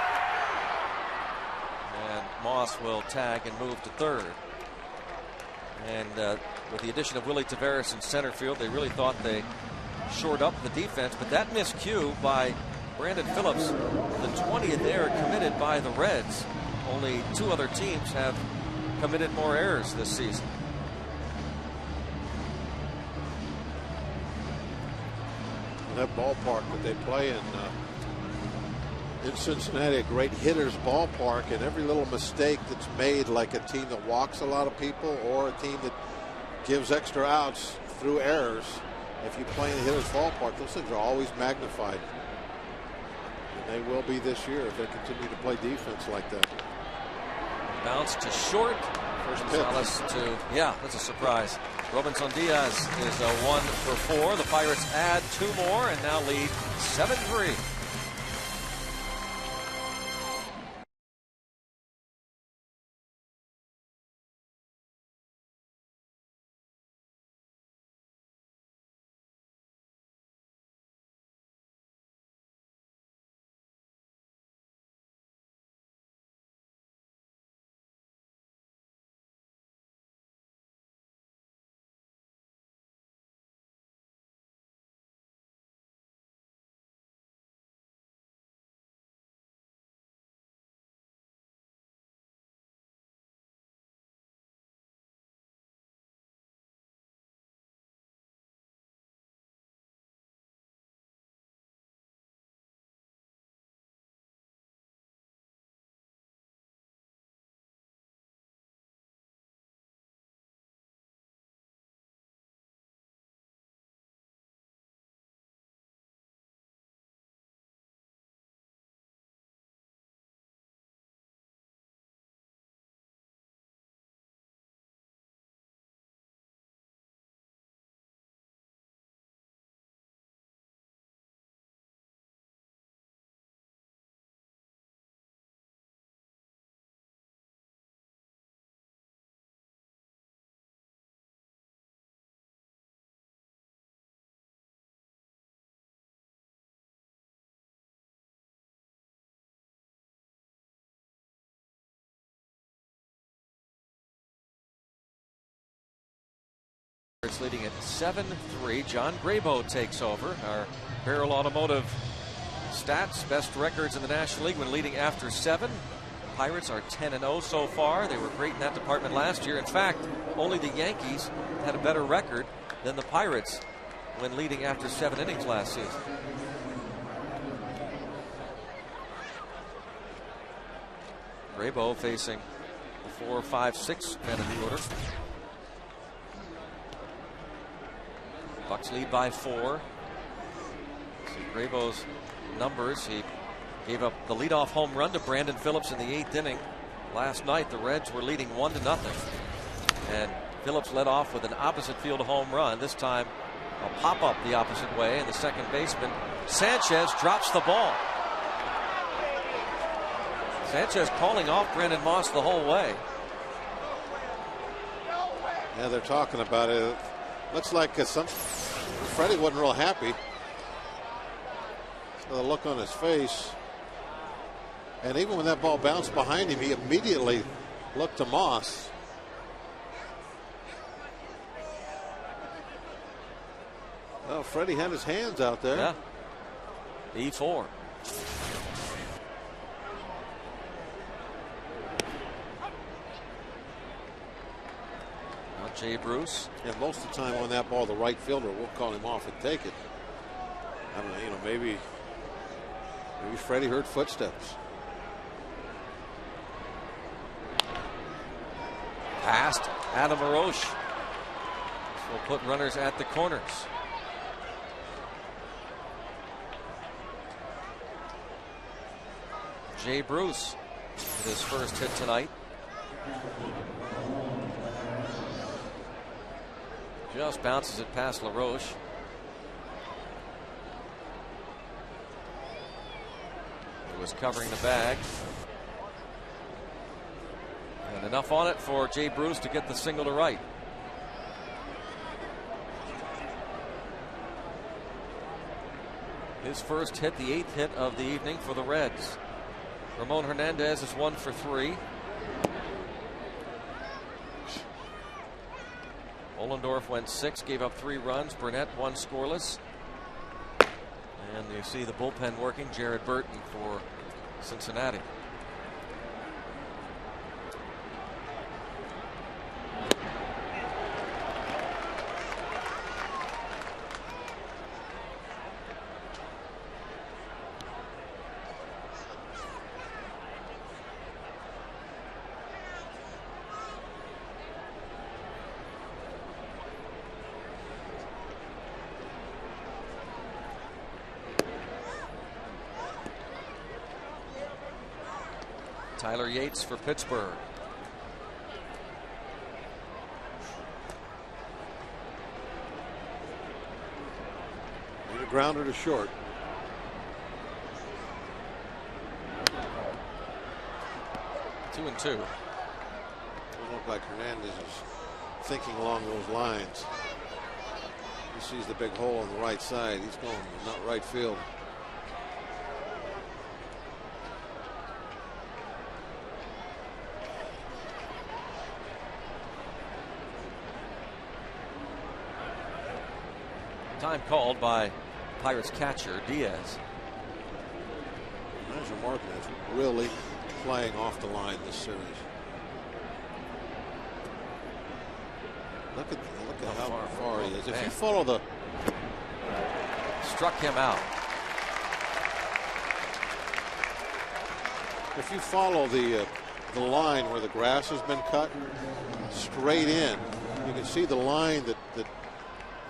And Moss will tag and move to third. And with the addition of Willie Taveras in center field, they really thought they shored up the defense. But that miscue by Brandon Phillips, the 20th error committed by the Reds. Only 2 other teams have committed more errors this season. And that ballpark that they play in Cincinnati, a great hitter's ballpark, and every little mistake that's made, like a team that walks a lot of people or a team that gives extra outs through errors, if you play in a hitter's ballpark, those things are always magnified. And they will be this year if they continue to play defense like that. Bounce to short. First Gonzalez to, yeah, that's a surprise. Robinson Diaz is a 1 for 4. The Pirates add 2 more and now lead 7-3. It's leading at 7-3. John Graybo takes over. Our Barrel Automotive stats, best records in the National League when leading after 7. Pirates are 10-0 so far. They were great in that department last year. In fact, only the Yankees had a better record than the Pirates when leading after 7 innings last season. Graybo facing the 4, 5, 6 men in the order. Bucks lead by 4. See Graybo's numbers. He gave up the leadoff home run to Brandon Phillips in the 8th inning. Last night, the Reds were leading 1-0. And Phillips led off with an opposite field home run. This time, a pop-up the opposite way. And the second baseman, Sanchez, drops the ball. Sanchez calling off Brandon Moss the whole way. Yeah, they're talking about it. Looks like Freddie wasn't real happy. So the look on his face. And even when that ball bounced behind him, he immediately looked to Moss. Well, Freddie had his hands out there. Yeah. E4. Now Jay Bruce. And most of the time on that ball, the right fielder will call him off and take it. I don't know, you know, maybe Freddie heard footsteps. Past Adam Arosh. Will put runners at the corners. Jay Bruce with his first hit tonight. Just bounces it past LaRoche. He was covering the bag. And enough on it for Jay Bruce to get the single to right. His first hit, the 8th hit of the evening for the Reds. Ramon Hernandez is 1 for 3. Ollendorf went 6, gave up 3 runs. Burnett 1 scoreless. And you see the bullpen working. Jared Burton for Cincinnati. Tyler Yates for Pittsburgh. Need a grounder to short. Two and 2. Doesn't look like Hernandez is thinking along those lines. He sees the big hole on the right side. He's going not right field. Time called by Pirates catcher Diaz. Nigel Martinez really playing off the line this series. Look at how far he is. If you follow the struck him out. If you follow the line where the grass has been cut straight in, you can see the line that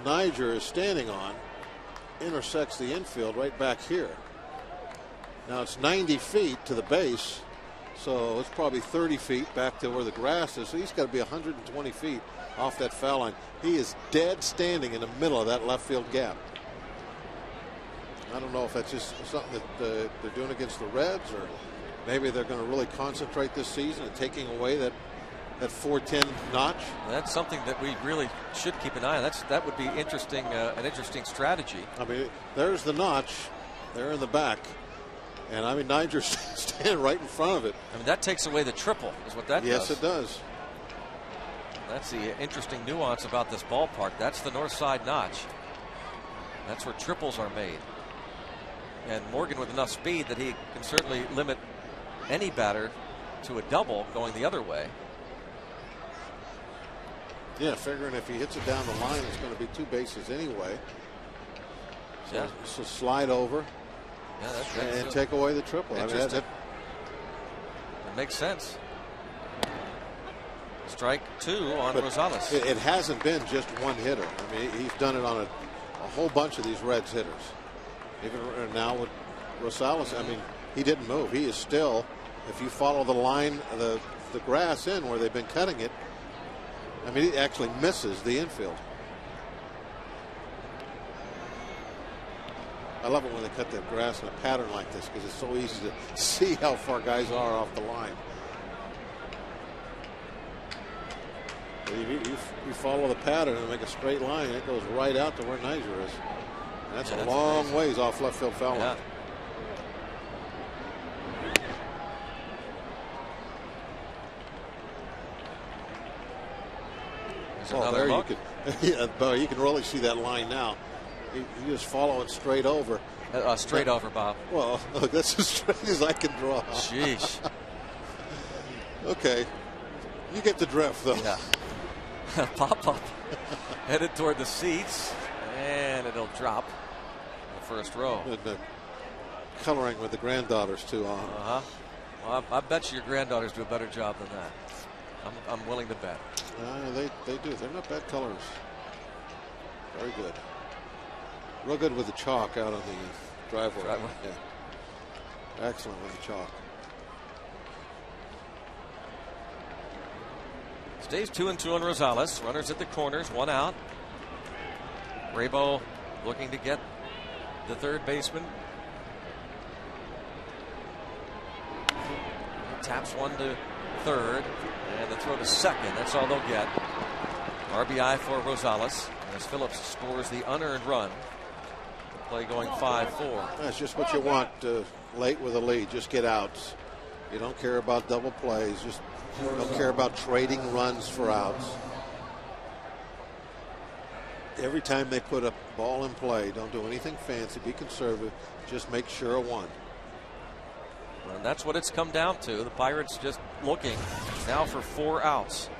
Niger is standing on intersects the infield right back here. Now it's 90 feet to the base, so it's probably 30 feet back to where the grass is. So he's got to be 120 feet off that foul line. He is dead standing in the middle of that left field gap. I don't know if that's just something that they're doing against the Reds, or maybe they're going to really concentrate this season and taking away that 410 notch. That's something that we really should keep an eye on. That would be interesting, an interesting strategy. I mean, there's the notch there in the back, and I mean Niger's standing right in front of it. I mean, that takes away the triple, is what that does. Yes, it does. That's the interesting nuance about this ballpark. That's the north side notch. That's where triples are made. And Morgan with enough speed that he can certainly limit any batter to a double going the other way. Yeah, figuring if he hits it down the line, it's going to be 2 bases anyway. So, yeah. So slide over, and take away the triple. I mean, it makes sense. Strike 2 on Rosales. It hasn't been just one hitter. I mean, he's done it on a whole bunch of these Reds hitters. Even now with Rosales, I mean, he didn't move. He is still, if you follow the line, the grass in where they've been cutting it, I mean, he actually misses the infield. I love it when they cut the grass in a pattern like this because it's so easy to see how far guys are off the line. You follow the pattern and make a straight line, it goes right out to where Niger is. And that's a long ways off left field foul line. Oh, there you can, you can really see that line now. You just follow it straight over. Straight over, Bob. Well, look, that's as straight as I can draw. Sheesh. Okay. You get the drift, though. Yeah. Pop up. Headed toward the seats. And it'll drop in the first row. And, coloring with the granddaughters, too. Uh-huh. Well, I bet you your granddaughters do a better job than that. I'm willing to bet. They do. They're not bad colors. Very good. Real good with the chalk out on the driveway. Yeah. Excellent with the chalk. Stays 2-2 on Rosales. Runners at the corners, 1 out. Brabo looking to get the third baseman. He taps one to third, and the throw to second. That's all they'll get. RBI for Rosales as Phillips scores the unearned run. The play going 5-4. That's just what you want late with a lead. Just get outs. You don't care about double plays. Just don't care about trading runs for outs. Every time they put a ball in play, don't do anything fancy. Be conservative. Just make sure of one. And that's what it's come down to. The Pirates just looking now for 4 outs.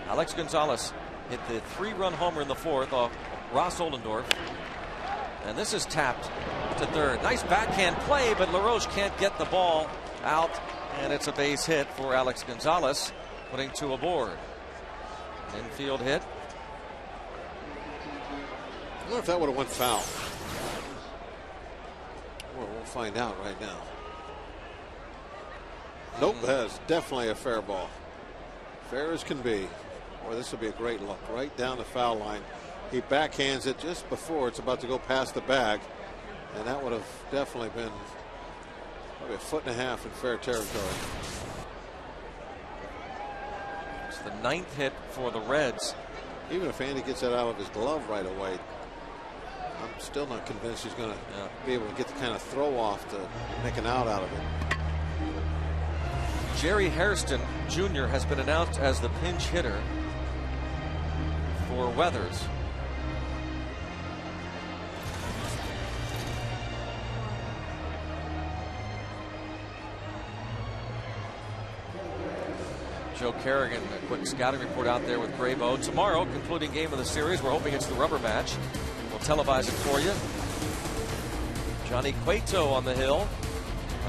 Alex Gonzalez hit the 3-run homer in the 4th off Ross Ollendorf. And this is tapped to third. Nice backhand play, but LaRoche can't get the ball out. And it's a base hit for Alex Gonzalez, putting 2 aboard. Infield hit. I wonder if that would have went foul. Well, we'll find out right now. Nope, that's definitely a fair ball. Fair as can be. Boy, this will be a great look. Right down the foul line. He backhands it just before it's about to go past the bag. And that would have definitely been probably a 1.5 feet in fair territory. It's the 9th hit for the Reds. Even if Andy gets that out of his glove right away, I'm still not convinced he's going to be able to get the kind of throw off to make an out of it. Jerry Hairston Jr. has been announced as the pinch hitter for Weathers. Joe Kerrigan, a quick scouting report out there with Brabo. Tomorrow, concluding game of the series. We're hoping it's the rubber match. We'll televise it for you. Johnny Cueto on the hill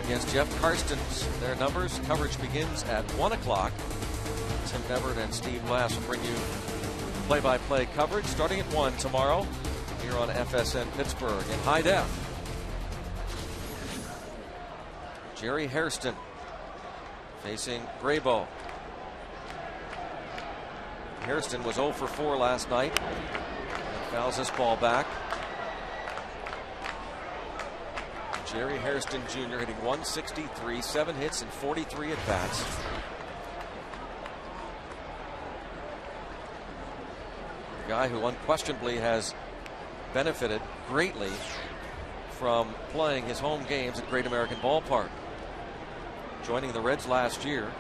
against Jeff Karstens. Their numbers. Coverage begins at 1 o'clock. Tim Everett and Steve Glass will bring you play-by-play coverage starting at 1 tomorrow here on FSN Pittsburgh in high def. Jerry Hairston facing Brabo. Hairston was 0 for 4 last night and fouls this ball back. Jerry Hairston Jr. hitting 163, 7 hits and 43 at bats. A guy who unquestionably has benefited greatly from playing his home games at Great American Ballpark. Joining the Reds last year.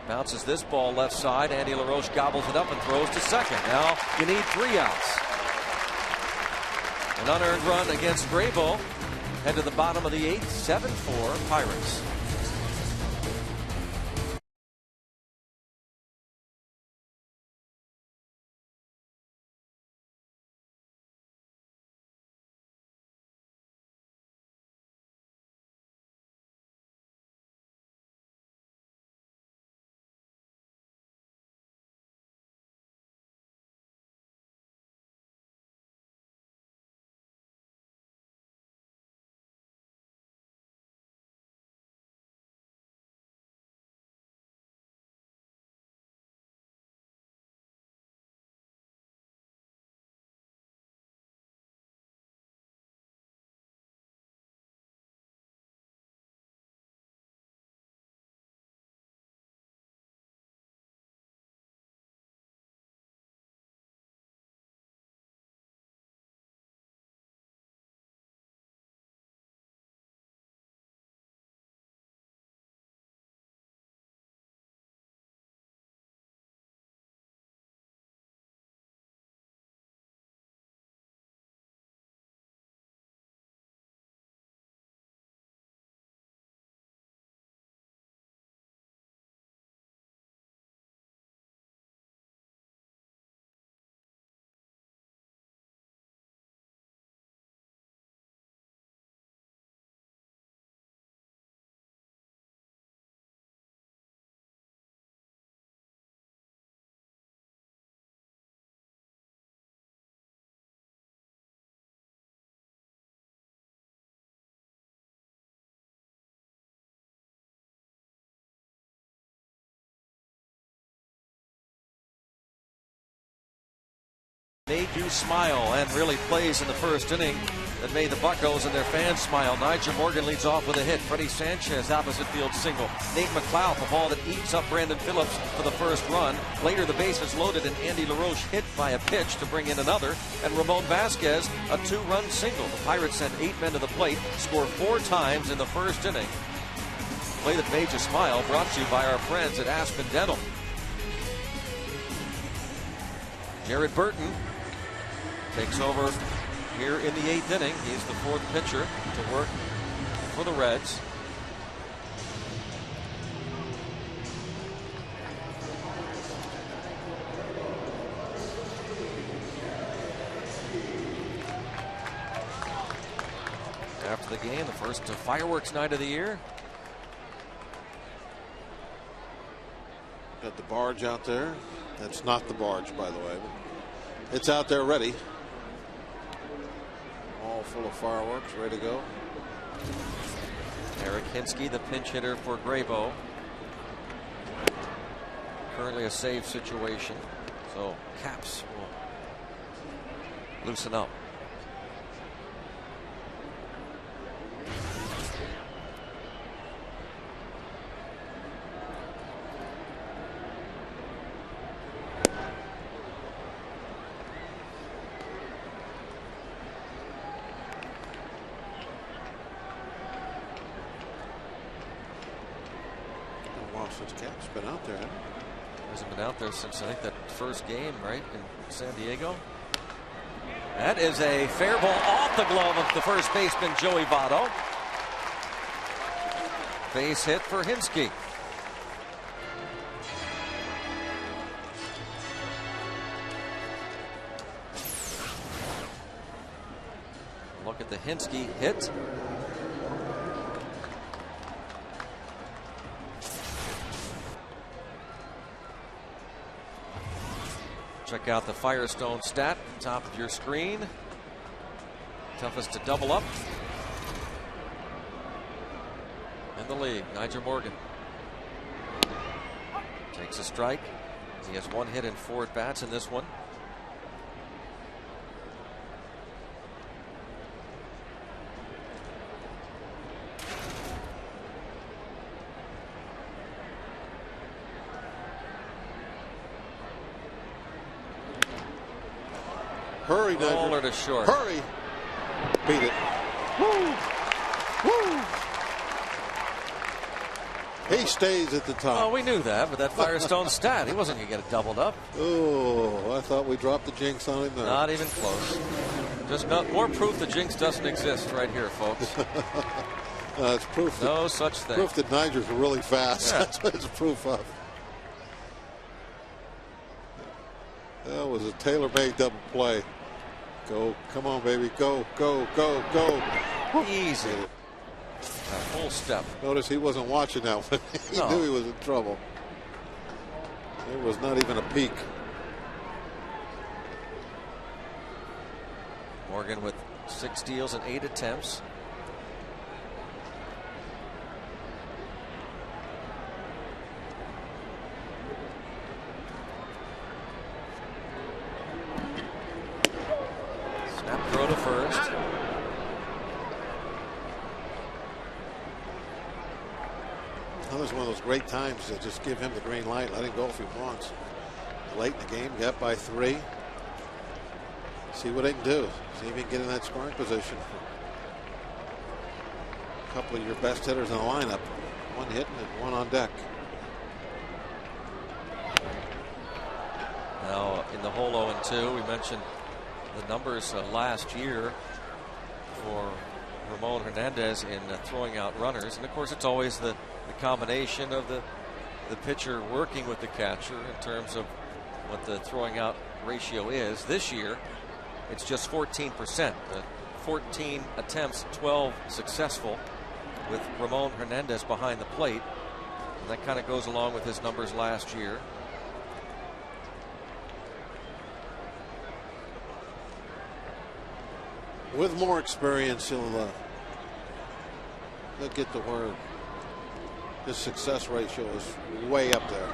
Bounces this ball left side. Andy LaRoche gobbles it up and throws to second. Now you need 3 outs. An unearned run against Brabo. Head to the bottom of the 8th. 7-4 Pirates. made you smile, and really plays in the first inning that made the Buccos and their fans smile. Nigel Morgan leads off with a hit. Freddie Sanchez opposite field single. Nate McLeod, a ball that eats up Brandon Phillips for the first run. Later the bases loaded and Andy LaRoche hit by a pitch to bring in another. And Ramon Vasquez, a 2-run single. The Pirates sent 8 men to the plate, scored 4 times in the first inning. Play that made you smile, brought to you by our friends at Aspen Dental. Jared Burton takes over here in the 8th inning. He's the 4th pitcher to work for the Reds. After the game, the first fireworks night of the year. Got the barge out there. That's not the barge, by the way. It's out there ready. All full of fireworks, ready to go. Eric Hinsky, the pinch hitter for Graybo. Currently a save situation, so Caps will loosen up. Since Cap's been out there. Hasn't been out there since I think that first game, right, in San Diego. That is a fair ball off the glove of the first baseman, Joey Votto. Base hit for Hinsky. Look at the Hinsky hit. Check out the Firestone stat, top of your screen. Toughest to double up in the league. Nigel Morgan takes a strike. He has 1 hit and 4 at bats in this one. Hurry, Roller to short. Hurry. Beat it. Woo. Woo. He stays at the top. Oh, we knew that, but that Firestone stat, he wasn't going to get it doubled up. Oh, I thought we dropped the jinx on him there. Not even close. Just more proof the jinx doesn't exist right here, folks. It's proof. No such thing. Proof that Niger's really fast. Yeah. That's what it's proof of. That was a tailor-made double play. Go, come on, baby, go, go, go, go. Easy. A full step. Notice he wasn't watching that one. He knew he was in trouble. There was not even a peek. Morgan with 6 steals and 8 attempts. Snap throw to first. That was one of those great times to just give him the green light, let him go if he wants. Late in the game, get by 3. See what they can do. See if he can get in that scoring position. A couple of your best hitters in the lineup. 1 hitting and 1 on deck. Now in the whole 0-2, we mentioned the numbers last year for Ramon Hernandez in throwing out runners. And of course, it's always the combination of the pitcher working with the catcher in terms of what the throwing out ratio is. This year, it's just 14%. 14 attempts, 12 successful with Ramon Hernandez behind the plate. And that kind of goes along with his numbers last year. With more experience, he'll get to where his success ratio is way up there.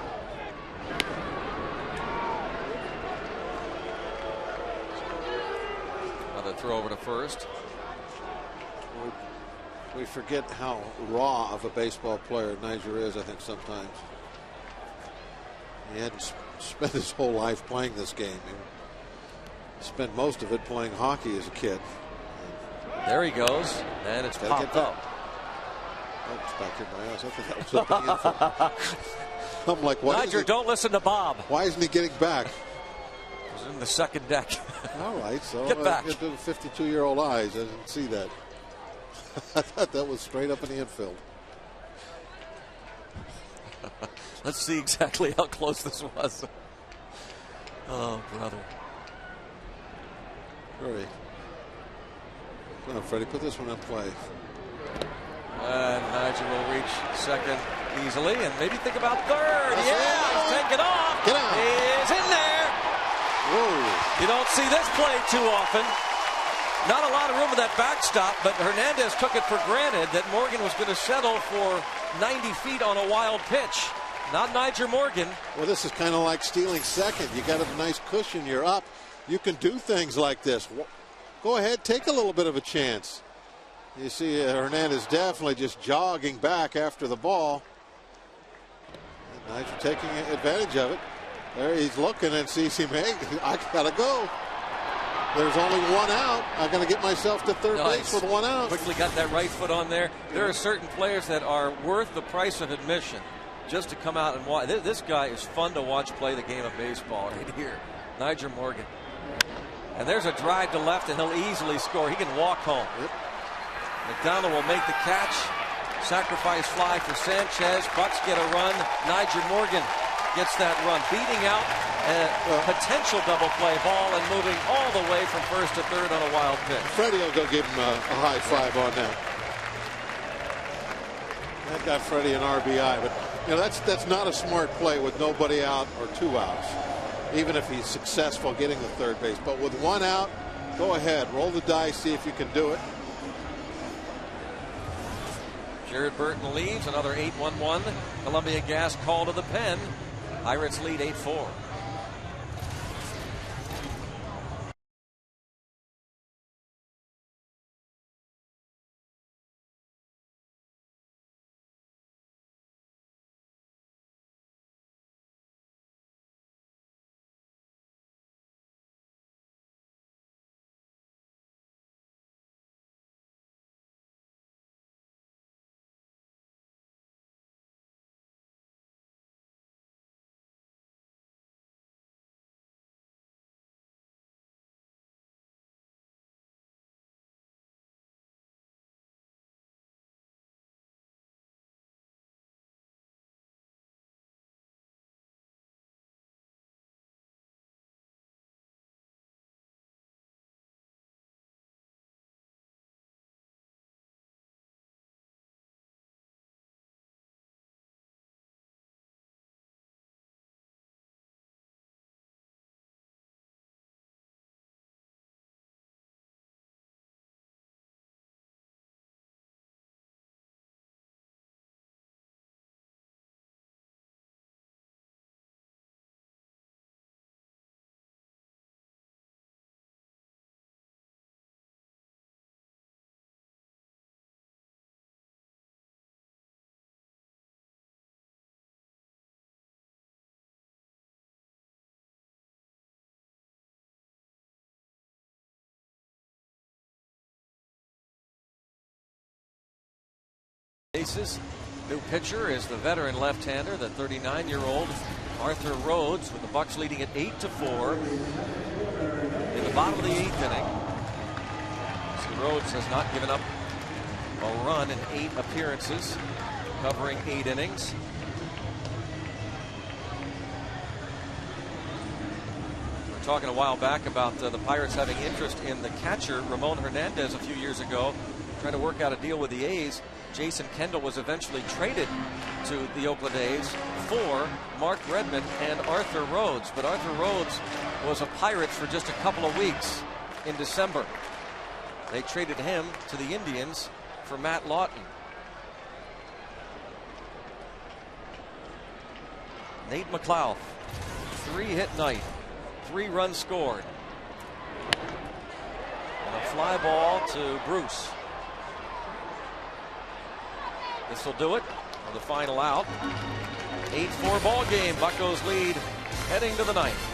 throw over to first. We forget how raw of a baseball player Niger is, I think, sometimes. He hadn't spent his whole life playing this game. He spent most of it playing hockey as a kid. There he goes, and it's popped up. Oh, it's back in my ass. I think that was up in the infield. I'm like, what? Niger, don't listen to Bob. Why isn't he getting back? He's in the second deck. All right, so get back. Into the 52-year-old eyes, I didn't see that. I thought that was straight up in the infield. Let's see exactly how close this was. Oh, brother. Hurry. Come on, Freddie, put this one in play. And Niger will reach second easily and maybe think about third. He's taken off. Get out. He's in there. Whoa. You don't see this play too often. Not a lot of room in that backstop, but Hernandez took it for granted that Morgan was going to settle for 90 feet on a wild pitch. Not Niger Morgan. Well, this is kind of like stealing second. You got a nice cushion. You're up. You can do things like this. Go ahead, take a little bit of a chance. You see Hernandez definitely just jogging back after the ball. And Niger taking advantage of it. There he's looking and sees him. Hey, I gotta go. There's only one out. I'm going to get myself to third base with one out. Quickly got that right foot on there. There are certain players that are worth the price of admission just to come out and watch. This guy is fun to watch play the game of baseball right here. Niger Morgan. And there's a drive to left, and he'll easily score. He can walk home. Yep. McDonald will make the catch. Sacrifice fly for Sanchez. Bucks get a run. Niger Morgan gets that run, beating out a potential double play ball and moving all the way from first to third on a wild pitch. Freddie will go give him a high five on that. That got Freddie an RBI, but you know that's not a smart play with nobody out or two outs. Even if he's successful getting the third base, but with one out, go ahead, roll the dice, see if you can do it. Jared Burton leaves, another 8-1-1. Columbia Gas call to the pen. Pirates lead 8-4. Bases. New pitcher is the veteran left-hander, the 39-year-old Arthur Rhodes, with the Bucks leading at 8-4 in the bottom of the 8th inning. So Rhodes has not given up a run in 8 appearances, covering 8 innings. We were talking a while back about the Pirates having interest in the catcher Ramon Hernandez a few years ago, trying to work out a deal with the A's. Jason Kendall was eventually traded to the Oakland A's for Mark Redmond and Arthur Rhodes. But Arthur Rhodes was a Pirate for just a couple of weeks in December. They traded him to the Indians for Matt Lawton. Nate McLeod, 3-hit night, 3 runs scored. And a fly ball to Bruce. This will do it for the final out. 8-4 ball game. Buccos lead heading to the ninth.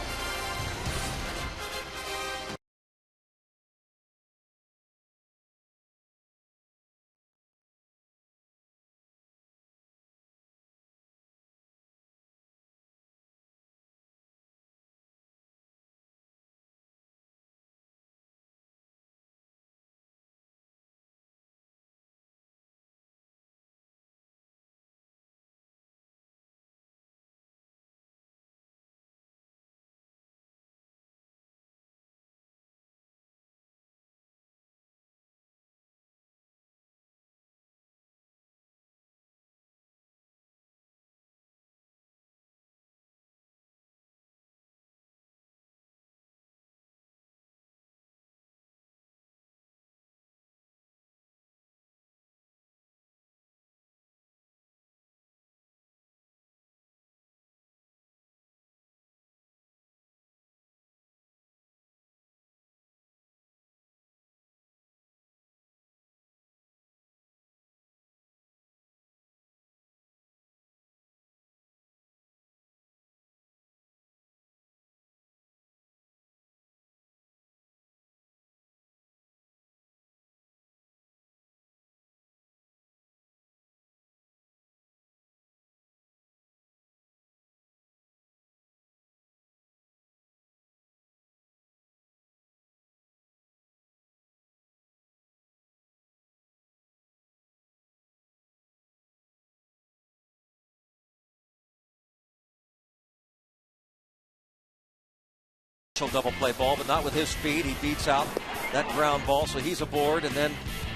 Double play ball, but not with his speed. He beats out that ground ball, so he's aboard. And then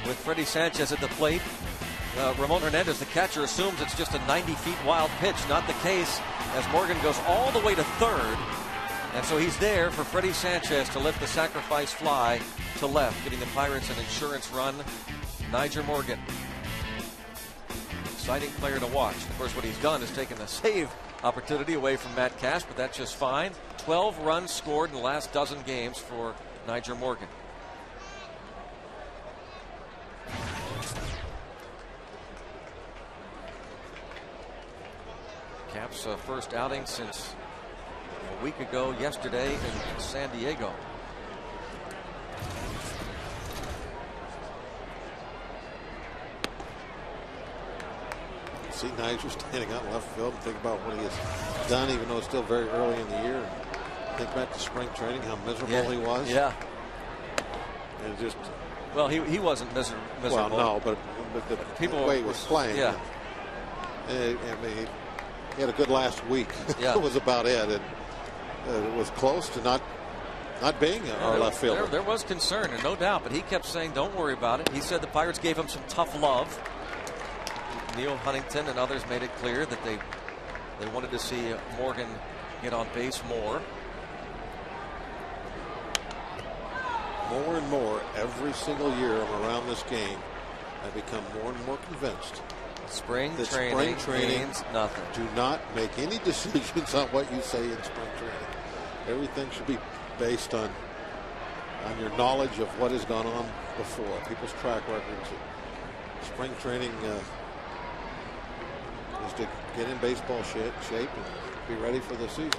with Freddie Sanchez at the plate, Ramon Hernandez, the catcher, assumes it's just a 90 feet wild pitch. Not the case, as Morgan goes all the way to third. And so he's there for Freddie Sanchez to lift the sacrifice fly to left, giving the Pirates an insurance run. Nyjer Morgan, exciting player to watch. Of course, what he's done is taken a save opportunity away from Matt Cash, but that's just fine. 12 runs scored in the last dozen games for Nyjer Morgan. Cap's first outing since a week ago yesterday in San Diego. See Nyjer standing out in left field and think about what he has done, even though it's still very early in the year. Think back to spring training, how miserable he was. Yeah. And just. Well, he wasn't miserable. Well, no, but the way he was playing. Yeah. I mean, he had a good last week. Yeah. That was about it. And it was close to not being our left fielder. There was concern, and no doubt, but he kept saying, don't worry about it. He said the Pirates gave him some tough love. Neil Huntington and others made it clear that they wanted to see Morgan get on base more. More and more every single year I'm around this game, I become more and more convinced. Spring training means nothing. Do not make any decisions on what you say in spring training. Everything should be based on your knowledge of what has gone on before, people's track records. Spring training is to get in baseball shape and be ready for the season.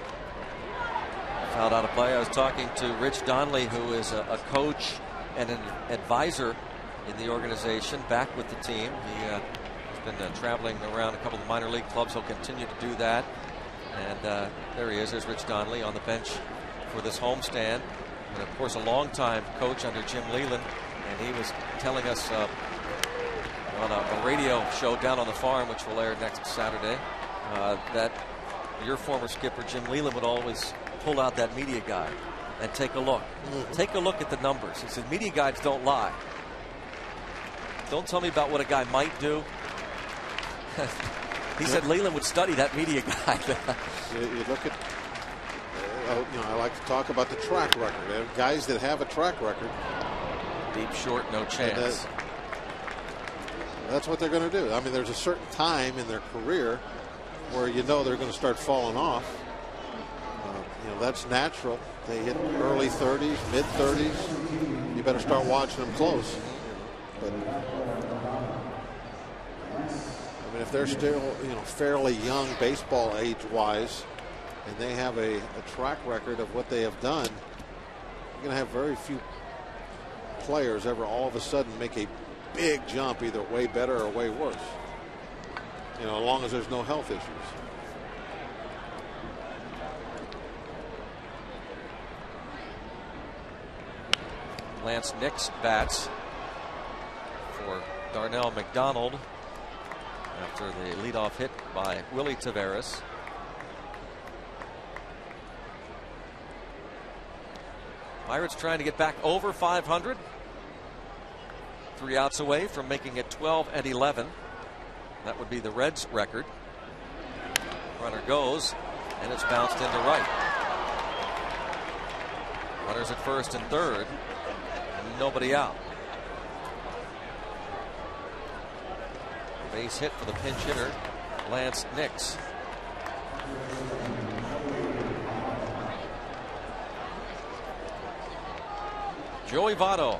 Fouled out of play. I was talking to Rich Donnelly, who is a coach and an advisor in the organization, back with the team. He has been traveling around a couple of minor league clubs. He'll continue to do that. And there he is. There's Rich Donnelly on the bench for this homestand. And of course, a longtime coach under Jim Leland. And he was telling us on a radio show down on the farm, which will air next Saturday, that your former skipper Jim Leland would always pull out that media guide and take a look. Take a look at the numbers. He said, media guides don't lie. Don't tell me about what a guy might do. He said Leland would study that media guide. You look at, I like to talk about the track record. Guys that have a track record. Deep short, no chance. That's what they're going to do. I mean, there's a certain time in their career where they're going to start falling off. That's natural. They hit early 30s, mid 30s. you better start watching them close. But I mean, if they're still, you know, fairly young baseball age-wise, and they have a track record of what they have done, you're going to have very few players ever all of a sudden make a big jump, either way better or way worse. You know, as long as there's no health issues. Lance Nix bats for Darnell McDonald after the leadoff hit by Willie Taveras. Pirates trying to get back over 500. 3 outs away from making it 12 and 11. That would be the Reds record. Runner goes, and it's bounced into right. Runners at first and third. Nobody out. Base hit for the pinch hitter, Lance Nix. Joey Votto.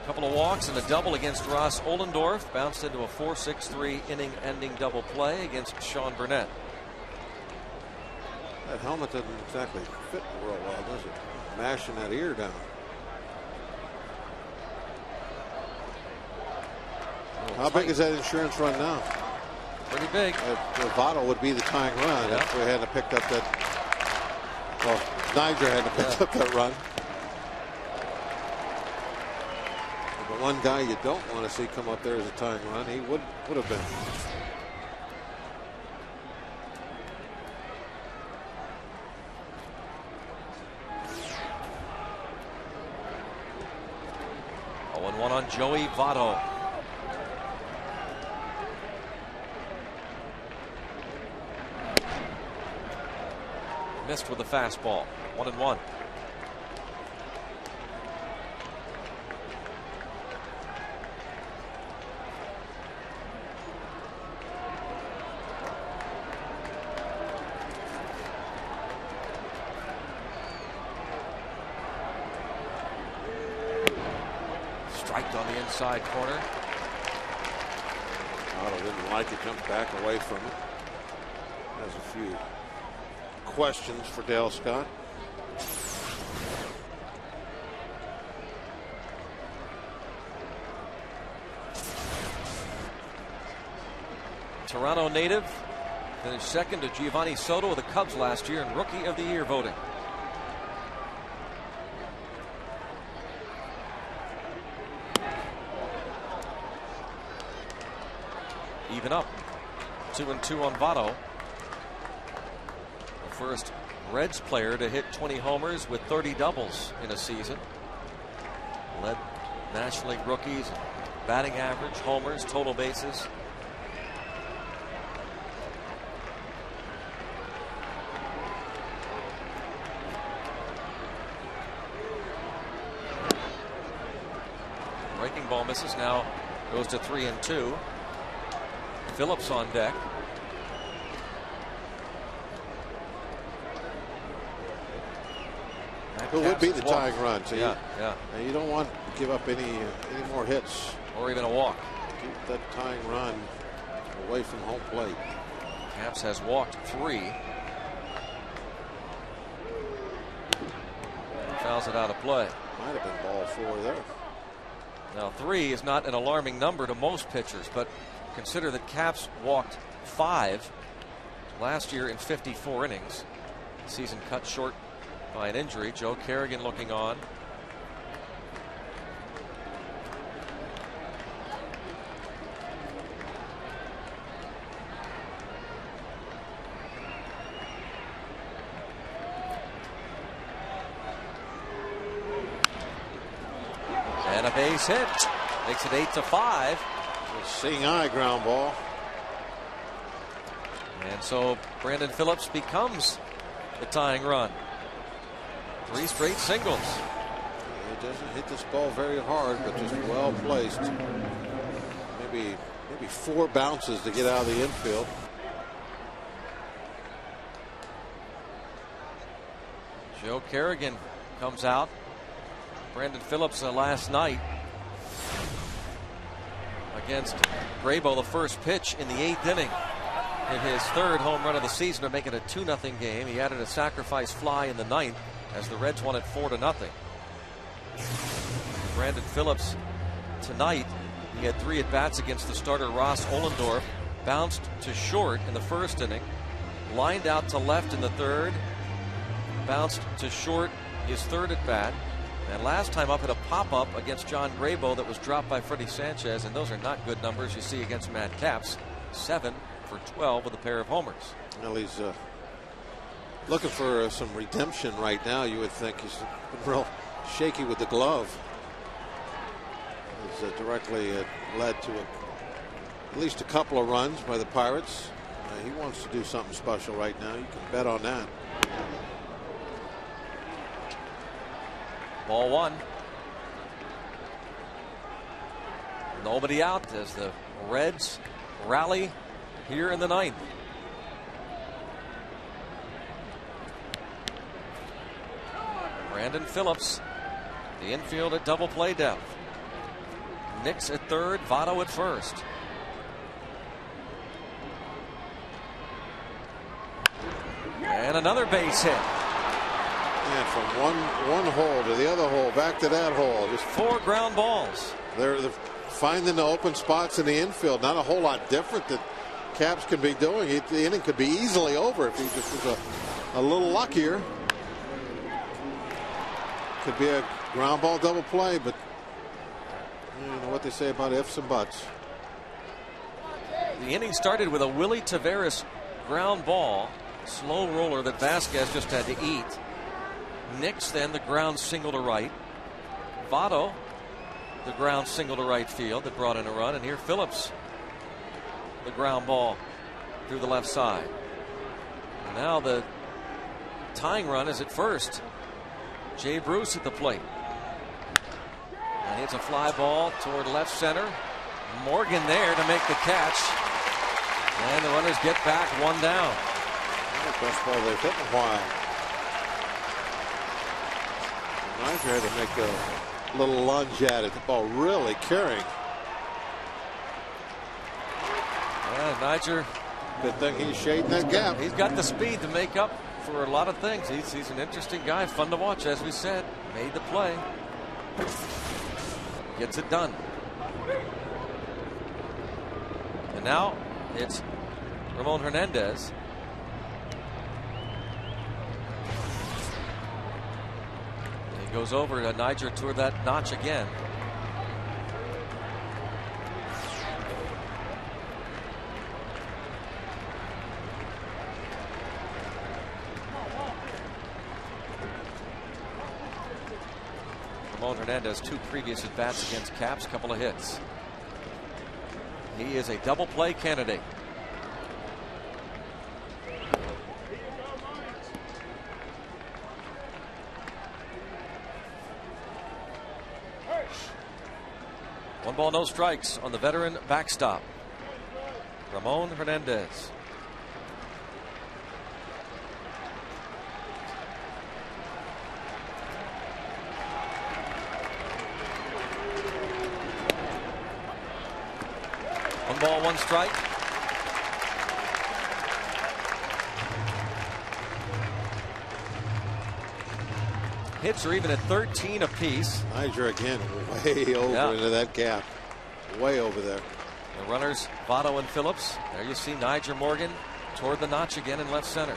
Couple of walks and a double against Ross Ollendorf. Bounced into a 4-6-3 inning-ending double play against Sean Burnett. That helmet doesn't exactly fit real well, does it? Mashing that ear down. How big is that insurance run now? Pretty big. Votto would be the tying run if we hadn't picked up that. Well, Niger hadn't picked up that run. But one guy you don't want to see come up there as a tying run, he would have been. One on Joey Votto. Missed with the fastball. 1-1. Striked on the inside corner. Otto didn't like it, jumped back away from it. Has a few questions for Dale Scott. Toronto native finished second to Giovanni Soto of the Cubs last year in Rookie of the Year voting. Even up. 2-2 on Votto. The first Reds player to hit 20 homers with 30 doubles in a season. Led National League rookies, batting average, homers, total bases. Breaking ball misses, now goes to 3-2. Phillips on deck. Who would be the tying run? So yeah. You don't want to give up any more hits. Or even a walk. Keep that tying run away from home plate. Caps has walked 3. Fouls it out of play. Might have been ball 4 there. Now 3 is not an alarming number to most pitchers, but consider that Caps walked 5 last year in 54 innings. Season cut short by an injury. Joe Kerrigan looking on. And a base hit. Makes it 8-5. Seeing eye ground ball. And so Brandon Phillips becomes the tying run. 3 straight singles. He doesn't hit this ball very hard, but just well placed. Maybe 4 bounces to get out of the infield. Joe Kerrigan comes out. Brandon Phillips last night against Graybo, the first pitch in the 8th inning. In his 3rd home run of the season to make it a 2-0 game. He added a sacrifice fly in the 9th as the Reds won it 4-0. Brandon Phillips tonight, he had 3 at-bats against the starter Ross Ollendorf. Bounced to short in the 1st inning. Lined out to left in the 3rd. Bounced to short his 3rd at-bat. And last time up hit a pop-up against John Graybo that was dropped by Freddie Sanchez. And those are not good numbers you see against Matt Capps. 7 for 12 with a pair of homers. Well, he's looking for some redemption right now. You would think he's real shaky with the glove. He's directly led to at least a couple of runs by the Pirates. He wants to do something special right now. You can bet on that. Ball 1. Nobody out as the Reds rally here in the 9th. Brandon Phillips, the infield at double play depth. Nix at 3rd, Votto at 1st. And another base hit. And from one hole to the other hole, back to that hole. Just 4 ground balls. They're finding the open spots in the infield. Not a whole lot different that Capps can be doing. The inning could be easily over if he just was a little luckier. Could be a ground ball double play, but you know what they say about ifs and buts. The inning started with a Willie Taveras ground ball, slow roller that Vasquez just had to eat. Nix then the ground single to right. Votto the ground single to right field that brought in a run, and here Phillips the ground ball through the left side. And now the tying run is at first. Jay Bruce at the plate. And hits a fly ball toward left center. Morgan there to make the catch. And the runners get back 1 down. Best ball they've hit in a while. Niger had to make a little lunge at it. The ball really carrying. Yeah, Niger. Good thing he's shading that gap. He's got the speed to make up for a lot of things. He's an interesting guy, fun to watch, as we said. Made the play. Gets it done. And now it's Ramon Hernandez. He goes over to Niger toward that notch again. Ramon Hernandez, 2 previous at-bats against Capps, couple of hits. He is a double play candidate. One ball, no strikes on the veteran backstop. Ramon Hernandez. One ball, 1 strike. Hits are even at 13 apiece. Niger again way over into that gap. Way over there. The runners, Votto and Phillips. There you see Niger Morgan toward the notch again in left center.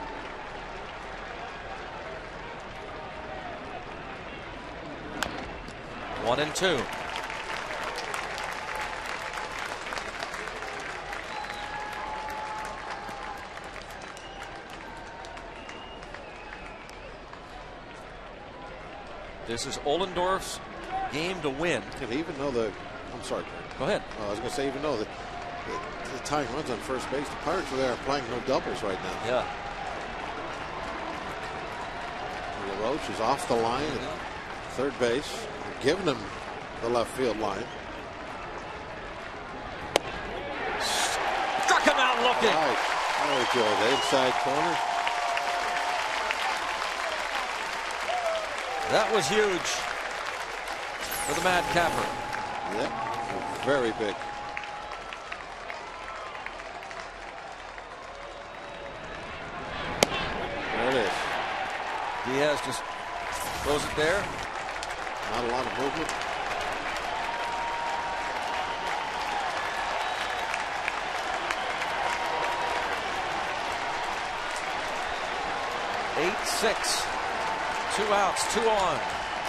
One and 2. This is Ollendorf's game to win. And even though I'm sorry, go ahead. I was going to say, even though the tying runs on first base, the Pirates are there playing no doubles right now. Yeah. LaRoche is off the line at third base, giving him the left field line. Struck him out looking. Right. Oh, Joe, the inside corner. That was huge. for the madcapper. Yep, very big. There it is. Diaz just throws it there. Not a lot of movement. Eight, 6. 2 outs, 2 on.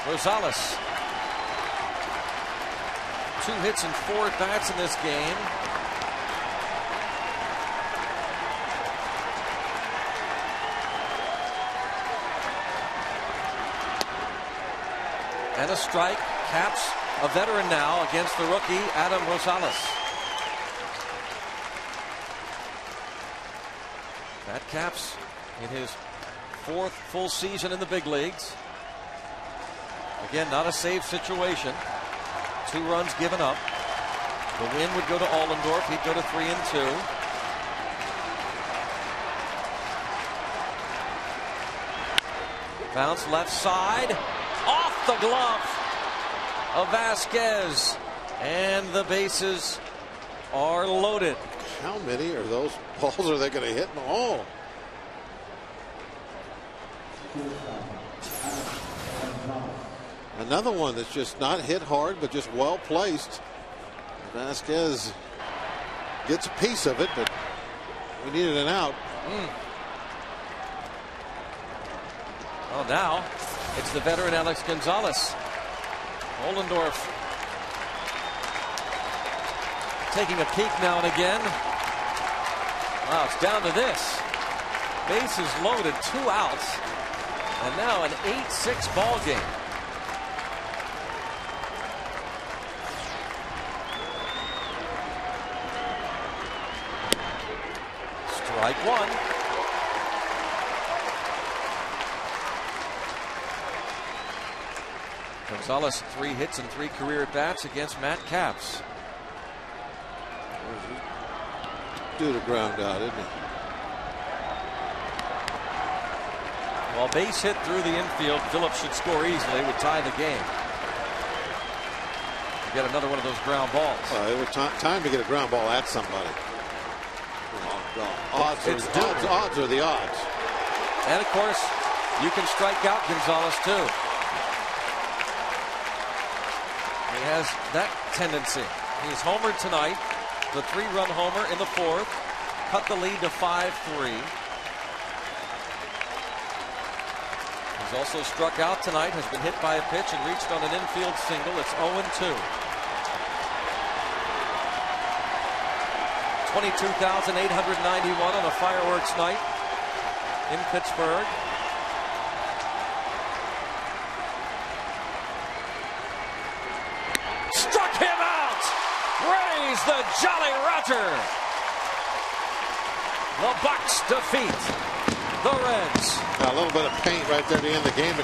Rosales. 2 hits and 4 at bats in this game. And a strike. Caps a veteran now against the rookie Adam Rosales. That Caps in his 4th full season in the big leagues. Again, not a safe situation. 2 runs given up. The win would go to Allendorf. He'd go to 3-2. Bounce left side. Off the glove of Vasquez. And the bases are loaded. How many of those balls are they going to hit in the hole? Another one that's just not hit hard, but just well placed. Vasquez gets a piece of it, but we needed an out. Oh, now it's the veteran Alex Gonzalez. Ollendorf taking a peek now and again. Wow, it's down to this. Bases loaded, 2 outs, and now an 8-6 ball game. Strike 1. Gonzalez 3 hits and 3 career at bats against Matt Caps. Due to ground out, isn't he? Well, base hit through the infield. Phillips should score easily. Would tie the game. Get another one of those ground balls. It was time to get a ground ball at somebody. Odds are the odds. And of course, you can strike out Gonzalez too. He has that tendency. He's homered tonight. The 3-run homer in the 4th. Cut the lead to 5-3. He's also struck out tonight. Has been hit by a pitch and reached on an infield single. It's 0-2. 22,891 on a fireworks night in Pittsburgh. Struck him out! Raise the Jolly Roger! The Bucks defeat the Reds. A little bit of paint right there at the end of the game.